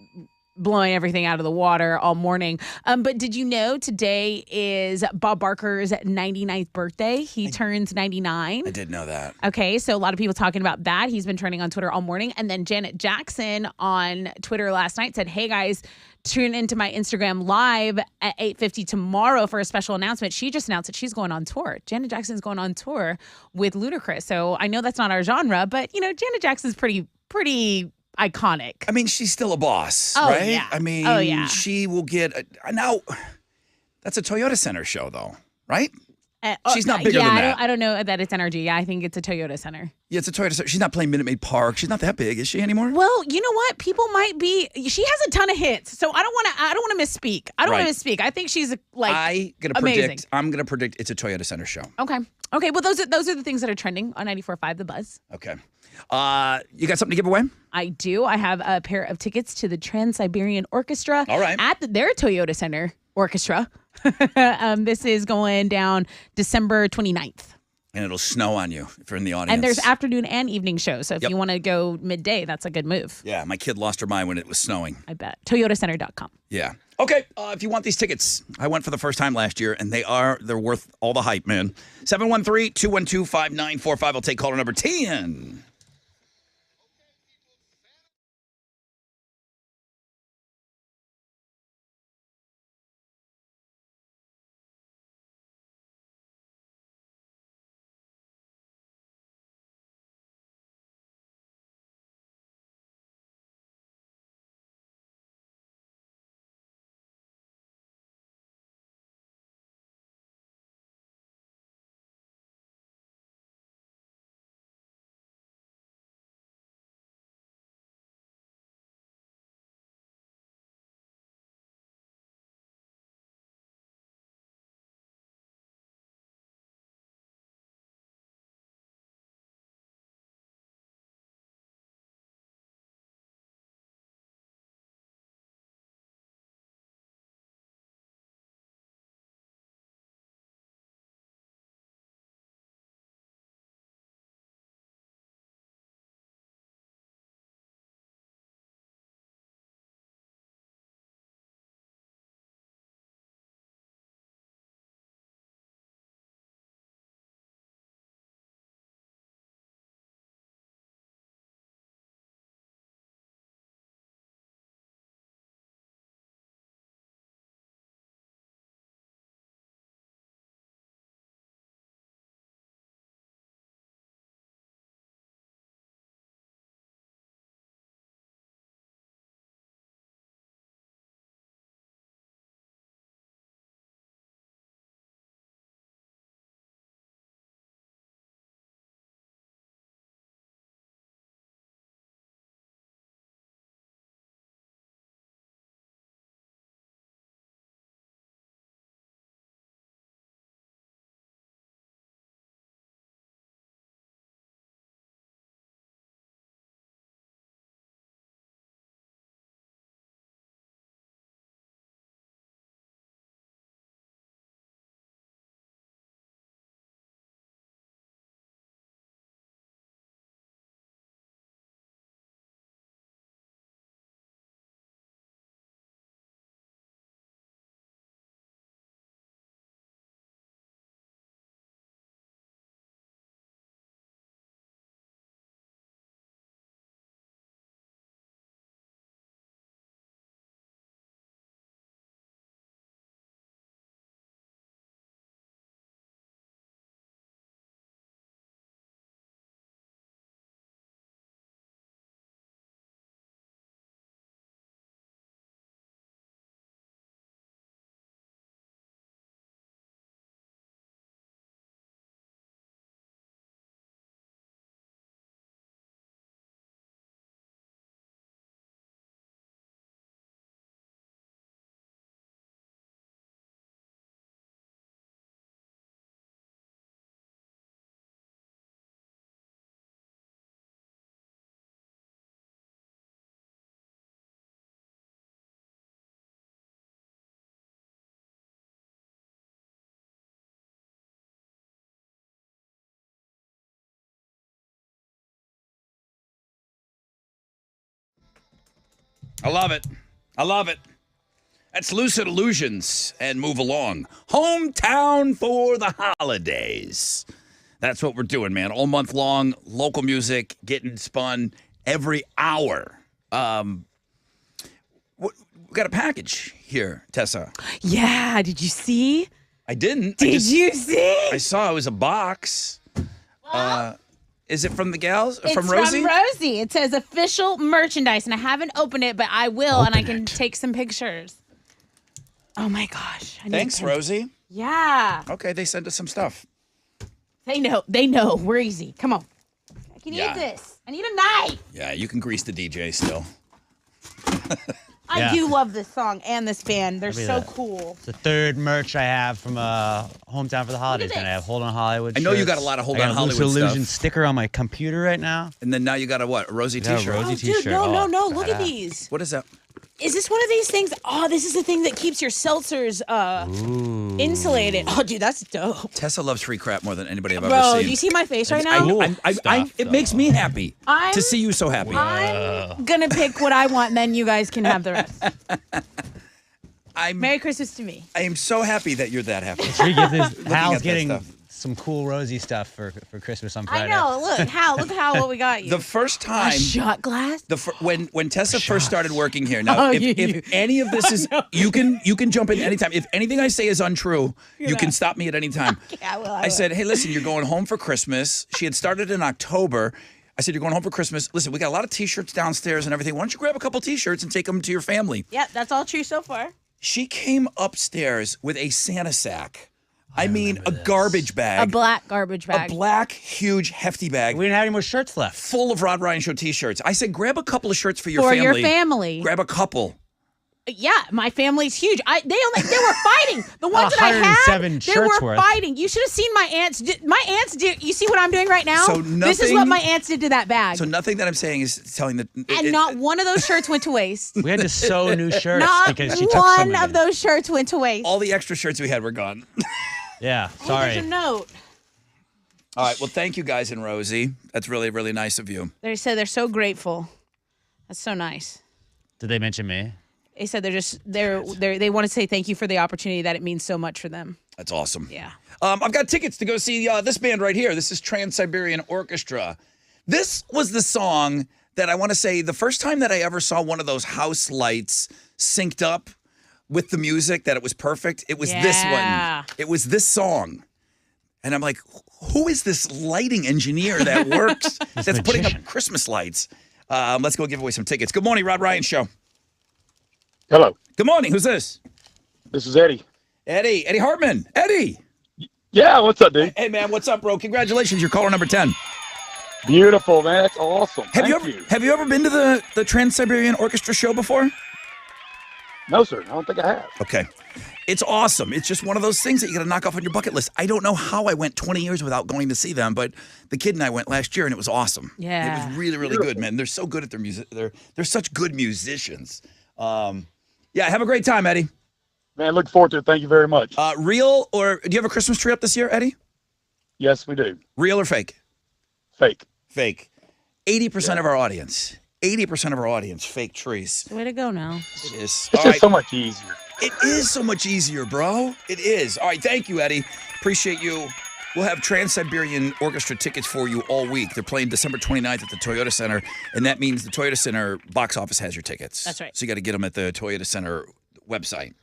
blowing everything out of the water all morning. But did you know today is Bob Barker's 99th birthday? He turns 99. I did know that. Okay, so a lot of people talking about that. He's been trending on Twitter all morning. And then Janet Jackson on Twitter last night said, hey guys, tune into my Instagram live at 8:50 tomorrow for a special announcement. She just announced that she's going on tour. Janet Jackson's going on tour with Ludacris. So I know that's not our genre, but you know, Janet Jackson's pretty iconic. I mean, she's still a boss, Oh, right? yeah. I mean, Oh, yeah. she will get now. That's a Toyota Center show, though, right? She's not bigger than that. I don't know that it's NRG. Yeah, I think it's a Toyota Center. Yeah, it's a Toyota Center. She's not playing Minute Maid Park. She's not that big, is she anymore? Well, you know what? People might be. She has a ton of hits, so I don't want to misspeak. I don't want Right. to misspeak. I think she's like amazing. amazing. I'm gonna predict it's a Toyota Center show. Okay. Well, those are the things that are trending on 94.5 The Buzz. Okay. You got something to give away? I do. I have a pair of tickets to the Trans-Siberian Orchestra. All right. At their Toyota Center Orchestra. This is going down December 29th. And it'll snow on you if you're in the audience. And there's afternoon and evening shows. So if Yep. you want to go midday, that's a good move. Yeah, my kid lost her mind when it was snowing. I bet. ToyotaCenter.com. Yeah. Okay. If you want these tickets, I went for the first time last year, and they're worth all the hype, man. 713-212-5945. I'll take caller number 10. I love it. I love it. That's Lucid Illusions and Move Along. Hometown for the holidays. That's what we're doing, man. All month long, local music, getting spun every hour. We got a package here, Tessa. Yeah, did you see? I didn't. Did you see? I saw it was a box. Is it from the gals? It's from Rosie? From Rosie. It says official merchandise, and I haven't opened it, but I will, and I can take some pictures. Oh my gosh! Thanks, Rosie. Yeah. Okay, they sent us some stuff. They know. They know. We're easy. Come on. I can Yeah. eat this. I need a knife. Yeah, you can grease the DJ still. I do love this song and this band. They're Look at so that. cool. It's the third merch I have from Hometown for the Holidays. And I have Hold on Hollywood. I know you shirts. got a lot of Hold I got on a Lucid Hollywood Illusion stuff. sticker on my computer right now. And then now you got a what? A Rosie Yeah, a t-shirt. Rosie Dude, t-shirt. no. Oh, Look at badass. these. What is that? Is this one of these things? Oh, this is the thing that keeps your seltzers insulated. Oh, dude, that's dope. Tessa loves free crap more than anybody I've ever Bro, seen. do you see my face right now? It makes me happy I'm- to see you so happy. I'm gonna pick what I want, and then you guys can have the rest. Merry Christmas to me. I am so happy that you're that happy. Should we get this? Looking at Hal's that getting stuff. some cool Rosie stuff for Christmas on Friday. I know. Look, Hal. Look how what we got you. The first time, a shot glass. when Tessa first started working here. Now, Oh, if any of this is, you can jump in anytime. If anything I say is untrue, you can stop me at any time. Okay, I will. I said, hey, listen, you're going home for Christmas. She had started in October. I said, you're going home for Christmas. Listen, we got a lot of T-shirts downstairs and everything. Why don't you grab a couple T-shirts and take them to your family? Yeah, that's all true so far. She came upstairs with a Santa sack. I mean, a garbage bag. A black garbage bag. A black, huge, hefty bag. We didn't have any more shirts left. Full of Rod Ryan Show T-shirts. I said, grab a couple of shirts for your For family. your family. Grab a couple. Yeah, my family's huge. They were fighting. The ones that I had, 107 they shirts were worth. fighting. You should have seen my aunts. My aunts did. You see what I'm doing right now? So this is nothing- what my aunts did to that bag. So nothing that I'm saying is telling the. and not one of those shirts went to waste. We had to sew new shirts Not because she took some one of of those shirts went to waste. all the extra shirts we had were gone. Yeah, Hey, sorry. there's a note. All right. Well, thank you guys and Rosie. That's really, really nice of you. They said they're so grateful. That's so nice. Did they mention me? They said they want to say thank you for the opportunity, that it means so much for them. That's awesome. Yeah. I've got tickets to go see this band right here. This is Trans-Siberian Orchestra. This was the song that I want to say the first time that I ever saw one of those house lights synced up with the music, that it was perfect. It was this Yeah. one. It was this song. And I'm like, who is this lighting engineer that works, that's putting up Christmas lights? Let's go give away some tickets. Good morning, Rod Ryan Show. Hello. Good morning. Who's this? This is Eddie. Eddie Hartman. Eddie. Yeah, what's up, dude? Hey, man, what's up, bro? Congratulations. You're caller number 10. Beautiful, man. That's awesome. Have Thank you ever been to the Trans-Siberian Orchestra show before? No, sir. I don't think I have. Okay. It's awesome. It's just one of those things that you got to knock off on your bucket list. I don't know how I went 20 years without going to see them, but the kid and I went last year and it was awesome. Yeah. It was really, really good, man. They're so good at their music. They're such good musicians. Yeah, have a great time, Eddie. Man, look forward to it. Thank you very much. Real or do you have a Christmas tree up this year, Eddie? Yes, we do. Real or fake? Fake. Fake. 80% of our audience. 80% of our audience, fake trees. Way to go now. It is. It's All just right. so much easier. It is so much easier, bro. It is. All right, thank you, Eddie. Appreciate you. We'll have Trans-Siberian Orchestra tickets for you all week. They're playing December 29th at the Toyota Center, and that means the Toyota Center box office has your tickets. That's right. So you got to get them at the Toyota Center website.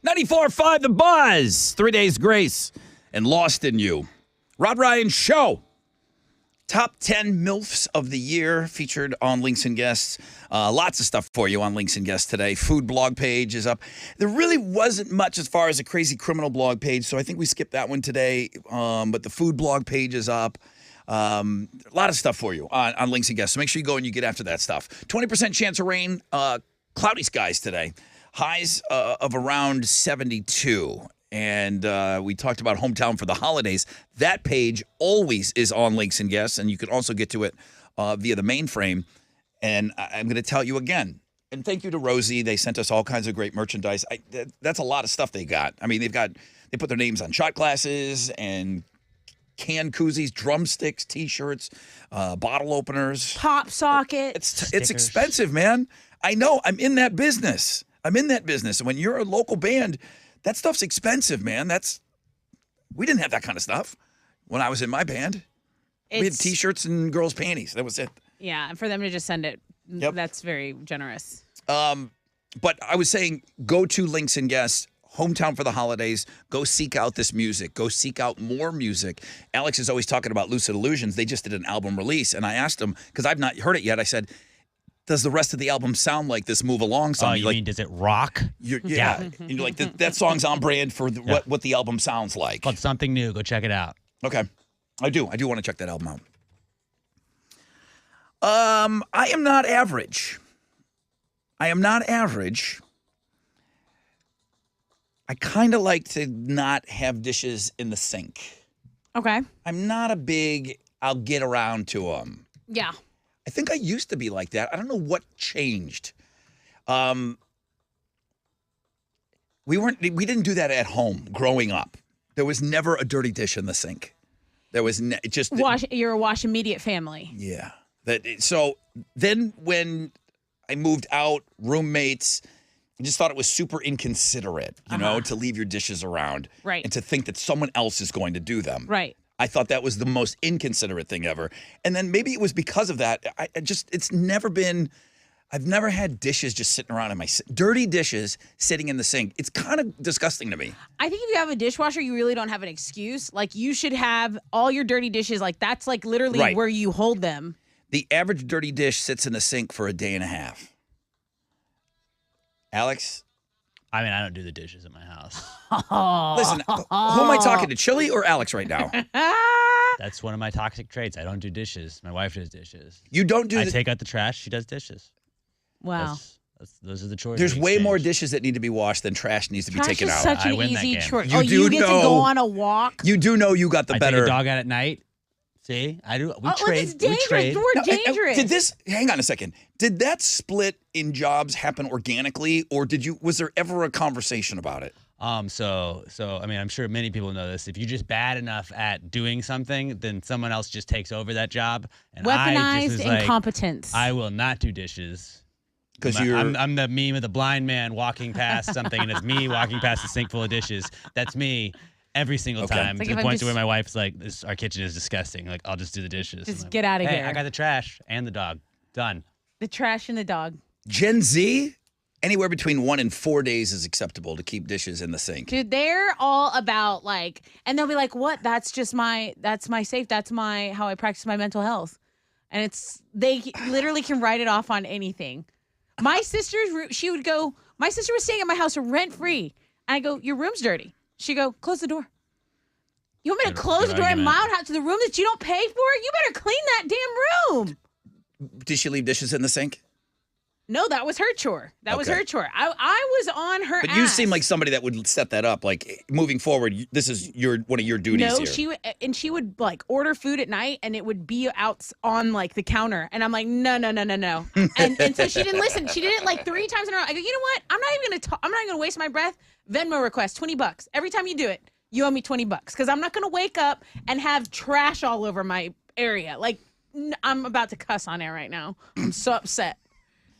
94.5 The Buzz. 3 Days Grace and Lost in You. Rod Ryan Show. Top 10 MILFs of the year featured on Links and Guests. Lots of stuff for you on Links and Guests today. Food blog page is up. There really wasn't much as far as a crazy criminal blog page, so I think we skipped that one today. But the food blog page is up. A lot of stuff for you on Links and Guests, so make sure you go and you get after that stuff. 20% chance of rain, cloudy skies today. Highs of around 72. And we talked about Hometown for the Holidays. That page always is on Links and Guests, and you can also get to it via the mainframe. And I'm going to tell you again, and thank you to Rosie. They sent us all kinds of great merchandise. That's a lot of stuff they got. I mean, they put their names on shot glasses and can koozies, drumsticks, T-shirts, bottle openers. Pop socket. It's expensive, man. I know. I'm in that business. And when you're a local band, that stuff's expensive, man. We didn't have that kind of stuff when I was in my band. We had T-shirts and girls' panties. That was it. Yeah, and for them to just send it, that's very generous. But I was saying, go to Links and Guests, Hometown for the Holidays. Go seek out this music. Go seek out more music. Alex is always talking about Lucid Illusions. They just did an album release, and I asked him, because I've not heard it yet, I said, does the rest of the album sound like this Move Along song? Oh, you mean, does it rock? Yeah. And you're like, that song's on brand for what the album sounds like. It's called Something New. Go check it out. Okay. I do want to check that album out. I am not average. I kind of like to not have dishes in the sink. Okay. I'm not a big, I'll get around to them. Yeah. I think I used to be like that. I don't know what changed. We didn't do that at home growing up. There was never a dirty dish in the sink. There was just you're a wash immediate family. Yeah. So then when I moved out, roommates, I just thought it was super inconsiderate, you know, to leave your dishes around, right, and to think that someone else is going to do them, right. I thought that was the most inconsiderate thing ever. And then maybe it was because of that. It's never been, I've never had dishes just sitting around in my, dirty dishes sitting in the sink. It's kind of disgusting to me. I think if you have a dishwasher, you really don't have an excuse. Like, you should have all your dirty dishes. Like, that's like literally where you hold them. The average dirty dish sits in the sink for a day and a half. Alex? I mean, I don't do the dishes at my house. Listen, who am I talking to, Chili or Alex right now? That's one of my toxic traits. I don't do dishes. My wife does dishes. You don't do I take out the trash. She does dishes. Wow. Those are the chores. There's way more dishes that need to be washed than trash needs to be taken out. Trash is such an easy chore. You get to go on a walk? You do know you got the better. I take a dog out at night. See, I do. We trade. It's dangerous. We're dangerous. Hang on a second. Did that split in jobs happen organically, or was there ever a conversation about it? So I mean, I'm sure many people know this. If you're just bad enough at doing something, then someone else just takes over that job. And Weaponized incompetence. I will not do dishes. Because I'm the meme of the blind man walking past something, and it's me walking past a sink full of dishes. That's me. Every single time, to the point to where my wife's like, our kitchen is disgusting. Like, I'll just do the dishes. Just get out of here. I got the trash and the dog. Done. The trash and the dog. Gen Z, anywhere between 1 and 4 days is acceptable to keep dishes in the sink. Dude, they're all about and they'll be like, what? That's my safe. That's how I practice my mental health. And they literally can write it off on anything. My sister was staying at my house rent free. And I go, your room's dirty. She go, close the door. You want me to close the door in my house to the room that you don't pay for? You better clean that damn room. Did she leave dishes in the sink? No, that was her chore. That was her chore. I was on her But you seem like somebody that would set that up. Like, moving forward, this is one of your duties here. No, she would like order food at night, and it would be out on like the counter. And I'm like, no. and so she didn't listen. She did it like 3 times in a row. I go, you know what? I'm not even gonna waste my breath. Venmo request, $20. Every time you do it, you owe me $20 because I'm not gonna wake up and have trash all over my area. Like, I'm about to cuss on air right now. I'm so upset.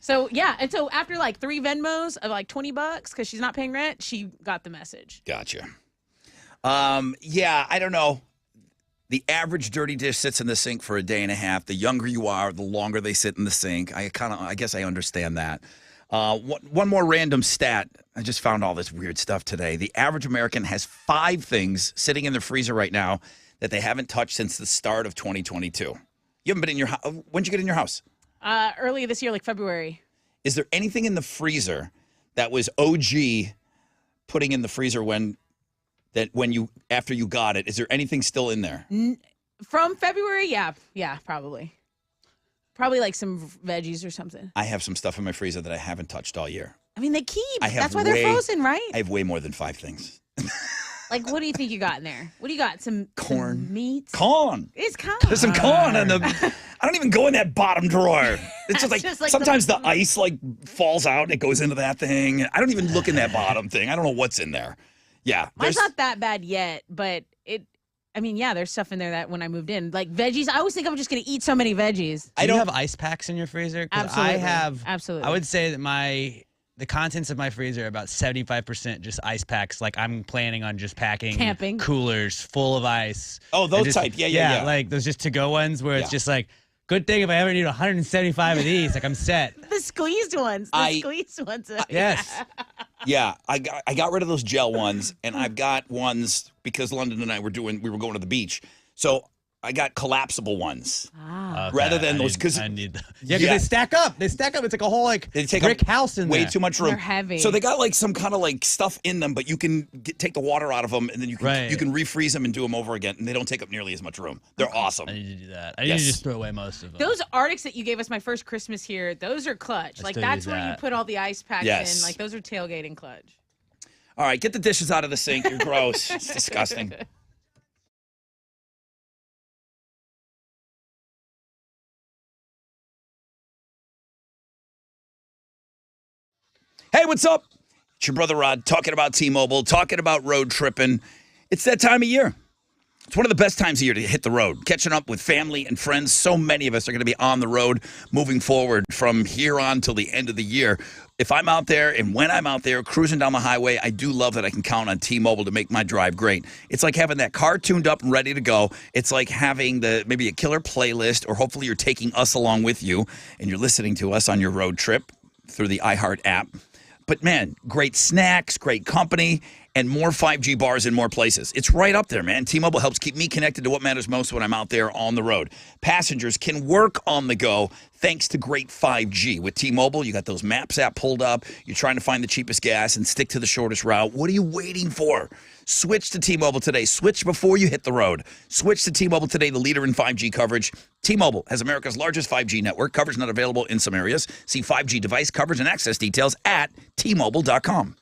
So, yeah. And so after like 3 Venmos of like $20 because she's not paying rent, she got the message. Gotcha. Yeah, I don't know. The average dirty dish sits in the sink for a day and a half. The younger you are, the longer they sit in the sink. I guess I understand that. One more random stat. I just found all this weird stuff today. The average American has 5 things sitting in their freezer right now that they haven't touched since the start of 2022. You haven't been in your house. When'd you get in your house? Earlier this year, like February. Is there anything in the freezer that was OG putting in the freezer after you got it? Is there anything still in there? From February, yeah, probably. Probably like some veggies or something. I have some stuff in my freezer that I haven't touched all year. I mean, they keep. I have That's why they're frozen, right? I have way more than 5 things. Like, what do you think you got in there? What do you got? Some Corn. some meat? Corn. It's corn. There's some corn in the. I don't even go in that bottom drawer. It's just like sometimes the ice like falls out and it goes into that thing. I don't even look in that bottom thing. I don't know what's in there. Yeah, Mine's not that bad yet, but I mean, yeah, there's stuff in there that when I moved in, like veggies. I always think I'm just going to eat so many veggies. Do you have ice packs in your freezer? 'Cause Absolutely. I have. Absolutely. I would say that the contents of my freezer are about 75% just ice packs. Like I'm planning on just packing Camping. coolers full of ice. Oh, those And type. Yeah. Like those just to-go ones where Yeah. it's just like, good thing if I ever need 175 of these, like I'm set. The squeezed ones. Yes. Yeah, I got rid of those gel ones, and I've got ones because London and I were going to the beach. So I got collapsible ones rather than those because I need. Yeah, because they stack up. They stack up. It's like a whole they take brick up house in way there. too much room. They're heavy. So they got like some kind of like stuff in them, but you can take the water out of them, and then you can refreeze them and do them over again, and they don't take up nearly as much room. They're awesome. I need to do that. I need to just throw away most of them. Those Arctics that you gave us my first Christmas here, those are clutch. I Like still that's use where you that. put all the ice packs Yes. in. Like those are tailgating clutch. All right, get the dishes out of the sink. You're gross. It's disgusting. Hey, what's up? It's your brother Rod talking about T-Mobile, talking about road tripping. It's that time of year. It's one of the best times of year to hit the road, catching up with family and friends. So many of us are going to be on the road moving forward from here on till the end of the year. If I'm out there and when I'm out there cruising down the highway, I do love that I can count on T-Mobile to make my drive great. It's like having that car tuned up and ready to go. It's like having maybe a killer playlist, or hopefully you're taking us along with you and you're listening to us on your road trip through the iHeart app. But man, great snacks, great company, and more 5G bars in more places. It's right up there, man. T-Mobile helps keep me connected to what matters most when I'm out there on the road. Passengers can work on the go thanks to great 5G. With T-Mobile, you got those Maps app pulled up. You're trying to find the cheapest gas and stick to the shortest route. What are you waiting for? Switch to T-Mobile today. Switch before you hit the road. Switch to T-Mobile today, the leader in 5G coverage. T-Mobile has America's largest 5G network. Coverage not available in some areas. See 5G device coverage and access details at T-Mobile.com.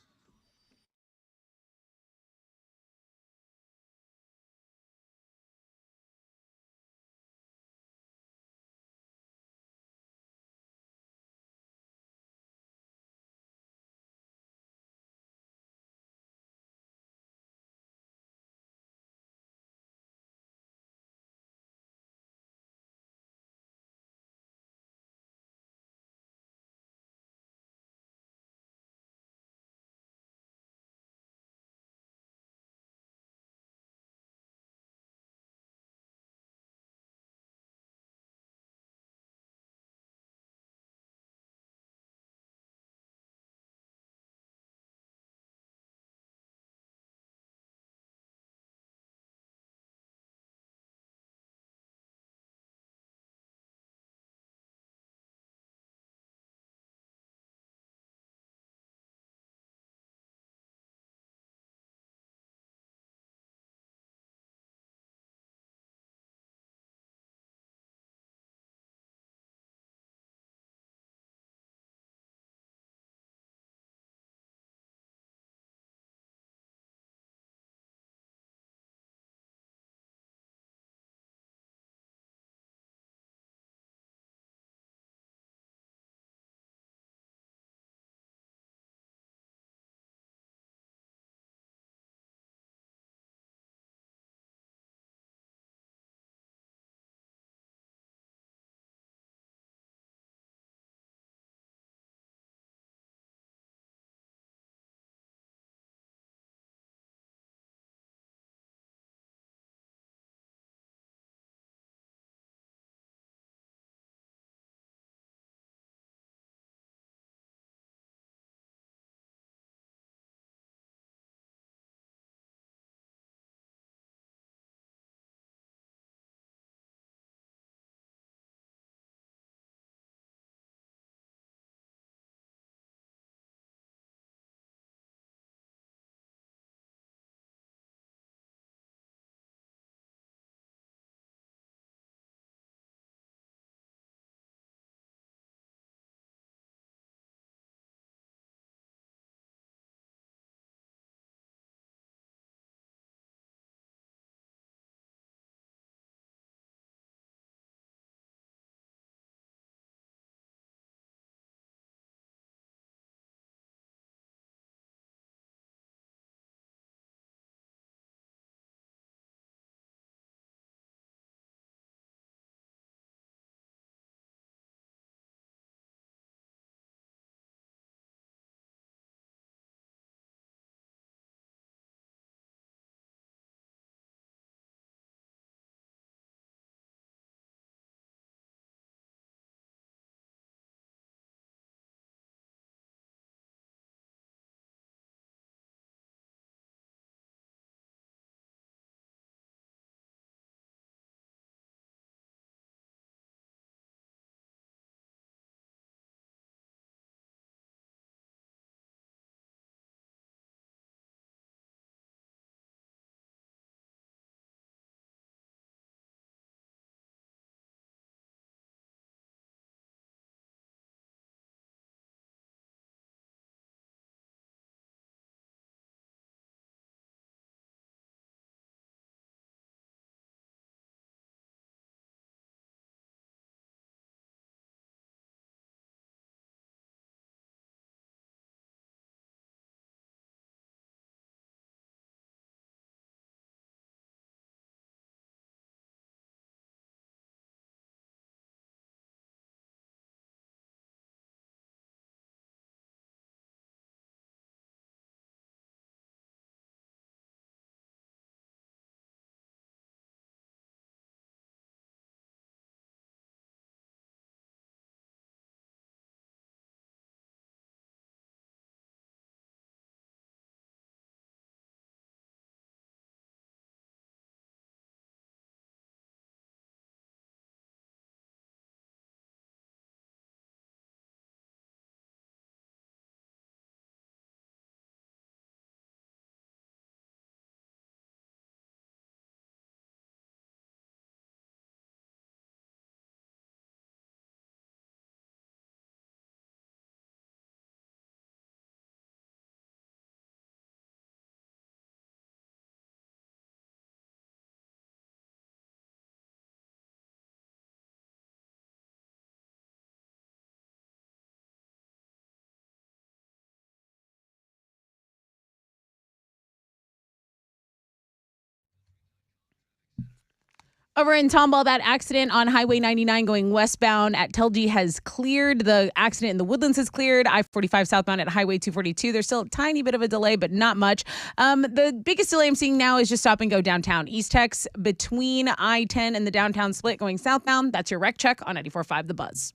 Over in Tomball, that accident on Highway 99 going westbound at Telge has cleared. The accident in the Woodlands has cleared. I-45 southbound at Highway 242. There's still a tiny bit of a delay, but not much. The biggest delay I'm seeing now is just stop and go downtown. East Tex between I-10 and the downtown split going southbound. That's your wreck check on 94.5 The Buzz.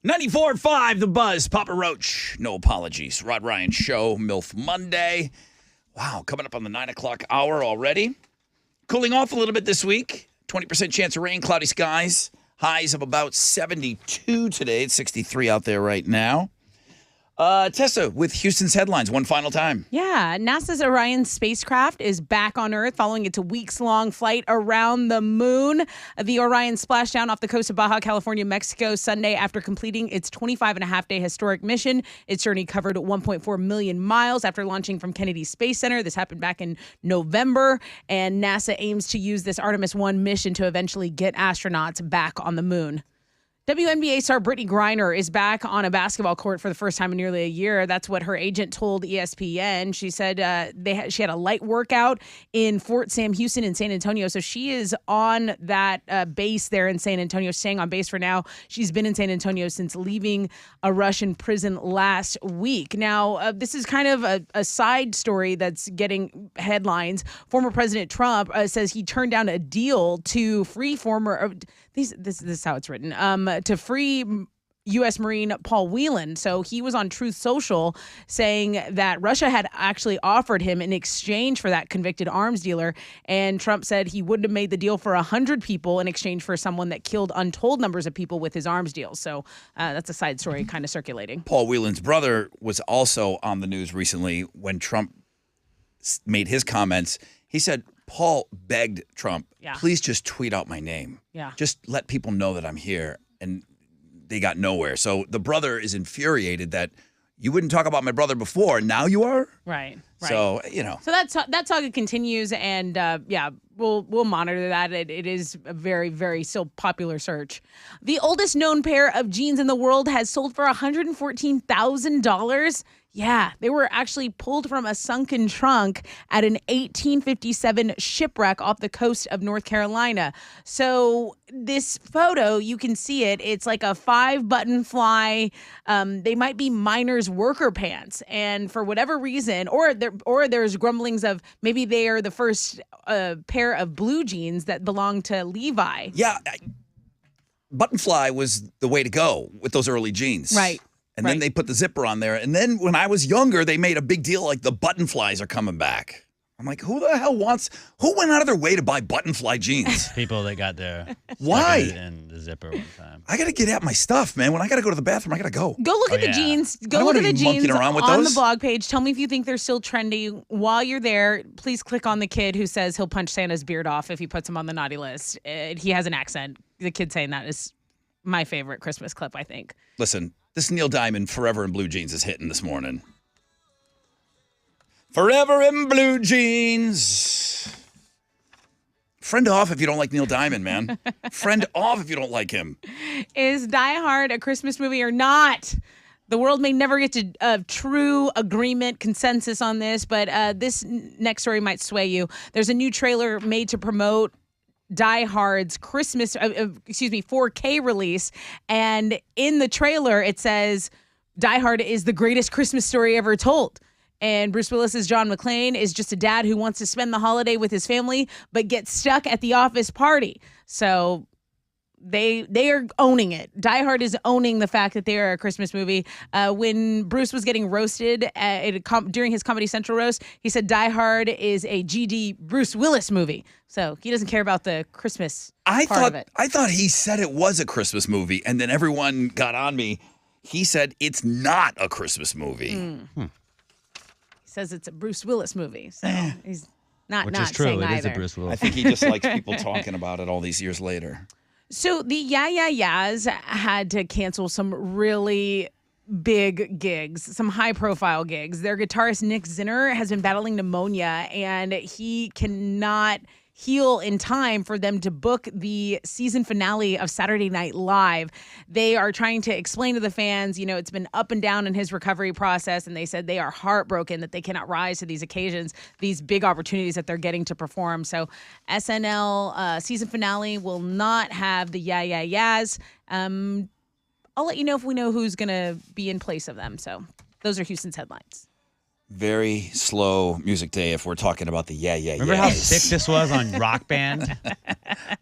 .94.5 The Buzz, Papa Roach. No apologies. Rod Ryan Show, MILF Monday. Wow, coming up on the 9 o'clock hour already. Cooling off a little bit this week. 20% chance of rain, cloudy skies. Highs of about 72 today. It's 63 out there right now. Tessa with Houston's headlines one final time. Yeah, NASA's Orion spacecraft is back on Earth following its weeks-long flight around the moon. The Orion splashed down off the coast of Baja California, Mexico, Sunday after completing its 25-and-a-half-day historic mission. Its journey covered 1.4 million miles after launching from Kennedy Space Center. This happened back in November, and NASA aims to use this Artemis 1 mission to eventually get astronauts back on the moon. WNBA star Brittany Griner is back on a basketball court for the first time in nearly a year. That's what her agent told ESPN. She said she had a light workout in Fort Sam Houston in San Antonio. So she is on that base there in San Antonio, staying on base for now. She's been in San Antonio since leaving a Russian prison last week. Now, this is kind of a side story that's getting headlines. Former President Trump says he turned down a deal to free this is how it's written, to free U.S. Marine Paul Whelan. So he was on Truth Social saying that Russia had actually offered him in exchange for that convicted arms dealer. And Trump said he wouldn't have made the deal for 100 people in exchange for someone that killed untold numbers of people with his arms deal. So that's a side story kind of circulating. Paul Whelan's brother was also on the news recently when Trump made his comments. He said, Paul begged Trump, please just tweet out my name. Yeah. Just let people know that I'm here. And they got nowhere. So the brother is infuriated that you wouldn't talk about my brother before. Now you are? Right. So, So that saga continues, and we'll monitor that. It is a very, very still popular search. The oldest known pair of jeans in the world has sold for $114,000. Yeah, they were actually pulled from a sunken trunk at an 1857 shipwreck off the coast of North Carolina. So this photo, you can see it. It's like a 5-button fly. They might be miners' worker pants, and for whatever reason, or there's grumblings of maybe they are the first pair of blue jeans that belong to Levi. Yeah, button fly was the way to go with those early jeans. Right. And then they put the zipper on there. And then when I was younger, they made a big deal like the button flies are coming back. I'm like, who went out of their way to buy button fly jeans? People that got their Why? in the zipper one time. I got to get at my stuff, man. When I got to go to the bathroom, I got to go. Go look at the jeans. I Go don't look wanna at the be monkeying jeans around with on those. the blog page. Tell me if you think they're still trendy. While you're there, please click on the kid who says he'll punch Santa's beard off if he puts him on the naughty list. He has an accent. The kid saying that is my favorite Christmas clip, I think. Listen, this Neil Diamond Forever in Blue Jeans is hitting this morning. Forever in Blue Jeans. Friend off if you don't like Neil Diamond, man. Friend off if you don't like him. Is Die Hard a Christmas movie or not? The world may never get to a true agreement, consensus on this, but this next story might sway you. There's a new trailer made to promote Die Hard's Christmas, 4K release. And in the trailer, it says Die Hard is the greatest Christmas story ever told. And Bruce Willis's John McClane is just a dad who wants to spend the holiday with his family, but gets stuck at the office party. So they are owning it. Die Hard is owning the fact that they are a Christmas movie. When Bruce was getting roasted during his Comedy Central roast, he said Die Hard is a GD Bruce Willis movie. So he doesn't care about the Christmas part of it. I thought he said it was a Christmas movie, and then everyone got on me. He said it's not a Christmas movie. He says it's a Bruce Willis movie. So he's not Which not is true. saying It either. is a Bruce Willis. I think he just likes people talking about it all these years later. So the Yeah Yeah Yeahs had to cancel some really big gigs, some high-profile gigs. Their guitarist Nick Zinner has been battling pneumonia, and he cannot heal in time for them to book the season finale of Saturday Night Live. They are trying to explain to the fans, it's been up and down in his recovery process, and they said they are heartbroken that they cannot rise to these occasions, these big opportunities that they're getting to perform. So SNL season finale will not have the Yeah Yeah Yeahs. I'll let you know if we know who's going to be in place of them. So those are Houston's headlines. Very slow music day if we're talking about the Yeah Yeah Remember Yeahs. how sick this was on Rock Band?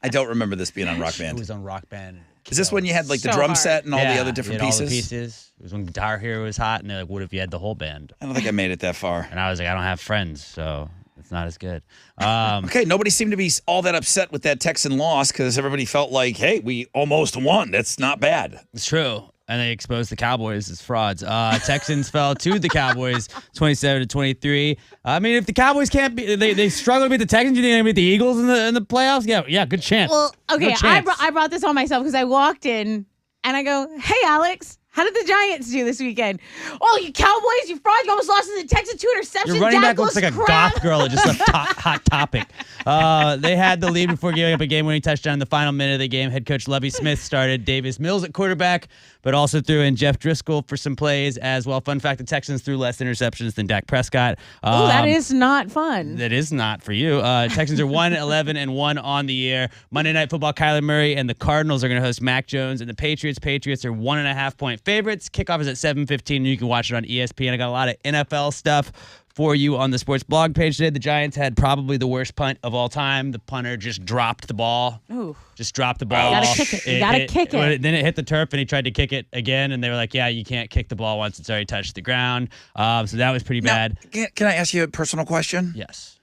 I don't remember this being on Rock It Band. was on Rock Band. Is this when you had like the So drum hard. set and all the other you different had pieces? All the pieces. It was when Guitar Hero was hot, and they're like, what if you had the whole band? I don't think I made it that far. And I was like, I don't have friends, so it's not as good. Um, Okay, nobody seemed to be all that upset with that Texan loss because everybody felt like, hey, we almost won. That's not bad. It's true. And they exposed the Cowboys as frauds. Texans fell to the Cowboys 27-23. I mean, if the Cowboys can't be, they struggle to beat the Texans, you think they beat the Eagles in the playoffs? Yeah, good chance. Well, okay, Good chance. I brought this on myself because I walked in and I go, hey, Alex, how did the Giants do this weekend? Oh, you Cowboys, you frauds, you almost lost to the Texans 2 interceptions. Your running Dak back looks like a crap. goth girl that just left Hot Topic. They had the lead before giving up a game-winning touchdown in the final minute of the game. Head coach Lovie Smith started Davis Mills at quarterback, but also threw in Jeff Driscoll for some plays as well. Fun fact, the Texans threw less interceptions than Dak Prescott. Oh, that is not fun. That is not for you. Texans are 1-11-1 on the year. Monday Night Football, Kyler Murray and the Cardinals are going to host Mac Jones and the Patriots. Patriots are 1.5-point favorites. Kickoff is at 7:15, and you can watch it on ESPN. I got a lot of NFL stuff for you on the sports blog page today. The Giants had probably the worst punt of all time. The punter just dropped the ball. Ooh. Just dropped the ball. You gotta kick it. You gotta kick it. Then it hit the turf, and he tried to kick it again, and they were like, yeah, you can't kick the ball once it's already touched the ground. So that was pretty bad. Can I ask you a personal question? Yes.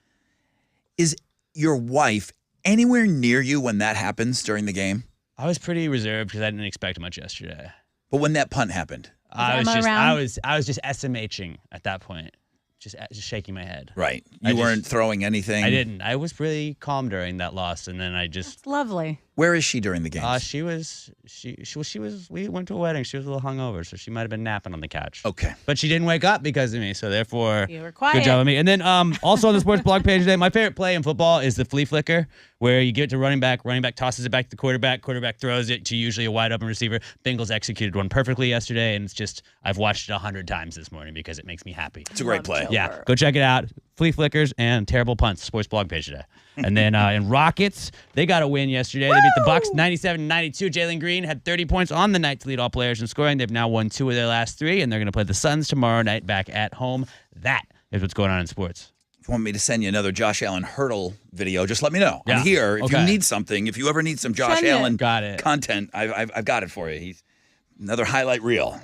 Is your wife anywhere near you when that happens during the game? I was pretty reserved because I didn't expect much yesterday. But when that punt happened? I was Emma just SMHing at that point. Just shaking my head. Right. You weren't throwing anything? I didn't. I was really calm during that loss, and then I just... That's lovely. Where is she during the game? She was. We went to a wedding. She was a little hungover, so she might have been napping on the couch. Okay. But she didn't wake up because of me, so therefore... You were quiet. Good job on me. And then also on the sports blog page today, my favorite play in football is the flea flicker, where you give it to running back tosses it back to the quarterback throws it to usually a wide open receiver. Bengals executed one perfectly yesterday, and it's just, I've watched it 100 times this morning because it makes me happy. It's a great play. Yeah, go check it out. Flea flickers and terrible punts, sports blog page today. And then in Rockets, they got a win yesterday. They beat the Bucks 97-92. Jalen Green had 30 points on the night to lead all players in scoring. They've now won 2 of their last 3, and they're going to play the Suns tomorrow night back at home. That is what's going on in sports. If you want me to send you another Josh Allen hurdle video, just let me know. Yeah. I'm here. If Okay. you need something, if you ever need some Josh Send it. Allen Got it. content, I've got it for you. He's another highlight reel.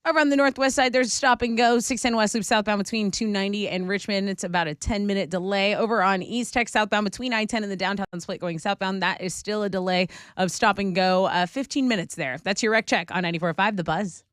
Over on the northwest side, there's stop and go. 610 West Loop southbound between 290 and Richmond. It's about a 10-minute delay. Over on East Tech southbound between I-10 and the downtown split going southbound, that is still a delay of stop and go. 15 minutes there. That's your wreck check on 94.5 The Buzz.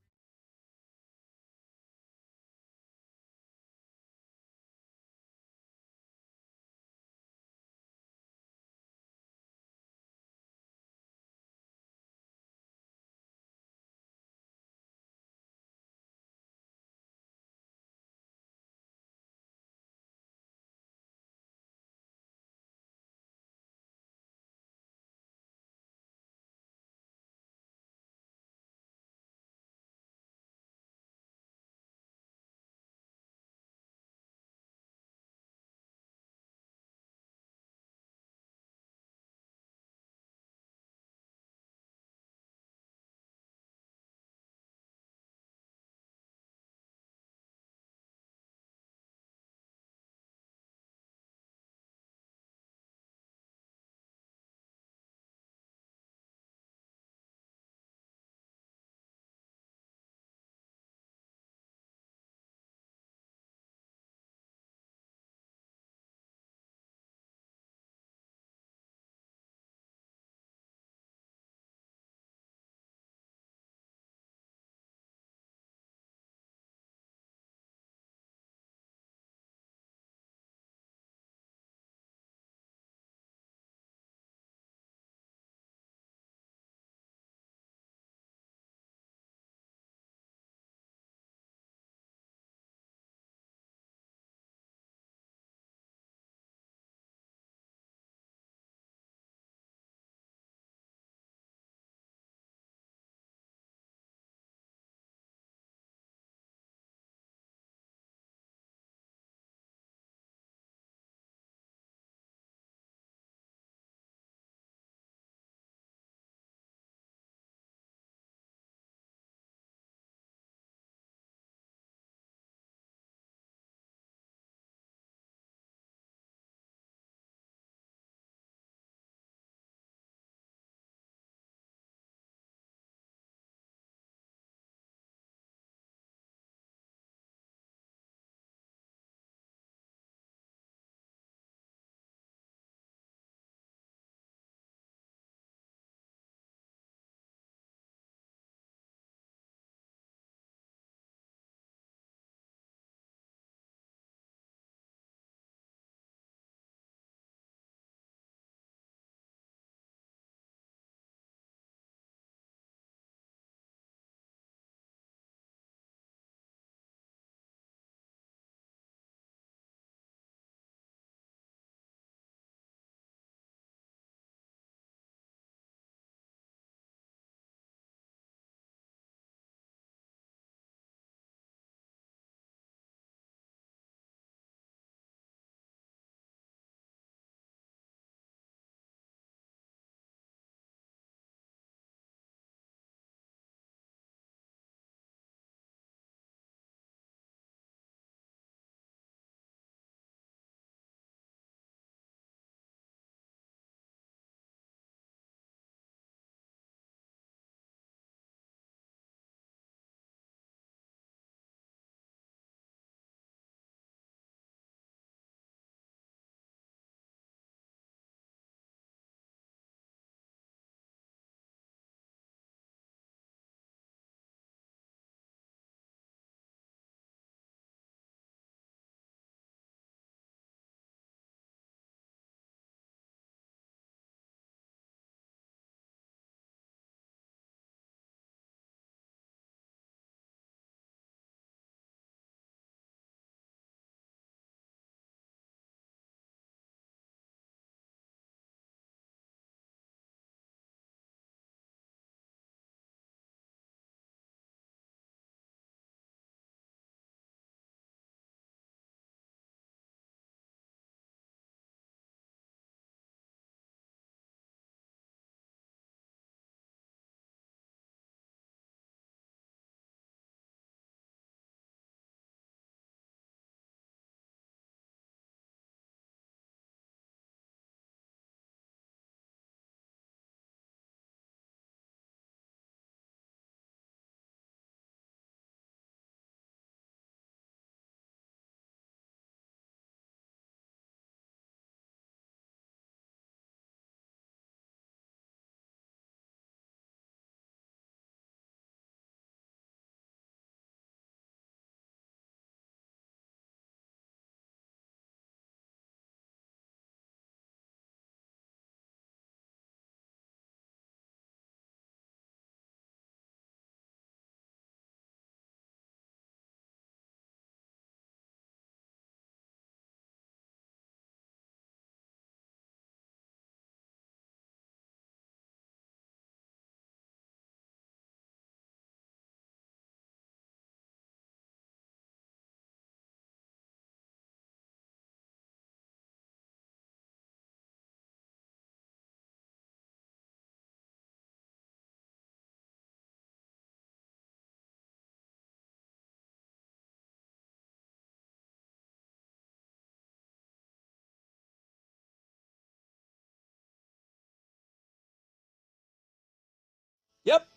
Yep.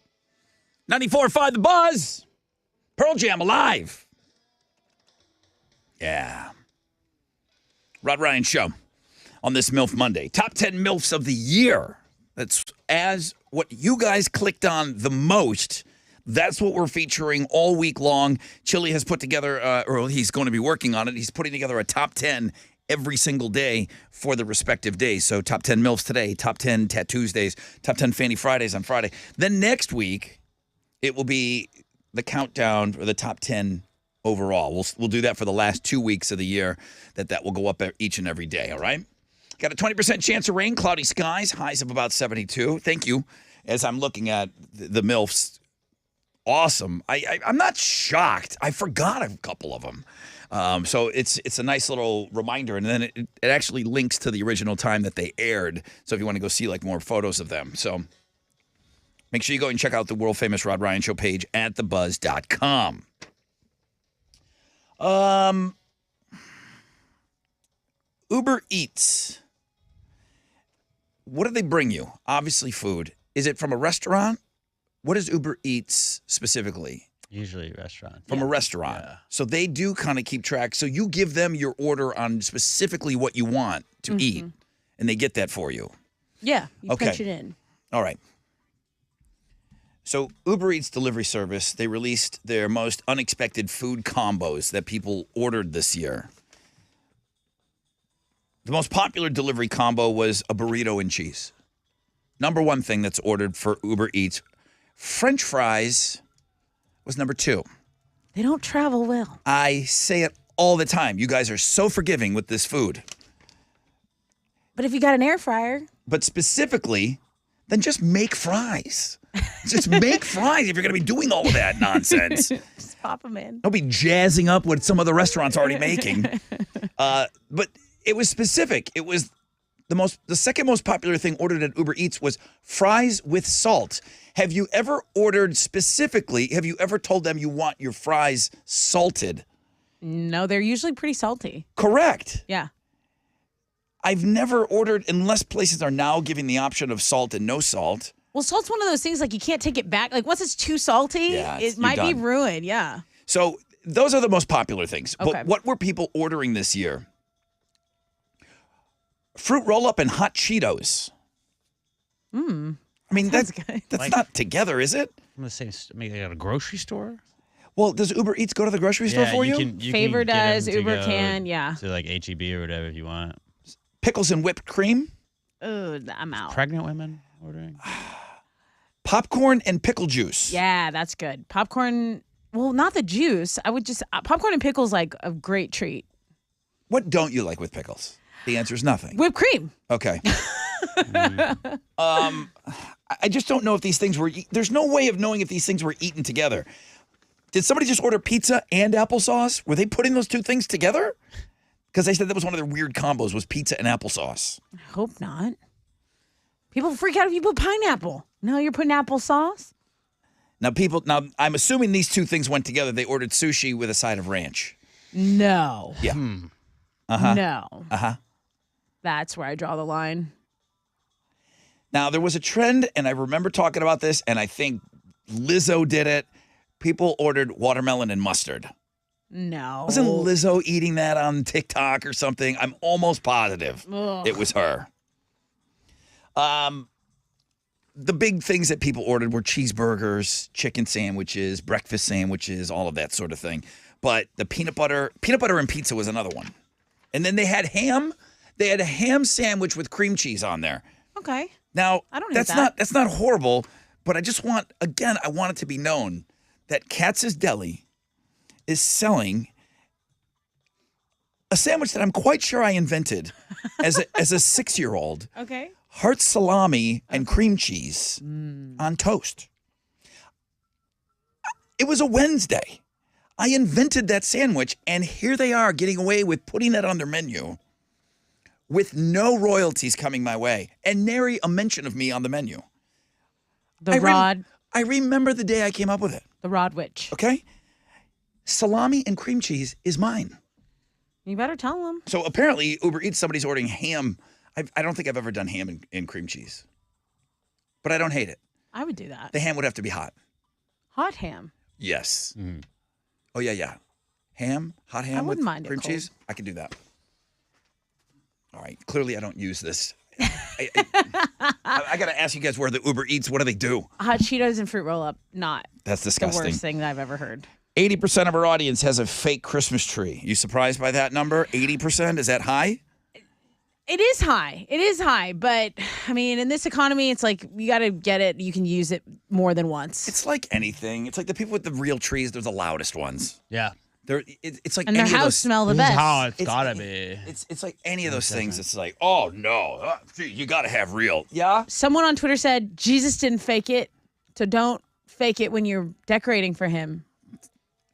94.5 The Buzz. Pearl Jam alive. Yeah. Rod Ryan Show on this MILF Monday. Top 10 MILFs of the year. That's as what you guys clicked on the most. That's what we're featuring all week long. Chili has put together, or he's going to be working on it. He's putting together a top 10 every single day for the respective days. So top 10 MILFs today, top 10 Tattoos days, top 10 Fanny Fridays on Friday. Then next week, it will be the countdown for the top 10 overall. We'll do that for the last 2 weeks of the year. That will go up each and every day, all right? Got a 20% chance of rain, cloudy skies, highs of about 72. Thank you. As I'm looking at the MILFs, awesome. I'm not shocked. I forgot a couple of them. So it's a nice little reminder. And then it actually links to the original time that they aired. So if you want to go see like more photos of them. So make sure you go and check out the world famous Rod Ryan Show page at thebuzz.com. Uber Eats. What do they bring you? Obviously food. Is it from a restaurant? What is Uber Eats specifically? Usually a restaurant. From a restaurant. Yeah. So they do kind of keep track. So you give them your order on specifically what you want to eat, and they get that for you. Yeah, you punch it in. All right. So Uber Eats delivery service, they released their most unexpected food combos that people ordered this year. The most popular delivery combo was a burrito and cheese. Number one thing that's ordered for Uber Eats. French fries was number 2. They don't travel well. I say it all the time. You guys are so forgiving with this food. But if you got an air fryer. But specifically, then just make fries. Just make fries if you're going to be doing all of that nonsense. Just pop them in. Don't be jazzing up what some of the restaurants are already making. But it was specific. It was the second most popular thing ordered at Uber Eats was fries with salt. Have you ever ordered specifically, have you ever told them you want your fries salted? No, they're usually pretty salty. Correct. Yeah. I've never ordered, unless places are now giving the option of salt and no salt. Well, salt's one of those things like you can't take it back. Like once it's too salty, it might be ruined. Yeah. So those are the most popular things. Okay. But what were people ordering this year? Fruit roll-up and hot Cheetos. I mean, that's good. That's not together, is it? I'm gonna say maybe at a grocery store. Well, does Uber Eats go to the grocery store for you? Favor does, Uber can, yeah. To like HEB or whatever if you want. Pickles and whipped cream. Oh, I'm out. Pregnant women ordering. Popcorn and pickle juice. Yeah, that's good. Popcorn. Well, not the juice. I would just popcorn and pickles like a great treat. What don't you like with pickles? The answer is nothing. Whipped cream. Okay. I just don't know if these things were. There's no way of knowing if these things were eaten together. Did somebody just order pizza and applesauce? Were they putting those two things together? Because they said that was one of their weird combos was pizza and applesauce. I hope not. People freak out if you put pineapple. No, you're putting applesauce? Now, I'm assuming these two things went together. They ordered sushi with a side of ranch. No. Yeah. No. Uh-huh. That's where I draw the line. Now, there was a trend, and I remember talking about this, and I think Lizzo did it. People ordered watermelon and mustard. No. Wasn't Lizzo eating that on TikTok or something? I'm almost positive it was her. The big things that people ordered were cheeseburgers, chicken sandwiches, breakfast sandwiches, all of that sort of thing. But the peanut butter and pizza was another one. And then they had ham. They had a ham sandwich with cream cheese on there. Okay. Now, I don't hate that. That's not horrible, but I just want it to be known that Katz's Deli is selling a sandwich that I'm quite sure I invented as a 6-year-old. Okay. Heart salami and cream cheese on toast. It was a Wednesday. I invented that sandwich, and here they are getting away with putting that on their menu with no royalties coming my way and nary a mention of me on the menu. I remember the day I came up with it. The Rod Witch. Okay? Salami and cream cheese is mine. You better tell them. So apparently, Uber Eats, somebody's ordering ham. I don't think I've ever done ham and cream cheese. But I don't hate it. I would do that. The ham would have to be hot. Hot ham. Yes. Oh, yeah. Ham, hot ham with wouldn't mind it cream cold. cheese. I can do that. All right. Clearly, I don't use this. I got to ask you guys where the Uber Eats, what do they do? Hot Cheetos and fruit roll up. Not That's the disgusting. worst thing that I've ever heard. 80% of our audience has a fake Christmas tree. You surprised by that number? 80%? Is that high? It is high. It is high. But, I mean, in this economy, it's like you got to get it. You can use it more than once. It's like anything. It's like the people with the real trees, they're the loudest ones. Yeah. It's like And their any of house those, smell the This is best. how it's gotta be. It's like any of those things. It's like, oh no, gee, you got to have real. Yeah. Someone on Twitter said Jesus didn't fake it, so don't fake it when you're decorating for him.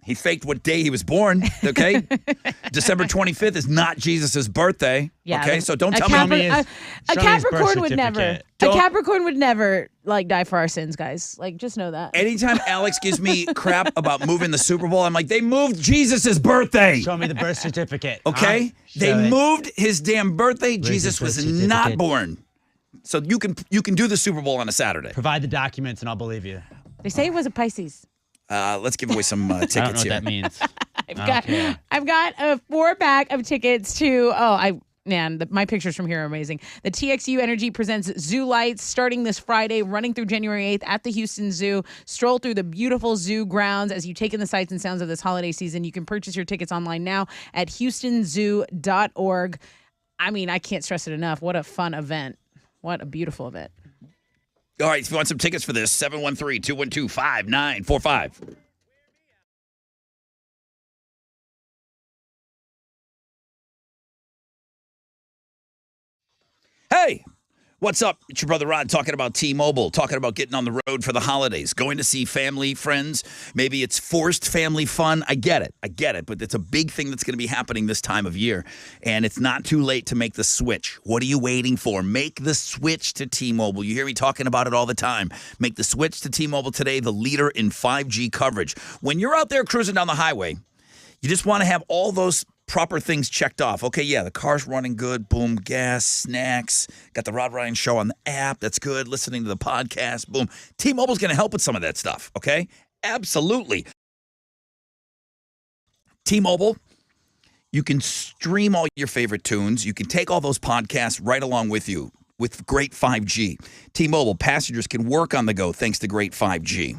He faked what day he was born. Okay. December 25th is not Jesus' birthday. Yeah, Okay. So don't a tell Capri- me. a show me his birth Capricorn would never. certificate. A Don't- Capricorn would never like die for our sins, guys. Like, just know that. Anytime Alex gives me crap about moving the Super Bowl, I'm like, they moved Jesus' birthday. Show me the birth certificate. Okay? Huh? They Show it. moved his damn birthday. Where's Jesus his birth was not certificate? born. So you can do the Super Bowl on a Saturday. Provide the documents and I'll believe you. They say it was a Pisces. Let's give away some tickets I don't know what here. that means. I've got a 4-pack of tickets to. My pictures from here are amazing. The TXU Energy presents Zoo Lights starting this Friday, running through January 8th at the Houston Zoo. Stroll through the beautiful zoo grounds as you take in the sights and sounds of this holiday season. You can purchase your tickets online now at houstonzoo.org. I mean, I can't stress it enough. What a fun event. What a beautiful event. All right, if you want some tickets for this, 713-212-5945. Hey, what's up? It's your brother Rod talking about T-Mobile, talking about getting on the road for the holidays, going to see family, friends. Maybe it's forced family fun. I get it, but it's a big thing that's going to be happening this time of year, and it's not too late to make the switch. What are you waiting for? Make the switch to T-Mobile. You hear me talking about it all the time. Make the switch to T-Mobile today, the leader in 5G coverage. When you're out there cruising down the highway, you just want to have all those proper things checked off. Okay, yeah, the car's running good. Boom, gas, snacks. Got the Rod Ryan Show on the app. That's good. Listening to the podcast. Boom. T-Mobile's going to help with some of that stuff, okay? Absolutely. T-Mobile, you can stream all your favorite tunes. You can take all those podcasts right along with you with great 5G. T-Mobile, passengers can work on the go thanks to great 5G.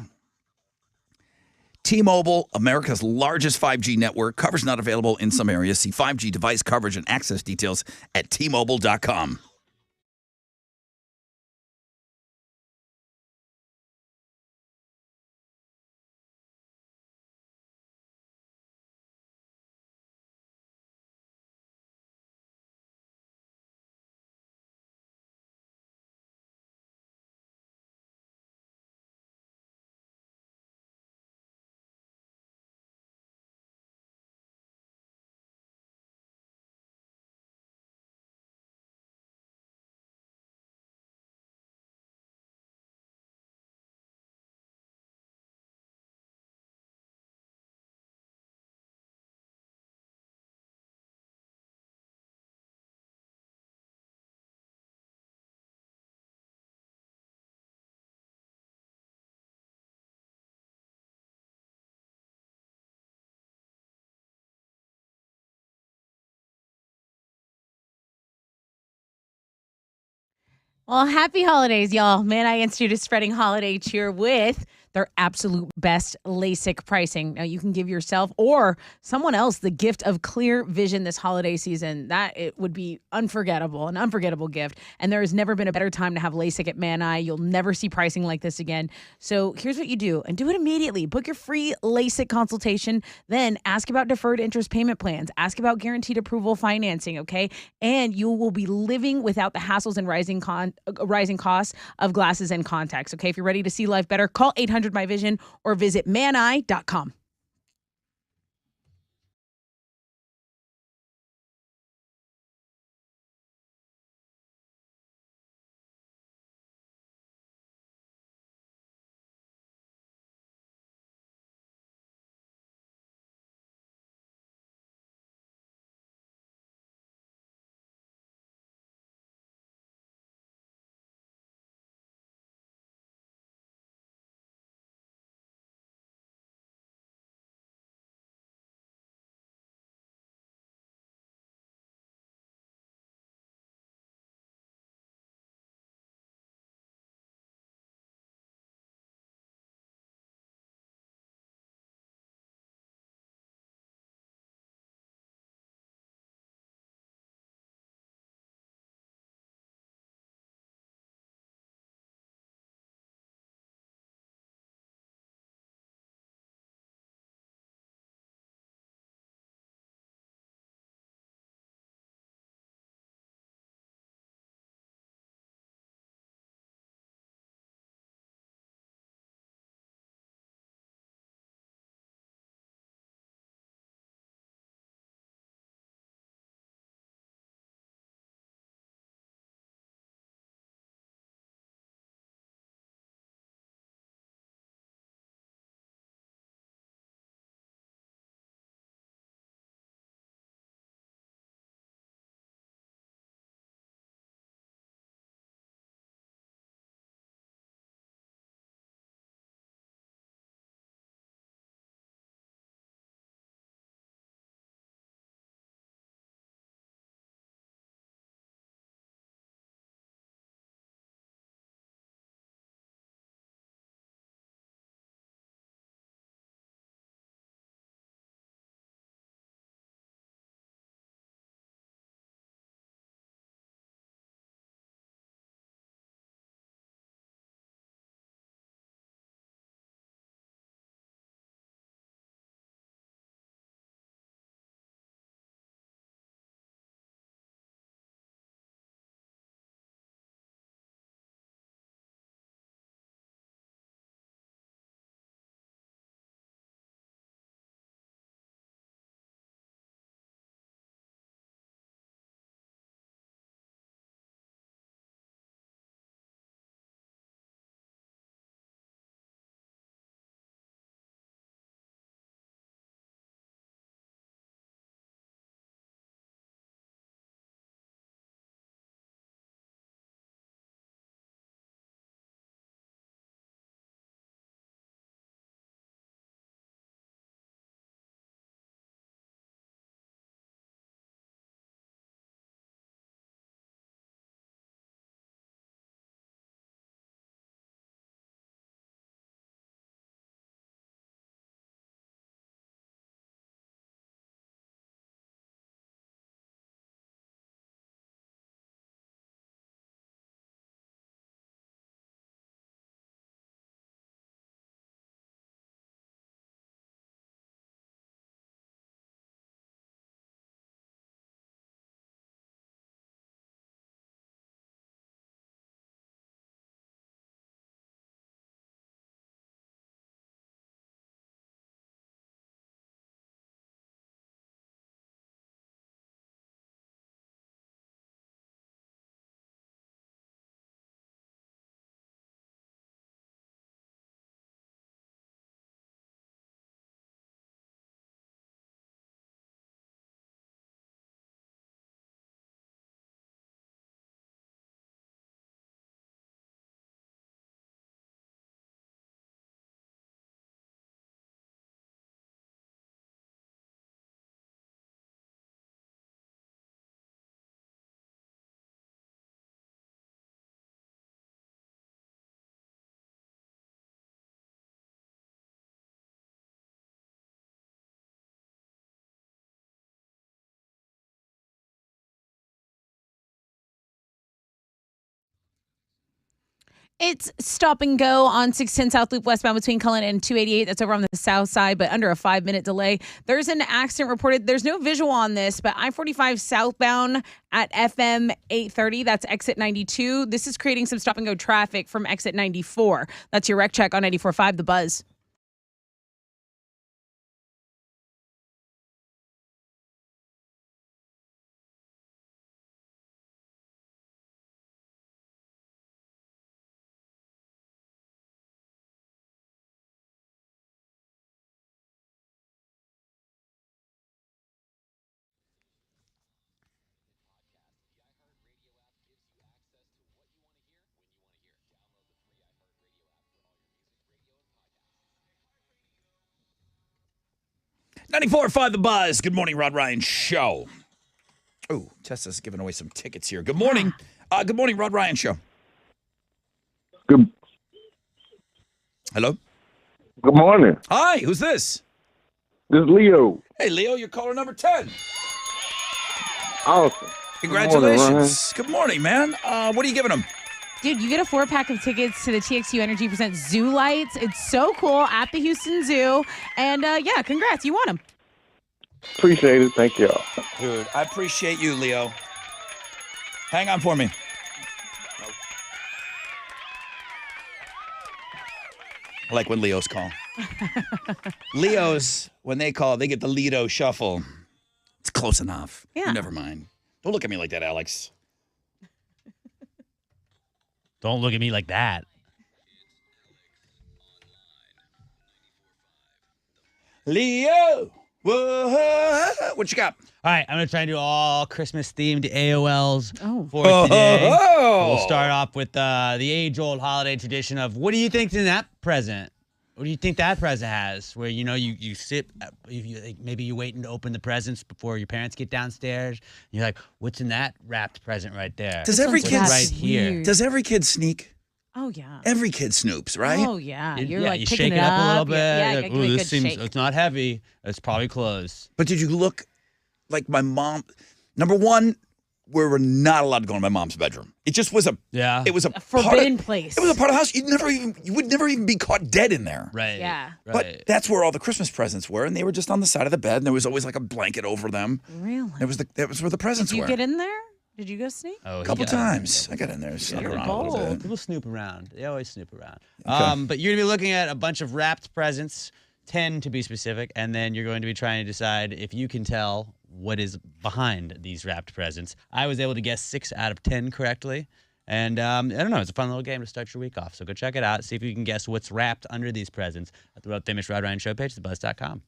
T-Mobile, America's largest 5G network. Coverage not available in some areas. See 5G device coverage and access details at T-Mobile.com. Well, happy holidays, y'all. Man Eye Institute is spreading holiday cheer with their absolute best LASIK pricing. Now, you can give yourself or someone else the gift of clear vision this holiday season. That it would be an unforgettable gift. And there has never been a better time to have LASIK at Man Eye. You'll never see pricing like this again. So here's what you do, and do it immediately. Book your free LASIK consultation. Then ask about deferred interest payment plans. Ask about guaranteed approval financing, okay? And you will be living without the hassles and rising costs of glasses and contacts, okay? If you're ready to see life better, call 800-MY-VISION or visit maneye.com. It's stop and go on 610 South Loop westbound between Cullen and 288. That's over on the south side, but under a 5-minute delay. There's an accident reported. There's no visual on this, but I-45 southbound at FM 830. That's exit 92. This is creating some stop and go traffic from exit 94. That's your wreck check on 94.5 The Buzz. .94.5 The Buzz. Good morning, Rod Ryan Show. Oh, Tessa's giving away some tickets here. Good morning. Good morning, Rod Ryan Show. Good. Hello? Good morning. Hi, who's this? This is Leo. Hey, Leo, you're caller number 10. Awesome. Congratulations. Good morning, man. What are you giving them? Dude, you get a 4-pack of tickets to the TXU Energy Presents Zoo Lights. It's so cool at the Houston Zoo. And yeah, congrats. You won them. Appreciate it. Thank y'all. Dude, I appreciate you, Leo. Hang on for me. I like when Leos call. Leos, when they call, they get the Lido shuffle. It's close enough. Yeah. Never mind. Don't look at me like that, Alex. Don't look at me like that. Leo, whoa, what you got? All right, I'm going to try and do all Christmas-themed AOLs for Oh. today. Oh. We'll start off with the age-old holiday tradition of what do you think's in that present? What do you think that present has? Where, you know, you sit, maybe you're waiting to open the presents before your parents get downstairs. And you're like, what's in that wrapped present right there? Does every What's kid right here? Does every kid sneak? Oh, yeah. Every kid snoops, right? Oh, yeah. You're yeah, like you picking shake it up a little bit. Yeah, like, like, ooh, give it a this good seems shake. it's not heavy. It's probably clothes. But did you look like my mom? Number one, we were not allowed to go in my mom's bedroom. It just was a It was a forbidden place. It was a part of the house. You would never even be caught dead in there. Right. Yeah. But that's where all the Christmas presents were, and they were just on the side of the bed, and there was always like a blanket over them. Really? That was where the presents Did you were. get in there? Did you go sneak? Oh, A couple times. I got in there, snuck around a little bit. People snoop around. They always snoop around. Okay. But you're going to be looking at a bunch of wrapped presents, 10 to be specific, and then you're going to be trying to decide if you can tell what is behind these wrapped presents. I was able to guess 6 out of 10 correctly. And I don't know, it's a fun little game to start your week off. So go check it out. See if you can guess what's wrapped under these presents at the World Famous Rod Ryan Show page, thebuzz.com.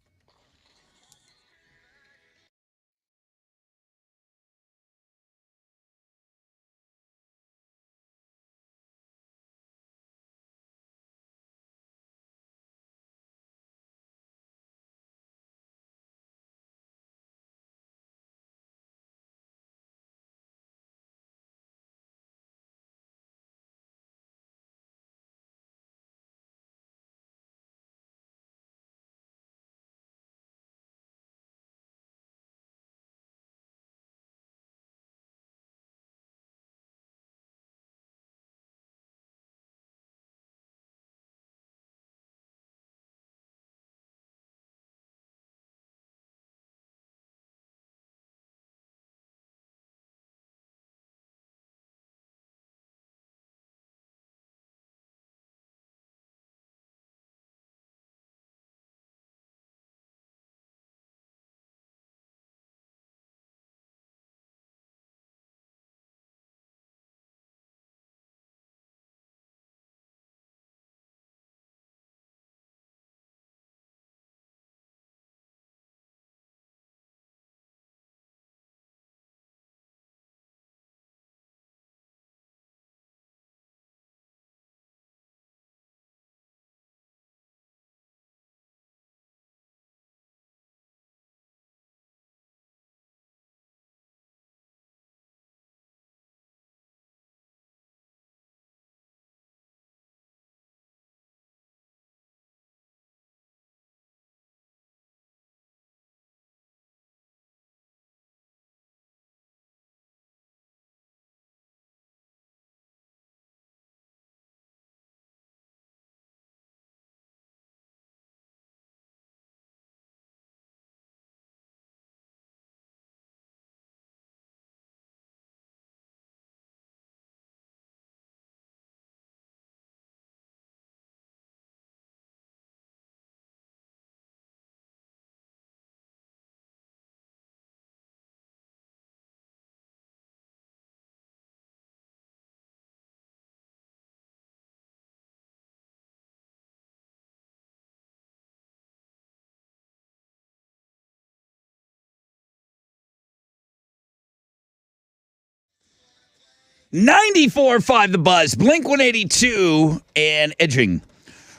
94.5 The Buzz, Blink-182, and Edging.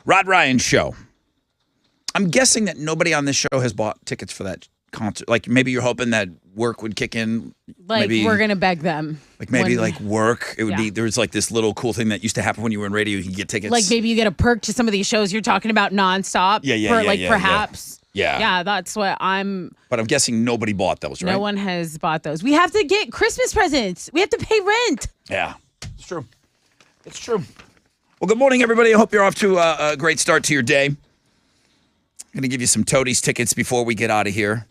Rod Ryan Show. I'm guessing that nobody on this show has bought tickets for that concert. Like maybe you're hoping that work would kick in. Like maybe, we're gonna beg them. Like maybe when- like work. It would be, there was like this little cool thing that used to happen when you were in radio. You could get tickets. Like maybe you get a perk to some of these shows you're talking about nonstop. Perhaps. Yeah. Yeah, that's what I'm. But I'm guessing nobody bought those, right? No one has bought those. We have to get Christmas presents. We have to pay rent. Yeah, it's true. It's true. Well, good morning, everybody. I hope you're off to a great start to your day. I'm going to give you some Toadies tickets before we get out of here.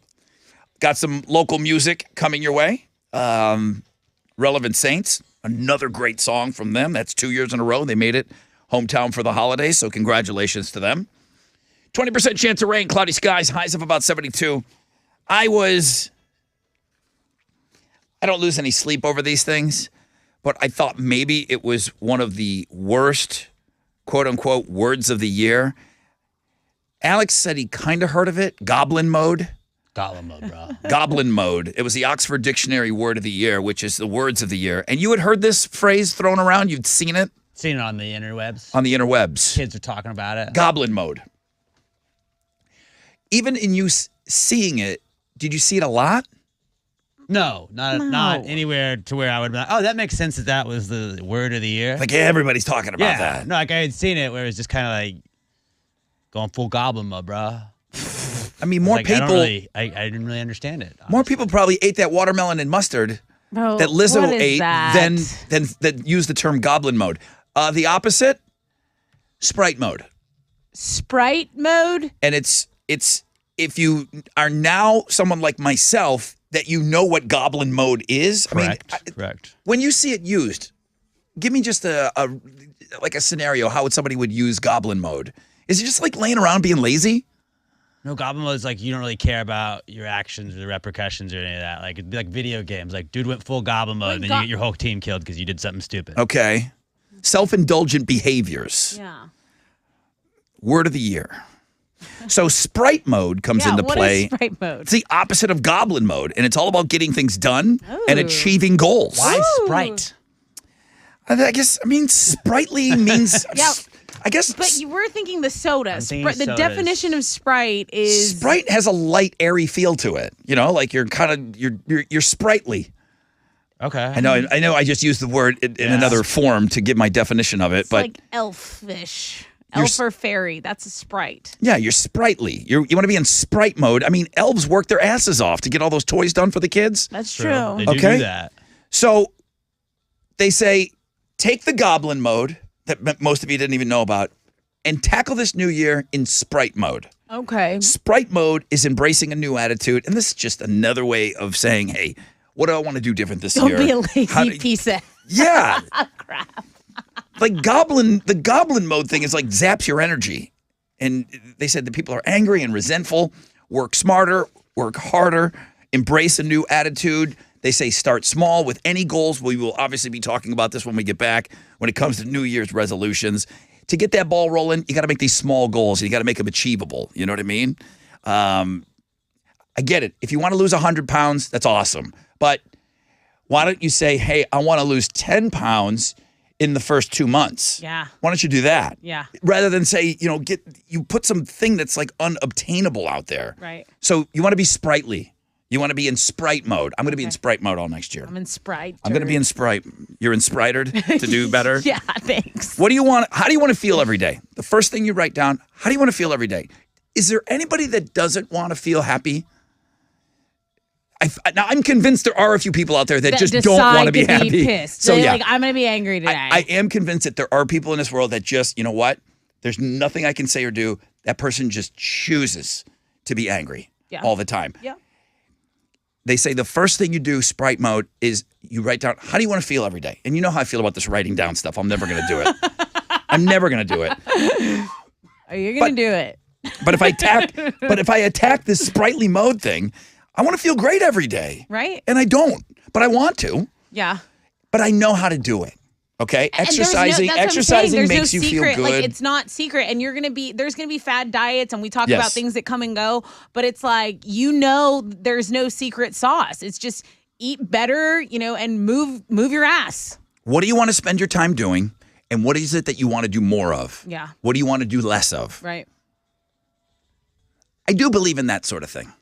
Got some local music coming your way. Relevant Saints, another great song from them. That's 2 years in a row. They made it hometown for the holidays, so congratulations to them. 20% chance of rain, cloudy skies, highs of about 72. I don't lose any sleep over these things, but I thought maybe it was one of the worst, quote-unquote, words of the year. Alex said he kind of heard of it, goblin mode. Goblin mode, bro. Goblin mode. It was the Oxford Dictionary word of the year, which is the words of the year. And you had heard this phrase thrown around? You'd seen it? Seen it on the interwebs. On the interwebs. Kids are talking about it. Goblin mode. Even in you seeing it, did you see it a lot? No, not anywhere to where I would be like, oh, that makes sense that was the word of the year. Like everybody's talking about that. No, like I had seen it where it was just kind of like going full goblin mode, bro. I mean, more people. I didn't really understand it. More people probably ate that watermelon and mustard Bro, that Lizzo what is ate than that used the term goblin mode. The opposite, Sprite mode. Sprite mode? And it's if you are now someone like myself that you know what goblin mode is. Correct. When you see it used, give me just a scenario how somebody would use goblin mode. Is it just like laying around being lazy? No, goblin mode is like you don't really care about your actions or the repercussions or any of that. Like it'd be like video games. Like dude went full goblin mode, and then you get your whole team killed because you did something stupid. Okay. Self-indulgent behaviors. Yeah. Word of the year. So Sprite mode comes into play. What is Sprite mode? It's the opposite of goblin mode, and it's all about getting things done and achieving goals. Why Sprite? I guess, sprightly means... Yeah. I guess... But you were thinking the soda. I'm thinking The sodas. definition of Sprite is... Sprite has a light, airy feel to it. You know, like you're sprightly. Okay. I know. I just used the word in another form to give my definition of it, It's but like elfish. Elf or fairy. That's a Sprite. yeah, you're sprightly. You want to be in Sprite mode. I mean, elves work their asses off to get all those toys done for the kids. That's true. They do Okay. that. So they say, take the goblin mode that most of you didn't even know about and tackle this new year in Sprite mode. Okay. Sprite mode is embracing a new attitude, and this is just another way of saying, hey, what do I want to do different this Don't year? be a lazy piece of Yeah. crap. Like the goblin mode thing is like zaps your energy. And they said that people are angry and resentful, work smarter, work harder, embrace a new attitude. They say start small with any goals. We will obviously be talking about this when we get back when it comes to New Year's resolutions. To get that ball rolling, you got to make these small goals. You got to make them achievable. You know what I mean? I get it. If you want to lose 100 pounds, that's awesome. But why don't you say, hey, I want to lose 10 pounds in the first 2 months? Yeah. Why don't you do that? Yeah. Rather than say, you put something that's like unobtainable out there. Right. So you want to be sprightly. You want to be in Sprite mode. I'm going to be in Sprite mode all next year. I'm in Sprite. I'm going to be in Sprite. You're in Spritered to do better? Yeah, thanks. What do you want? How do you want to feel every day? The first thing you write down, how do you want to feel every day? Is there anybody that doesn't want to feel happy? Now, I'm convinced there are a few people out there that just don't want to be happy. Pissed. So, They're yeah, like, I'm going to be angry today. I am convinced that there are people in this world that just, you know what? There's nothing I can say or do. That person just chooses to be angry all the time. Yeah. They say the first thing you do, Sprite mode, is you write down, how do you want to feel every day? And you know how I feel about this writing down stuff. I'm never going to do it. I'm never going to do it. Oh, you're going to do it. But if I attack this sprightly mode thing, I want to feel great every day. Right. And I don't, but I want to. Yeah. But I know how to do it. Okay? And that's what I'm saying. Exercising There's makes no you feel secret. good. Like, it's not secret. And there's going to be fad diets, and we talk Yes. about things that come and go, but it's like, there's no secret sauce. It's just eat better, and move your ass. What do you want to spend your time doing? And what is it that you want to do more of? Yeah. What do you want to do less of? Right. I do believe in that sort of thing.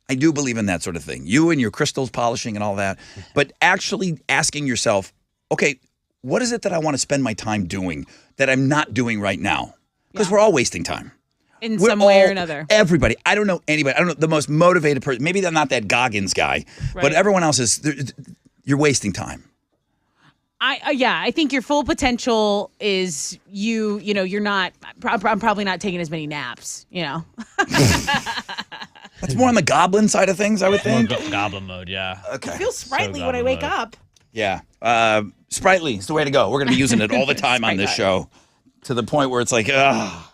You and your crystals polishing and all that. But actually asking yourself, okay, what is it that I want to spend my time doing that I'm not doing right now? Because we're all wasting time. In We're some way all- or another. Everybody. I don't know anybody. I don't know the most motivated person. Maybe I'm not that Goggins guy, but Right. everyone else is. You're wasting time. I think your full potential is you're not. I'm probably not taking as many naps. That's more on the goblin side of things, I would think. Goblin mode, yeah. Okay. I feel sprightly when I wake up. Yeah. Sprightly is the way to go. We're going to be using it all the time on this show to the point where it's like, ugh.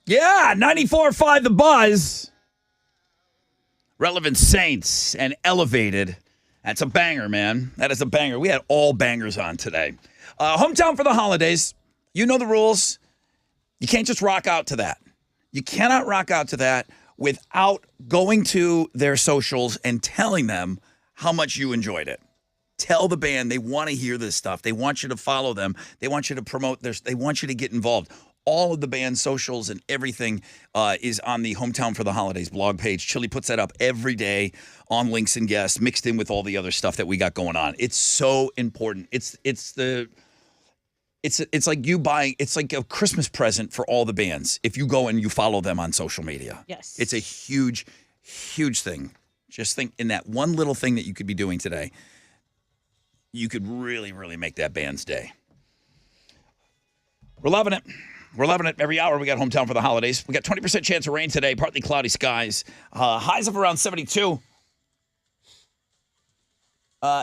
Yeah, 94.5 The Buzz. Relevant Saints and Elevated. That's a banger, man. That is a banger. We had all bangers on today. Hometown for the holidays. You know the rules. You can't just rock out to that. You cannot rock out to that without going to their socials and telling them how much you enjoyed it. Tell the band they want to hear this stuff. They want you to follow them. They want you to promote their. They want you to get involved. All of the band's socials and everything is on the Hometown for the Holidays blog page. Chili puts that up every day on Links and Guests, mixed in with all the other stuff that we got going on. It's so important. It's like you buying. It's like a Christmas present for all the bands if you go and you follow them on social media. Yes. It's a huge, huge thing. Just think in that one little thing that you could be doing today, you could really, really make that band's day. We're loving it. We're loving it. Every hour we got hometown for the holidays. We got 20% chance of rain today, partly cloudy skies. Highs of around 72.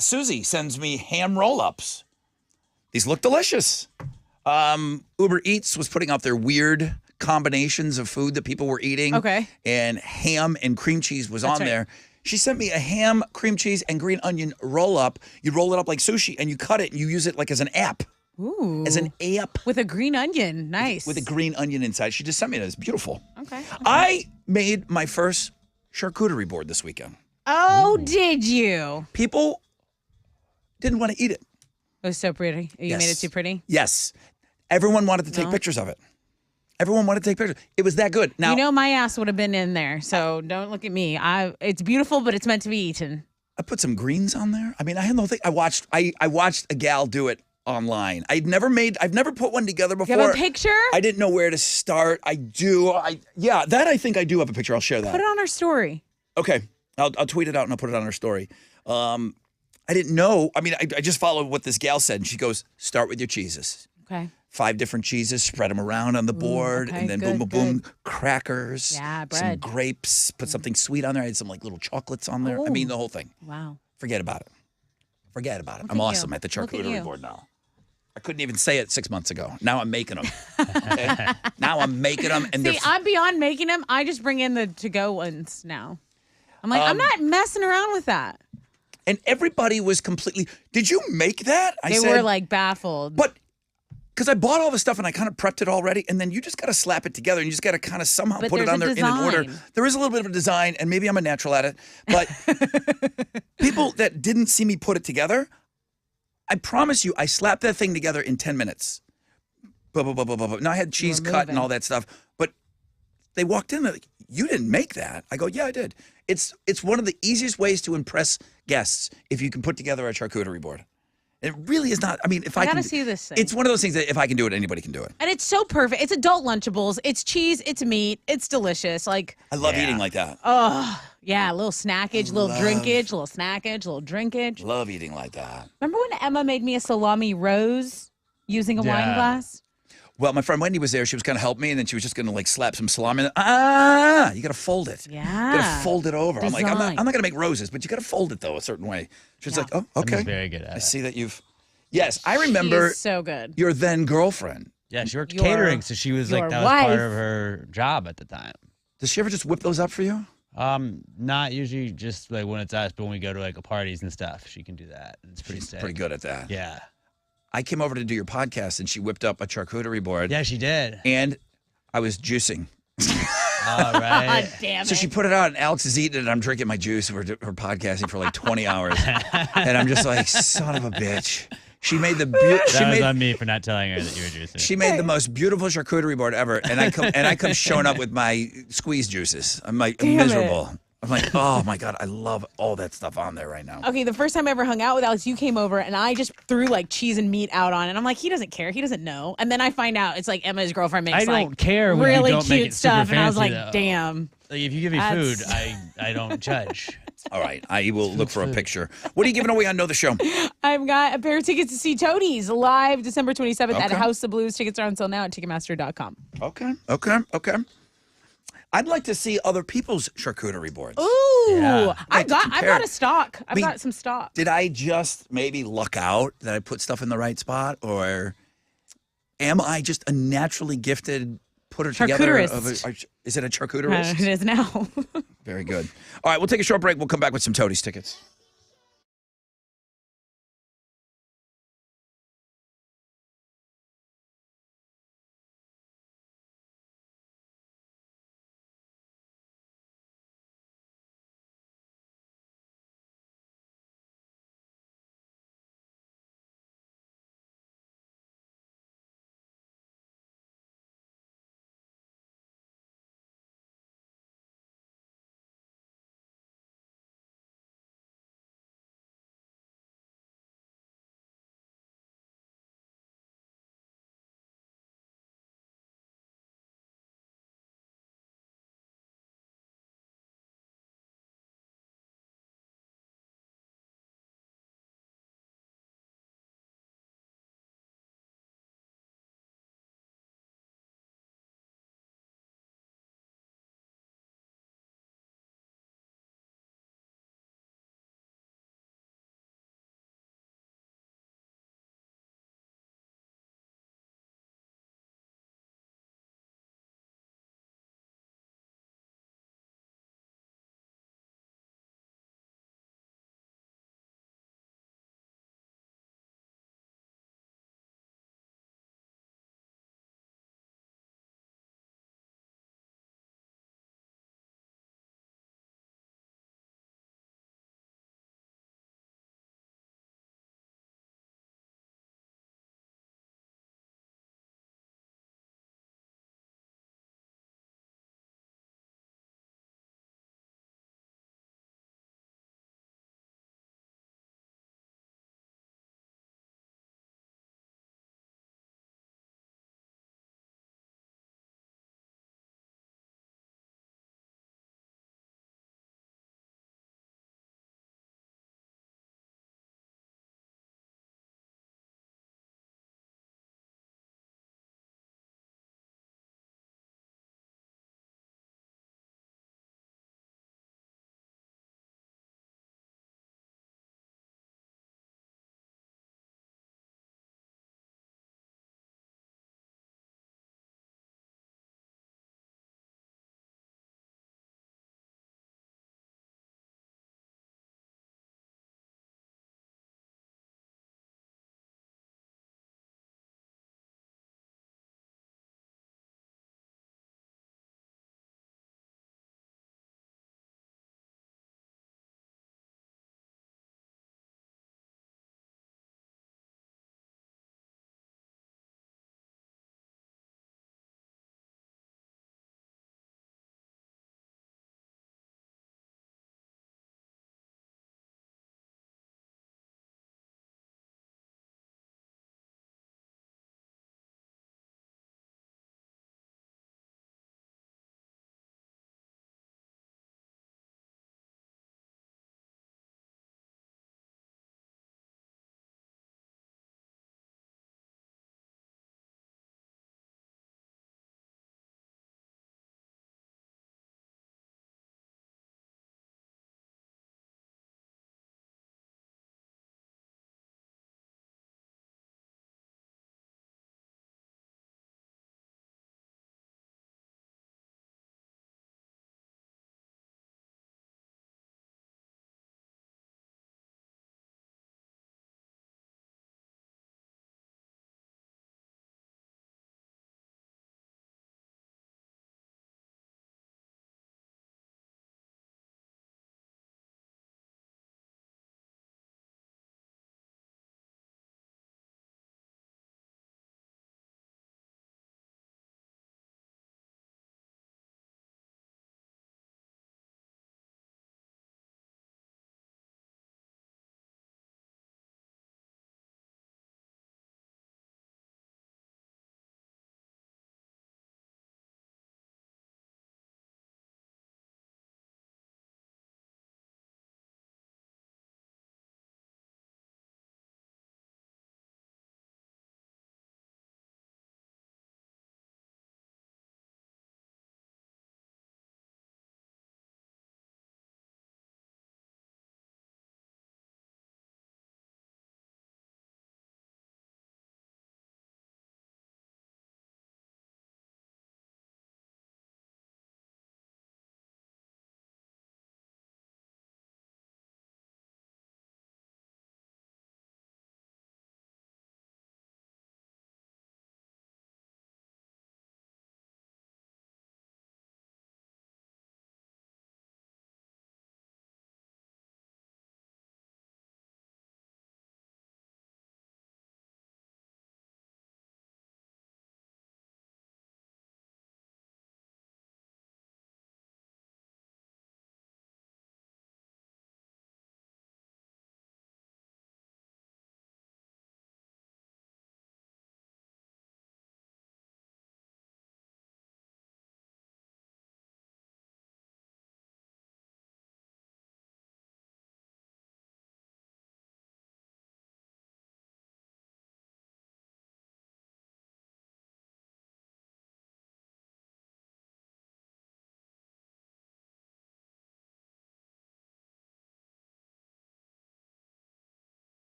Susie sends me ham roll-ups. These look delicious. Uber Eats was putting out their weird combinations of food that people were eating. Okay. And ham and cream cheese was That's on right. there. She sent me a ham, cream cheese, and green onion roll-up. You roll it up like sushi, and you cut it, and you use it like as an app. Ooh. As an app. With a green onion. Nice. With a green onion inside. She just sent me that. It's beautiful. Okay. I made my first charcuterie board this weekend. Oh, did you? People didn't want to eat it. It was so pretty. You Yes. made it too pretty? Yes. Everyone wanted to take No. pictures of it. Everyone wanted to take pictures. It was that good. Now, you know, my ass would have been in there, so don't look at me. It's beautiful, but it's meant to be eaten. I put some greens on there. I mean, I had no thing. I watched a gal do it online. I've never put one together before. You have a picture? I didn't know where to start. I do. That I think I do have a picture. I'll share that. Put it on our story. Okay. I'll tweet it out and I'll put it on our story. I didn't know. I mean, I just followed what this gal said. And she goes, start with your cheeses. Okay. 5 different cheeses, spread them around on the board, okay, and then good, boom, boom, boom, crackers. Yeah, Some bread. grapes. Put something sweet on there. I had some like little chocolates on there. I Ooh. mean, the whole thing. Wow. Forget about it. Forget about it. Look I'm at awesome you. at the Look at charcuterie you. board now. I couldn't even say it 6 months ago. Now I'm making them. Okay? Now I'm making them, and See, they're I'm beyond making them. I just bring in the to-go ones now. I'm like, I'm not messing around with that. and everybody was completely. Did you make that? I They said, were like baffled. but. Because I bought all the stuff and I kind of prepped it already, and then you just got to slap it together and you just got to kind of somehow But put it there's on a there in an order. design. There is a little bit of a design, and maybe I'm a natural at it, but people that didn't see me put it together, I promise you, I slapped that thing together in 10 minutes. Blah, blah, blah, blah, blah, blah. Now I had cheese cut and moving. all that stuff, but they walked in, they're like, you didn't make that. I go, yeah, I did. It's one of the easiest ways to impress guests if you can put together a charcuterie board. It really is not. I mean, if I gotta can see this thing. It's one of those things that if I can do it, anybody can do it. And it's so perfect. It's adult Lunchables. It's cheese. It's meat. It's delicious. Like, I love eating like that. oh, yeah, a little snackage, little drinkage, little snackage, little drinkage. Love eating like that. Remember when Emma made me a salami rose using a wine Yeah. glass? Well, my friend Wendy was there. She was going to help me, and then she was just going to like slap some salami. You got to fold it. Yeah. You got to fold it over. I'm like, I'm Design. not going to make roses, but you got to fold it though a certain way. She's Yeah. like, oh, Emma's okay. very good at I it. see that you've. Yes, I remember She is so good. your then girlfriend. Yeah, she worked Your- catering, so she was like your that was part wife. of her job at the time. Does she ever just whip those up for you? Not usually just like when it's us, but when we go to like parties and stuff, she can do that. It's pretty She's sick. pretty good at that. Yeah. I came over to do your podcast, and she whipped up a charcuterie board. Yeah, she did. And I was juicing. All right. Damn So it. she put it out, and Alex is eating it, and I'm drinking my juice. We're podcasting for like 20 hours. And I'm just like, son of a bitch. She made the That was on me for not telling her that you were juicing. She made the most beautiful charcuterie board ever, and I come showing up with my squeeze juices. I'm like Damn miserable. I'm like, oh my god, I love all that stuff on there right now. Okay, the first time I ever hung out with Alex, you came over and I just threw like cheese and meat out on it. And I'm like, he doesn't care. He doesn't know. And then I find out it's like Emma's girlfriend makes I don't like care when you really don't make cute it super stuff. And I was fancy, like, though. damn. Like, if you give me That's- food, I don't judge. All right, I will look for a picture. What are you giving away on Know the Show? I've got a pair of tickets to see Toadies live December 27th at Okay. House of Blues. Tickets are on sale now at Ticketmaster.com. Okay. I'd like to see other people's charcuterie boards. Ooh, Yeah. I've got compare. a stock. I've mean, got some stock. Did I just maybe luck out that I put stuff in the right spot, or am I just a naturally gifted putter together of Charcuterist. is it a charcuterist? It is now. Very good. All right, we'll take a short break. We'll come back with some Toadies tickets.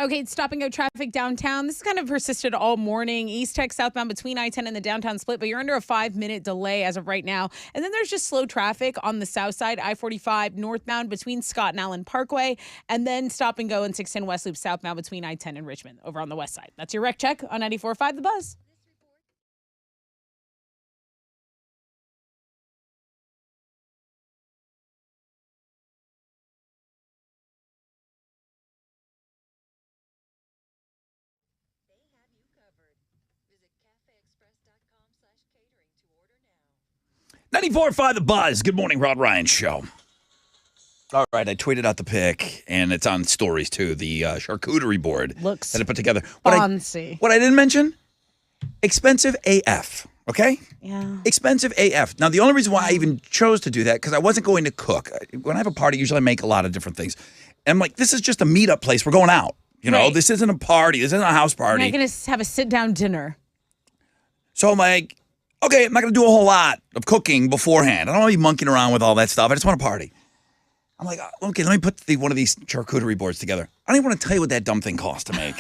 Okay, it's stop and go traffic downtown. This has kind of persisted all morning. East Tech southbound between I-10 and the downtown split, but you're under a 5-minute delay as of right now. And then there's just slow traffic on the south side, I-45 northbound between Scott and Allen Parkway, and then stop and go in 610 West Loop southbound between I-10 and Richmond over on the west side. That's your wreck check on 94.5 The Buzz. They have you covered. Visit cafeexpress.com/catering to order now. 94.5 The Buzz. Good morning, Rod Ryan Show. All right, I tweeted out the pic, and it's on stories too. The charcuterie board Looks that I put together. fancy. What I didn't mention, expensive AF. Okay, Yeah. expensive AF. Now the only reason why I even chose to do that because I wasn't going to cook. When I have a party, usually I make a lot of different things, and I'm like, this is just a meetup place. We're going out. You know, Right. this isn't a party. This isn't a house You're party. not going to have a sit-down dinner. So I'm like, okay, I'm not going to do a whole lot of cooking beforehand. I don't want to be monkeying around with all that stuff. I just want to party. I'm like, okay, let me put one of these charcuterie boards together. I don't even want to tell you what that dumb thing cost to make.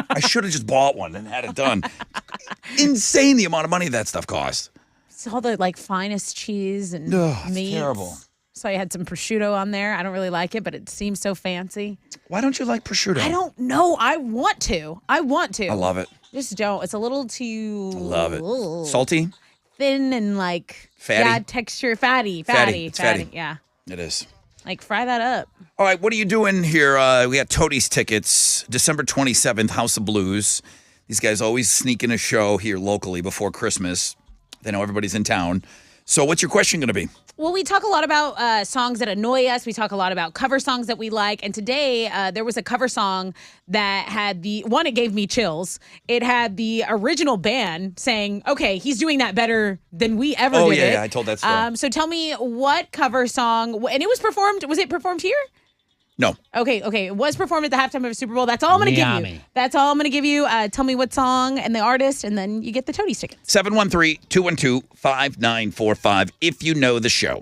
I should have just bought one and had it done. Insane the amount of money that stuff costs. It's all the finest cheese and Ugh, it's meats. terrible. So I had some prosciutto on there. I don't really like it, but it seems so fancy. Why don't you like prosciutto? I don't know. I want to. I love it. Just don't. It's a little too I love it. Salty? thin and Fatty? yeah, texture, fatty. It's fatty. Yeah. It is. Fry that up. All right, what are you doing here? We got Toadies tickets, December 27th, House of Blues. These guys always sneak in a show here locally before Christmas. They know everybody's in town. So what's your question going to be? Well, we talk a lot about songs that annoy us. We talk a lot about cover songs that we like. And today, there was a cover song that had it gave me chills. It had the original band saying, okay, he's doing that better than we ever did it. I told that story. So tell me what cover song, and it was it performed here? No. Okay. It was performed at the halftime of a Super Bowl. That's all I'm going to give you. Miami. That's all I'm going to give you. Tell me what song and the artist, and then you get the Toadies tickets. 713-212-5945 if you know the show.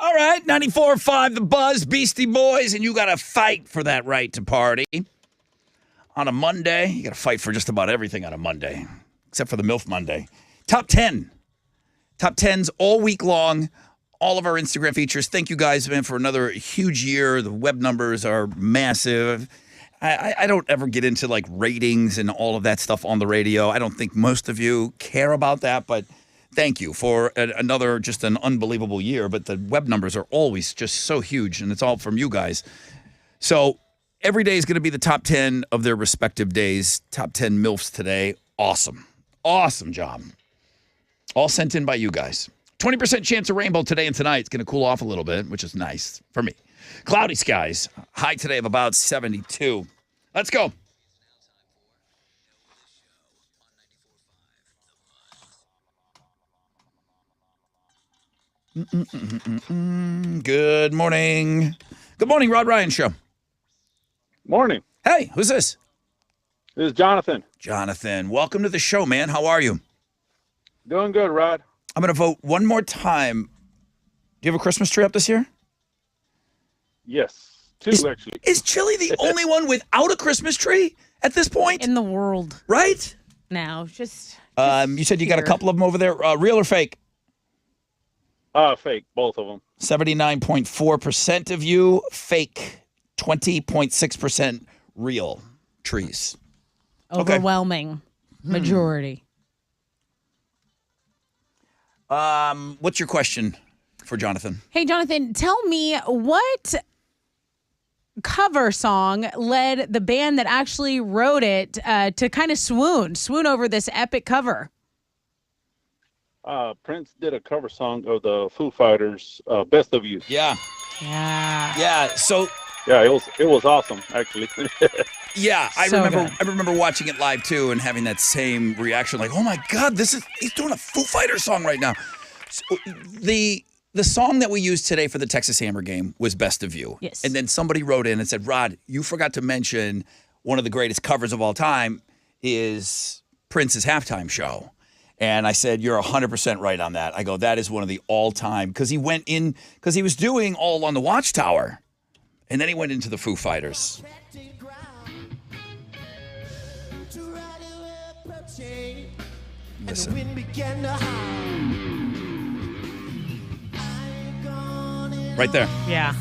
All right, 94.5 The Buzz, Beastie Boys, and you got to fight for that right to party. On a Monday, you got to fight for just about everything on a Monday, except for the MILF Monday. Top 10. Top 10s all week long. All of our Instagram features. Thank you guys, man, for another huge year. The web numbers are massive. I don't ever get into like ratings and all of that stuff on the radio. I don't think most of you care about that, but thank you for another just an unbelievable year. But the web numbers are always just so huge, and it's all from you guys. So every day is going to be the top 10 of their respective days. Top 10 MILFs today. Awesome. Awesome job. All sent in by you guys. 20% chance of rainbow today and tonight. It's going to cool off a little bit, which is nice for me. Cloudy skies. High today of about 72. Let's go. Good morning. Good morning, Rod Ryan Show. Morning. Hey, who's this? This is Jonathan. Jonathan, welcome to the show, man. How are you? Doing good, Rod. I'm going to vote one more time. Do you have a Christmas tree up this year? Yes. Two, actually. Is Chile the only one without a Christmas tree at this point? In the world. Right? Now, just you said you got a couple of them over there. Real or fake? Fake, both of them. 79.4% of you fake. 20.6% real trees. overwhelming majority. What's your question for Jonathan? Hey, Jonathan, tell me what cover song led the band that actually wrote it to kind of swoon over this epic cover? Prince did a cover song of the Foo Fighters, "Best of You." Yeah. So. Yeah, it was awesome, actually. Yeah, I So remember. good. I remember watching it live too and having that same reaction, like, "Oh my God, he's doing a Foo Fighters song right now." So the song that we used today for the Texas Hammer game was "Best of You." Yes. And then somebody wrote in and said, "Rod, you forgot to mention one of the greatest covers of all time is Prince's halftime show." And I said, "You're 100% right on that." I go, "That is one of the all-time," because he was doing All on the Watchtower. And then he went into the Foo Fighters. Listen. Right there. Yeah.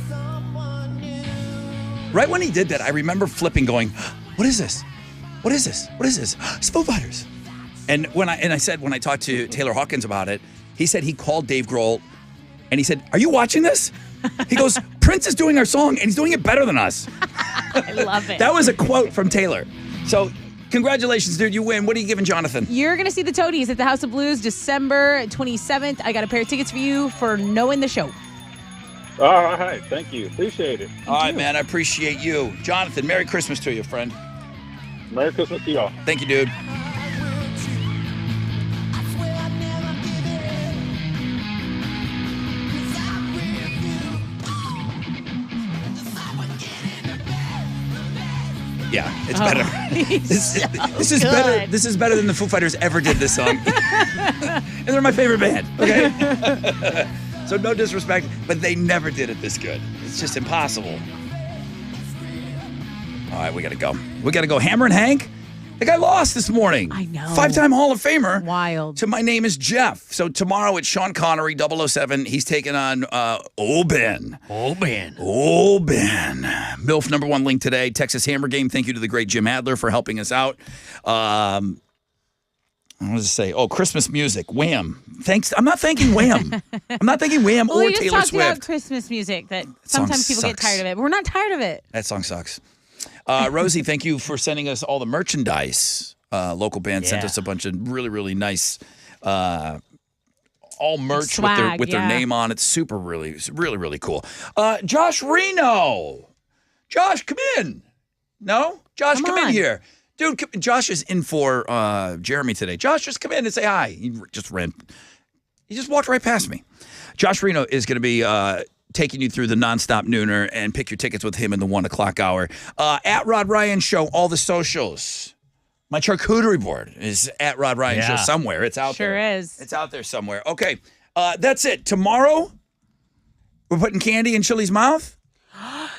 Right when he did that, I remember flipping, going, "What is this? What is this? What is this? It's Foo Fighters." And when I talked to Taylor Hawkins about it, he said he called Dave Grohl and he said, "Are you watching this?" He goes, "Prince is doing our song and he's doing it better than us." I love it. That was a quote from Taylor. So congratulations, dude. You win. What are you giving Jonathan? You're going to see the Toadies at the House of Blues December 27th. I got a pair of tickets for you for knowing the show. All right. Thank you. Appreciate it. All right, man. I appreciate you. Jonathan, Merry Christmas to you, friend. Merry Christmas to y'all. Thank you, dude. Yeah, it's better. This is better. This is better than the Foo Fighters ever did this song. And they're my favorite band. Okay. So no disrespect, but they never did it this good. It's just impossible. All right, we gotta go. We gotta go. Hammer and Hank. The guy lost this morning. I know. 5-time Hall of Famer. Wild. To My Name is Jeff. So tomorrow it's Sean Connery, 007. He's taking on Oben. Oben. MILF #1 link today. Texas Hammer game. Thank you to the great Jim Adler for helping us out. I was to say, Christmas music. Wham. Thanks. I'm not thanking Wham. I'm not thanking Wham Well, or we just Taylor talked about Swift. Christmas music that song sometimes people get sucks. tired of it, but we're not tired of it. That song sucks. Rosie, thank you for sending us all the merchandise. Local band sent Yeah. us a bunch of really, really nice all merch Swag, with their yeah. name on it. It's really, really cool. Josh Reno. Josh, come in. No? Josh, come in on. here. Dude, Josh is in for Jeremy today. Josh, just come in and say hi. He just walked right past me. Josh Reno is going to be taking you through the nonstop nooner and pick your tickets with him in the 1 o'clock hour. At Rod Ryan Show, all the socials. My charcuterie board is at Rod Ryan Show Yeah. somewhere. It's out there. Sure is. It's out there somewhere. Okay, that's it. Tomorrow, We're putting candy in Chili's mouth.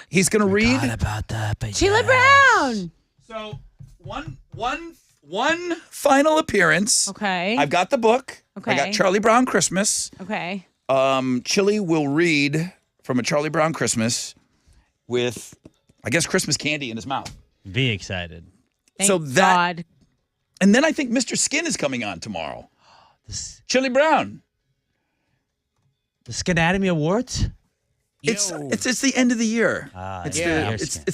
He's going to read. about that, but Sheila Brown. So one final appearance. Okay. I've got the book. Okay. I got Charlie Brown Christmas. Okay. Chili will read from a Charlie Brown Christmas with, I guess, Christmas candy in his mouth. Be excited. Thank God. And then I think Mr. Skin is coming on tomorrow. Chili Brown. The Skinatomy Awards? It's the end of the year. It's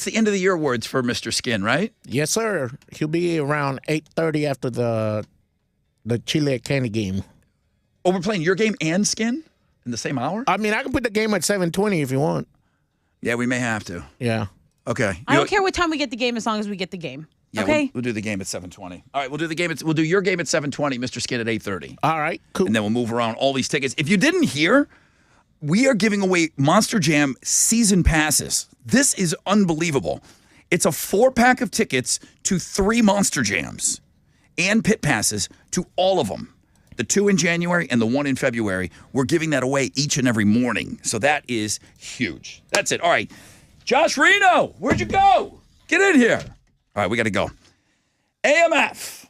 the end of the year awards for Mr. Skin, right? Yes, sir. He'll be around 8:30 after the Chile Candy game. Oh, we're playing your game and Skin in the same hour? I mean, I can put the game at 7:20 if you want. Yeah, we may have to. Yeah. Okay. I don't care what time we get the game as long as we get the game. Yeah, okay. we'll do the game at 7:20. All right, we'll do the game. We'll do your game at 7:20. Mr. Skin at 8:30. All right. Cool. And then we'll move around all these tickets. If you didn't hear, we are giving away Monster Jam season passes. This is unbelievable. It's a 4-pack of tickets to 3 Monster Jams and pit passes to all of them. The 2 in January and the 1 in February. We're giving that away each and every morning. So that is huge. That's it. All right. Josh Reno, where'd you go? Get in here. All right, we got to go. AMF.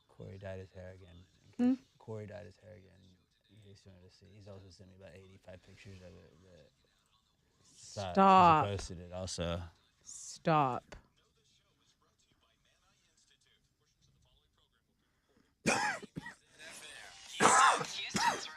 Corey dyed his hair again. Corey dyed his hair again. He's also sent me about 85 pictures of it. Stop. He posted it also. Stop. Houston's